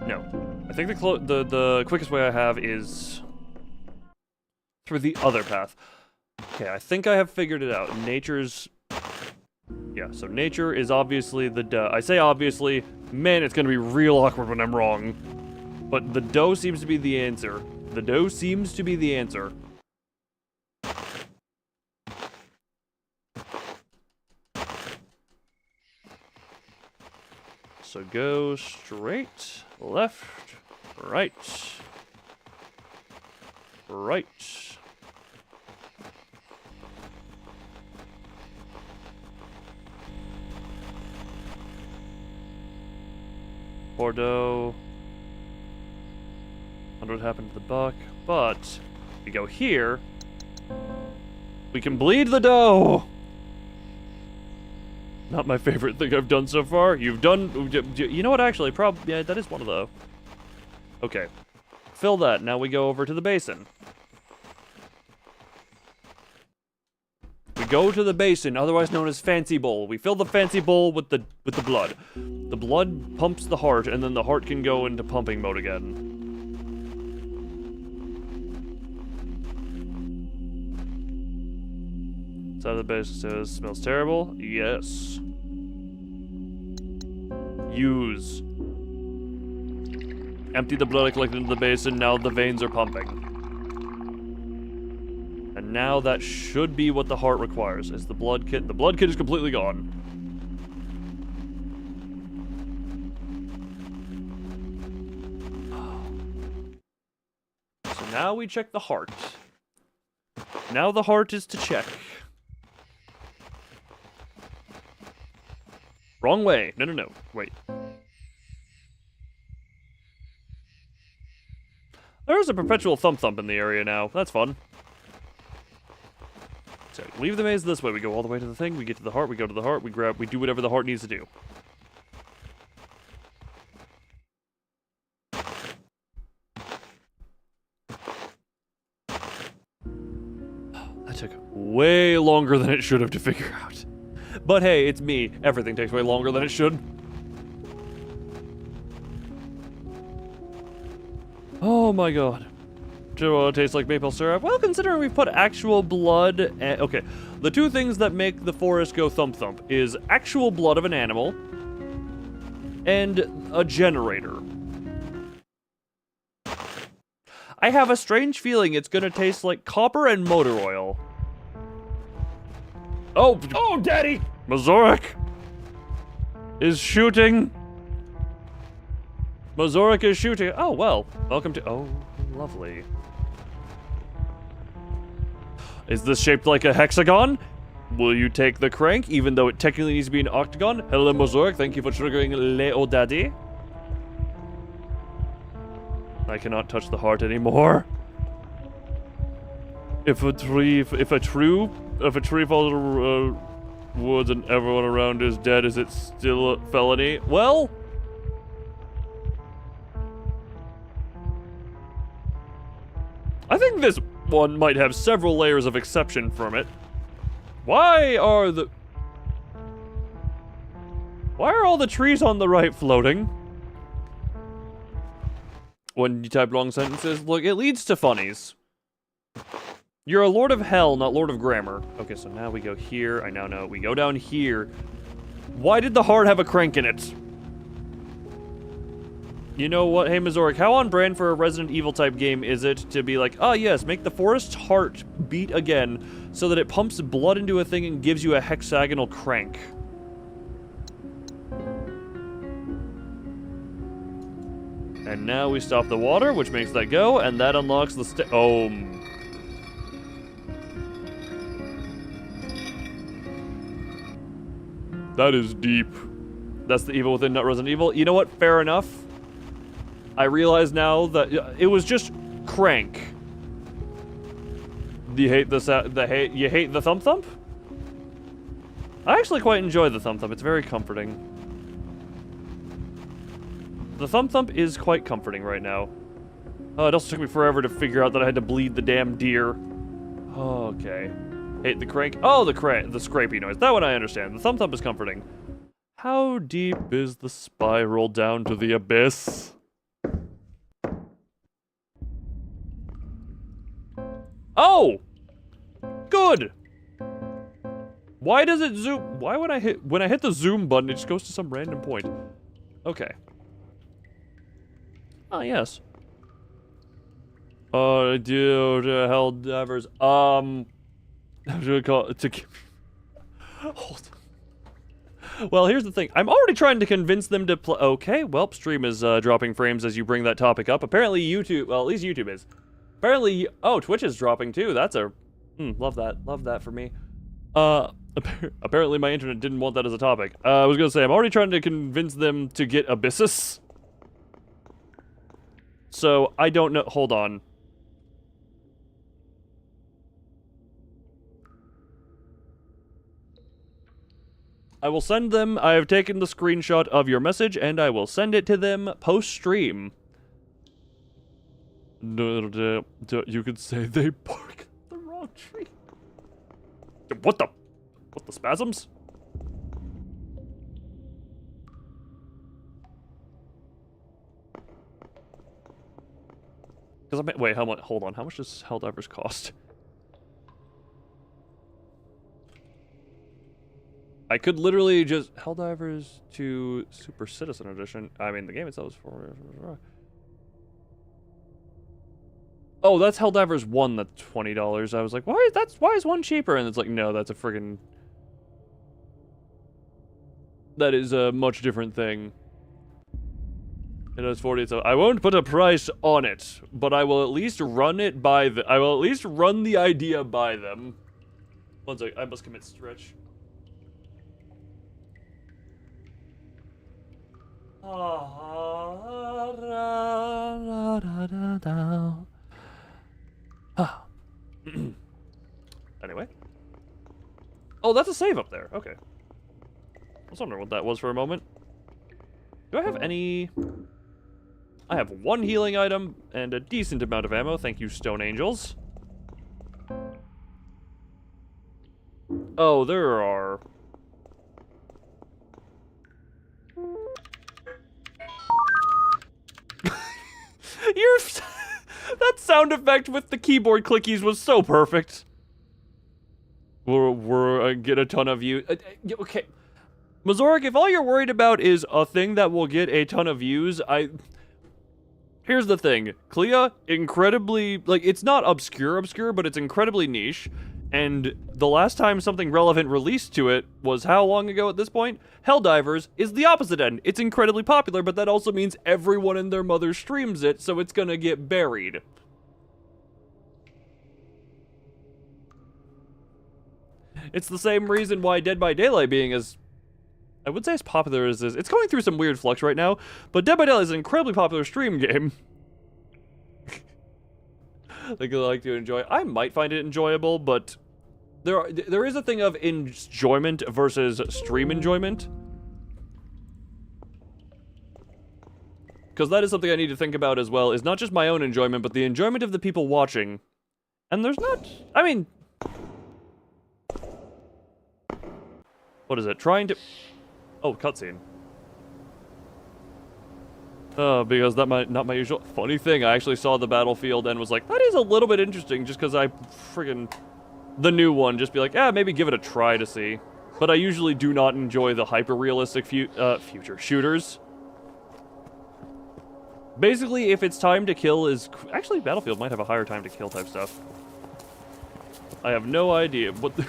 No. I think the quickest way I have is through the other path. Okay, I think I have figured it out. Nature's... Yeah, so nature is obviously the dough. I say obviously, man, it's gonna be real awkward when I'm wrong. But the dough seems to be the answer. The dough seems to be the answer. So go straight, left, right, right. Bordeaux. I wonder what happened to the buck, but we go here. We can bleed the dough. Not my favorite thing I've done so far. You've done... You know what, actually? Yeah, that is one of the... Okay. Fill that. Now we go over to the basin. We go to the basin, otherwise known as Fancy Bowl. We fill the Fancy Bowl with the blood. The blood pumps the heart, and then the heart can go into pumping mode again. Side of the basin says, smells terrible. Yes. Use. Empty the blood I collected into the basin. Now the veins are pumping. And now that should be what the heart requires. Is the blood kit. The blood kit is completely gone. So now we check the heart. Now the heart is to check. Wrong way. No. Wait. There's a perpetual thump in the area now. That's fun. So leave the maze this way. We go all the way to the thing. We get to the heart. We go to the heart. We grab. We do whatever the heart needs to do. That took way longer than it should have to figure out. But hey, it's me. Everything takes way longer than it should. Oh my god. Do it tastes like maple syrup? Well, considering we've put actual blood and... Okay, the two things that make the forest go thump thump is actual blood of an animal and a generator. I have a strange feeling it's gonna taste like copper and motor oil. Oh, daddy! Mazoric is shooting. Mazoric is shooting. Oh, well, welcome to... Oh, lovely. Is this shaped like a hexagon? Will you take the crank, even though it technically needs to be an octagon? Hello, Mazoric. Thank you for triggering Leo Daddy. I cannot touch the heart anymore. If a tree falls to woods and everyone around is dead, is it still a felony? Well, I think this one might have several layers of exception from it. Why are all the trees on the right floating? When you type long sentences, look, it leads to funnies. You're a lord of hell, not lord of grammar. Okay, so now we go here. I now know. We go down here. Why did the heart have a crank in it? You know what? Hey, Mazoric, how on brand for a Resident Evil type game is it to be like, oh yes, make the forest's heart beat again so that it pumps blood into a thing and gives you a hexagonal crank? And now we stop the water, which makes that go, and that unlocks the That is deep. That's the evil within, not Resident Evil. You know what? Fair enough. I realize now that it was just crank. Do you hate you hate the thump thump? I actually quite enjoy the thump thump. It's very comforting. The thump thump is quite comforting right now. Oh, it also took me forever to figure out that I had to bleed the damn deer. Okay. Hate the crank. Oh, the scrapey noise. That one I understand. The thump thump is comforting. How deep is the spiral down to the abyss? Oh! Good! Why does it zoom? Why when I hit the zoom button, it just goes to some random point? Okay. Ah, yes. Dude, hell divers. I'm gonna call it to. Hold on. Well, here's the thing. I'm already trying to convince them to play. Okay, well, stream is dropping frames as you bring that topic up. Apparently, YouTube. Well, at least YouTube is. Apparently, oh, Twitch is dropping too. That's a. Love that. Love that for me. Apparently, my internet didn't want that as a topic. I was gonna say I'm already trying to convince them to get Abyssus. So I don't know. Hold on. I will send them. I have taken the screenshot of your message, and I will send it to them post-stream. You could say they bark the wrong tree. What the spasms? Because wait, how much? Hold on. How much does Helldivers cost? I could literally just Helldivers to Super Citizen Edition. I mean, the game itself is for. Oh, that's Helldivers 1. That's $20. I was like, why is one cheaper? And it's like, no, that's a friggin'. That is a much different thing. It has 40, so I won't put a price on it, but I will at least run it by I will at least run the idea by them. One sec, I must commit stretch. Anyway. Oh, that's a save up there. Okay. I was wondering what that was for a moment. Do I have any... I have one healing item and a decent amount of ammo. Thank you, Stone Angels. Oh, there are... You're... That sound effect with the keyboard clickies was so perfect. We're get a ton of views. Okay. Mazoric, if all you're worried about is a thing that will get a ton of views, Here's the thing. Clea, incredibly... Like, it's not obscure, but it's incredibly niche. And the last time something relevant released to it was how long ago at this point? Helldivers is the opposite end. It's incredibly popular, but that also means everyone and their mother streams it, so it's gonna get buried. It's the same reason why Dead by Daylight being as... I would say as popular as this. It's going through some weird flux right now, but Dead by Daylight is an incredibly popular stream game. Like I like to enjoy. I might find it enjoyable, but there is a thing of enjoyment versus stream enjoyment. Because that is something I need to think about as well, is not just my own enjoyment, but the enjoyment of the people watching. And there's not... I mean... What is it? Trying to... Oh, cutscene. Because that might not my usual... Funny thing, I actually saw the battlefield and was like, that is a little bit interesting, just because I friggin... The new one, just be like, maybe give it a try to see. But I usually do not enjoy the hyper-realistic future shooters. Basically, if it's time to kill is... Actually, Battlefield might have a higher time to kill type stuff. I have no idea what the...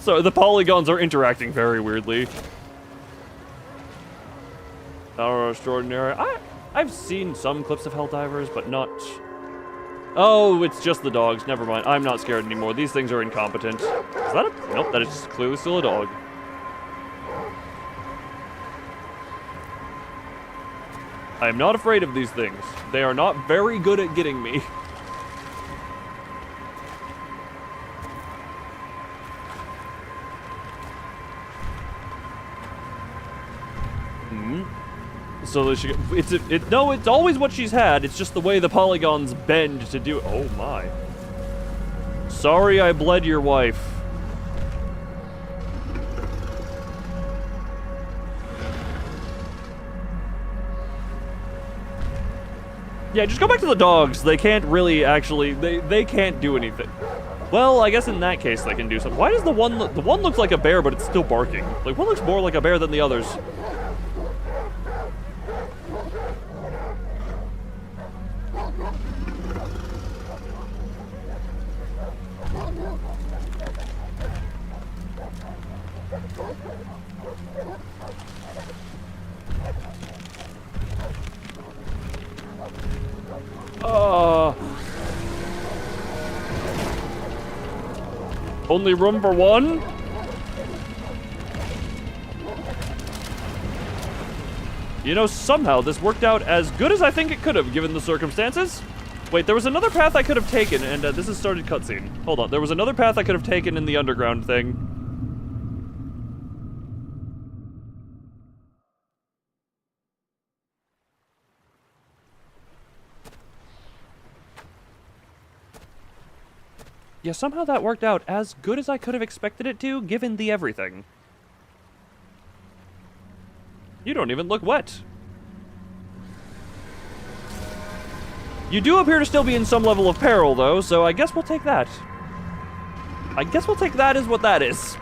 So, the polygons are interacting very weirdly. Power extraordinary. I've seen some clips of Helldivers, but not... Oh, it's just the dogs. Never mind. I'm not scared anymore. These things are incompetent. Is that a... Nope, that is clearly still a dog. I am not afraid of these things. They are not very good at getting me. So that she, no, it's always what she's had. It's just the way the polygons bend to do. Oh my! Sorry, I bled your wife. Yeah, just go back to the dogs. They can't really actually. They can't do anything. Well, I guess in that case they can do something. Why does the one looks like a bear, but it's still barking? Like one looks more like a bear than the others. Only room for one? You know, somehow this worked out as good as I think it could have, given the circumstances. Wait, there was another path I could have taken, and this has started cutscene. Hold on, there was another path I could have taken in the underground thing. Yeah, somehow that worked out as good as I could have expected it to, given the everything. You don't even look wet. You do appear to still be in some level of peril, though, so I guess we'll take that. I guess we'll take that as what that is.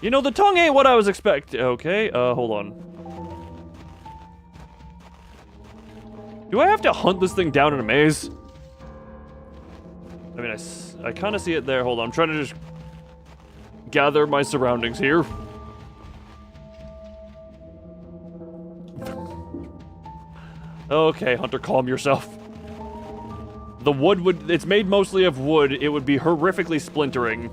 You know, the tongue ain't what I was expecting. Okay, hold on. Do I have to hunt this thing down in a maze? I mean, I kind of see it there. Hold on, I'm trying to just gather my surroundings here. Okay, Hunter, calm yourself. The wood it's made mostly of wood. It would be horrifically splintering.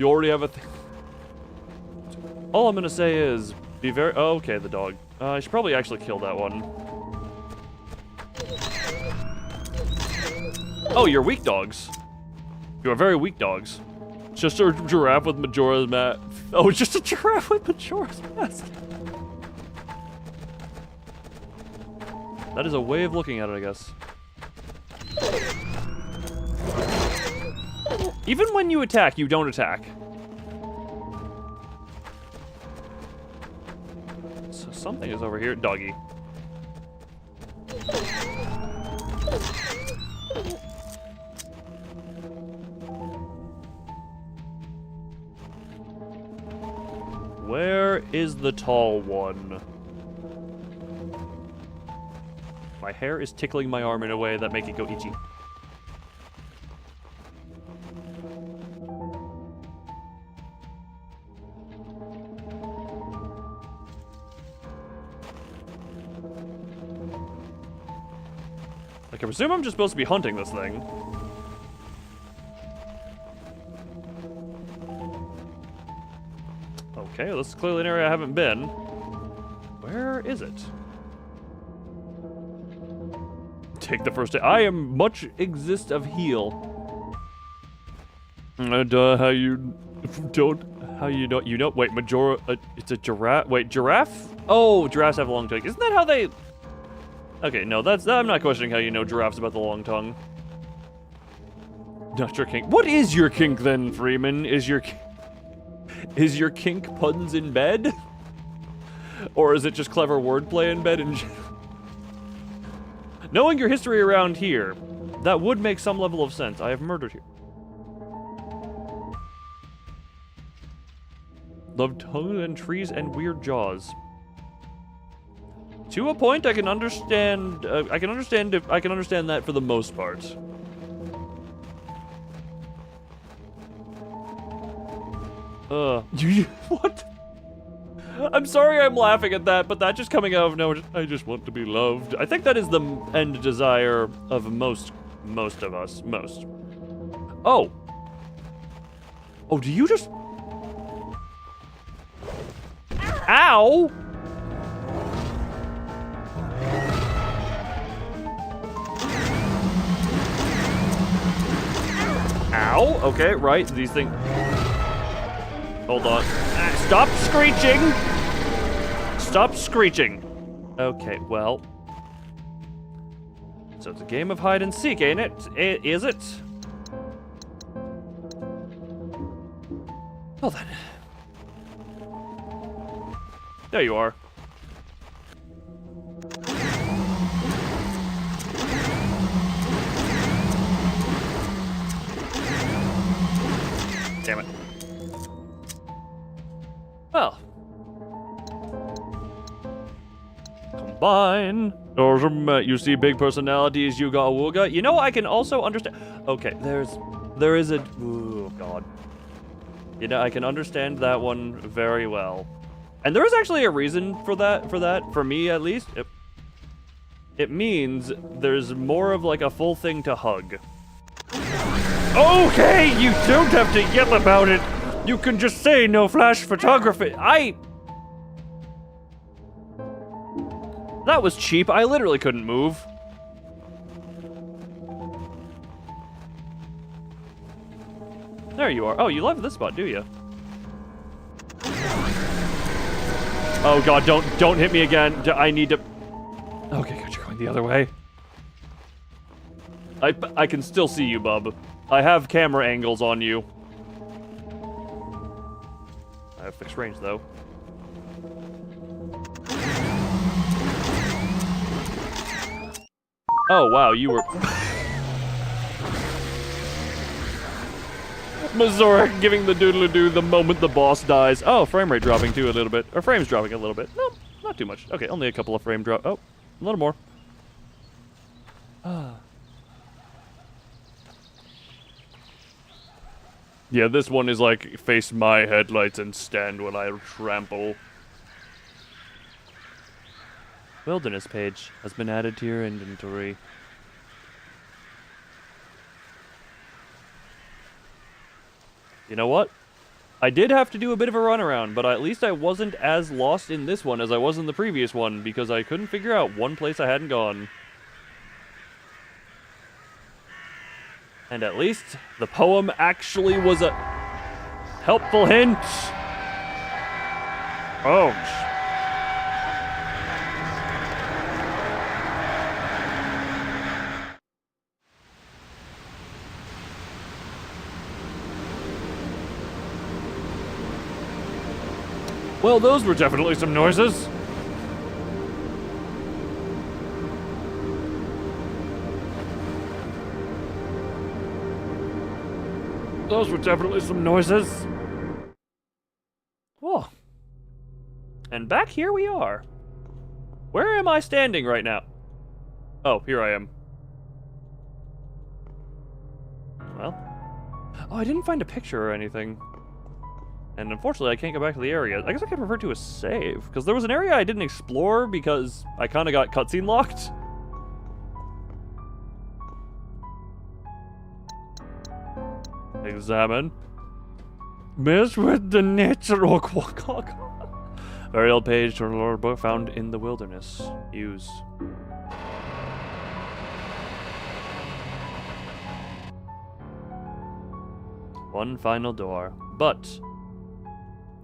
You already have a thing. All I'm gonna say is, be very... Oh, okay, the dog. I should probably actually kill that one. Oh, you're weak dogs. You are very weak dogs. It's just a giraffe with Majora's Mask. Oh, it's just a giraffe with Majora's Mask. That is a way of looking at it, I guess. Even when you attack, you don't attack. So something is over here. Doggy. Where is the tall one? My hair is tickling my arm in a way that makes it go itchy. Like, I presume I'm just supposed to be hunting this thing. Okay, well, this is clearly an area I haven't been. Where is it? Take the first aid. I am much exist of heal. And how you don't, how you know, wait, it's a giraffe, wait, giraffe? Oh, giraffes have a long tongue. Isn't that how they, okay, no, I'm not questioning how you know giraffes about the long tongue. Not your kink. What is your kink then, Freeman? Is your kink puns in bed? Or is it just clever wordplay in bed in general? Knowing your history around here, that would make some level of sense. I have murdered here. Love tongues and trees and weird jaws. To a point, I can understand. I can understand that for the most part. What? I'm sorry I'm laughing at that, but that just coming out of nowhere, I just want to be loved. I think that is the end desire of most of us. Most. Oh. Oh, do you just... Ow! Ow! Okay, right, these things... Hold on. Stop screeching! Stop screeching! Okay, well... So it's a game of hide and seek, ain't it? Is it? Well then. There you are. Damn it. Well. Combine. You see big personalities, you got wooga. You know, I can also understand. Okay, there is a. Oh, God. You know, I can understand that one very well. And there is actually a reason for that, for me at least. It means there's more of like a full thing to hug. Okay, you don't have to yell about it. You can just say no flash photography. That was cheap. I literally couldn't move. There you are. Oh, you love this spot, do you? Oh God, don't hit me again. I need to... Okay, good, you're going the other way. I can still see you, bub. I have camera angles on you. I have fixed range, though. Oh, wow, you were... Mazoric giving the doodle-doo the moment the boss dies. Oh, frame rate dropping, too, a little bit. Or frames dropping a little bit. No, not too much. Okay, only a couple of frame drop... Oh, a little more. Yeah, this one is like, face my headlights and stand when I trample. Wilderness page has been added to your inventory. You know what? I did have to do a bit of a runaround, but at least I wasn't as lost in this one as I was in the previous one, because I couldn't figure out one place I hadn't gone. And at least the poem actually was a helpful hint. Oh. Well, those were definitely some noises. Those were definitely some noises. Whoa. And back here we are. Where am I standing right now? Oh, here I am. Well. Oh, I didn't find a picture or anything. And unfortunately, I can't go back to the area. I guess I could refer to a save, because there was an area I didn't explore because I kind of got cutscene locked. Examine. Mess with the natural very old page to a lore book found in the wilderness. Use. One final door, but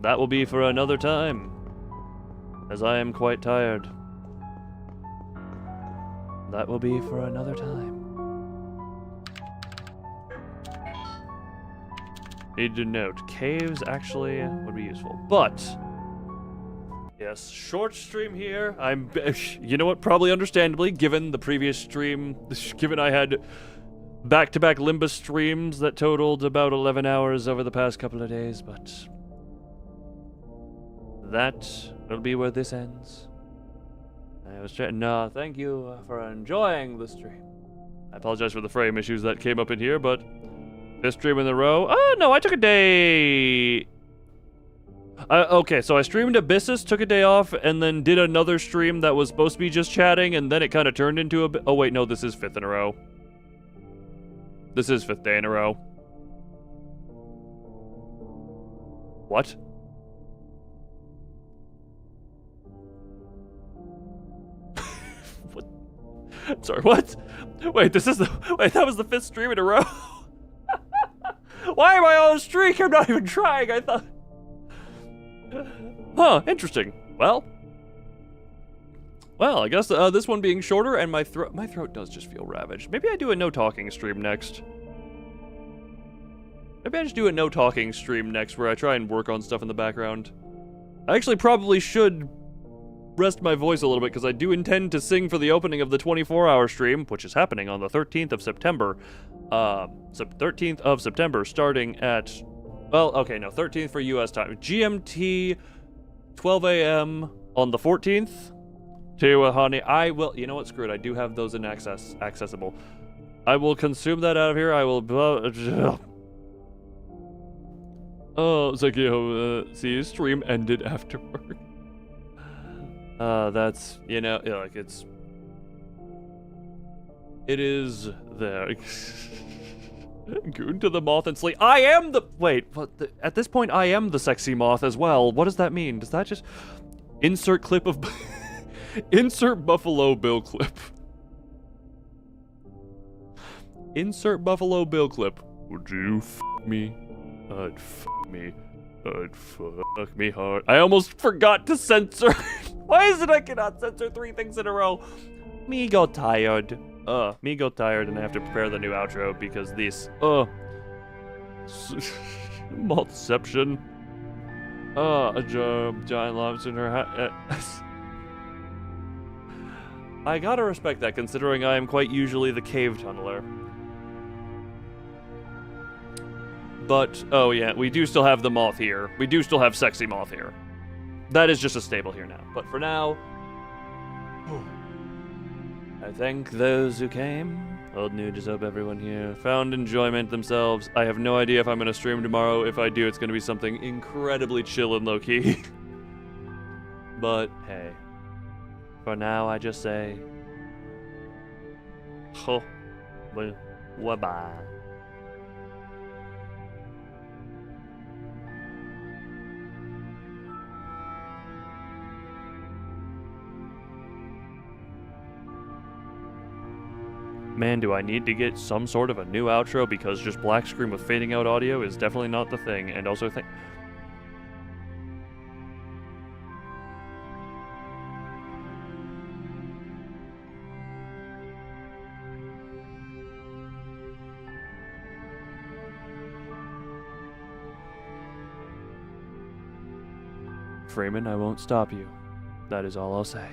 that will be for another time, as I am quite tired. That will be for another time. Need to note, caves actually would be useful, but yes, short stream here. You know what, probably understandably, given the previous stream, given I had back-to-back Limbus streams that totaled about 11 hours over the past couple of days, but that will be where this ends. I was trying. No, thank you for enjoying the stream. I apologize for the frame issues that came up in here, but this stream in a row. Oh no, I took a day. Okay, so I streamed Abyssus, took a day off, and then did another stream that was supposed to be just chatting, and then it kind of turned into a. Oh wait, no, this is 5th in a row. This is 5th day in a row. What? What? Sorry, what? Wait, this is the. Wait, that was the 5th stream in a row? Why am I on a streak? I'm not even trying, I thought. Huh, interesting. Well, I guess this one being shorter, and my throat does just feel ravaged. Maybe I do a no talking stream next. Maybe I just do a no talking stream next where I try and work on stuff in the background. I actually probably should rest my voice a little bit, because I do intend to sing for the opening of the 24-hour stream, which is happening on the 13th of September. 13th of September, starting at, well, okay, no, 13th for US time. GMT, 12 a.m. on the 14th. To honey, I will, you know what, screw it, I do have those in accessible. I will consume that out of here. I will, oh, it's like, see, stream ended afterward. That's, you know, like, it is there. Goon to the moth and sleep. I am the, wait, what, at this point, I am the sexy moth as well. What does that mean? Does that just, insert clip of, insert Buffalo Bill clip. Insert Buffalo Bill clip. Would you f me? I'd f me. I'd fuck me hard. I almost forgot to censor. Why is it I cannot censor 3 things in a row? Me go tired. Me go tired, and I have to prepare the new outro because this, Maltception. A giant lobster in her hat. I gotta respect that, considering I am quite usually the cave tunneler. But, oh yeah, we do still have the moth here. We do still have sexy moth here. That is just a stable here now. But for now, I thank those who came. Old new, just hope everyone here found enjoyment themselves. I have no idea if I'm going to stream tomorrow. If I do, it's going to be something incredibly chill and low-key. But, hey. For now, I just say, bye-bye. Man, do I need to get some sort of a new outro because just black screen with fading out audio is definitely not the thing. And also Freeman, I won't stop you. That is all I'll say.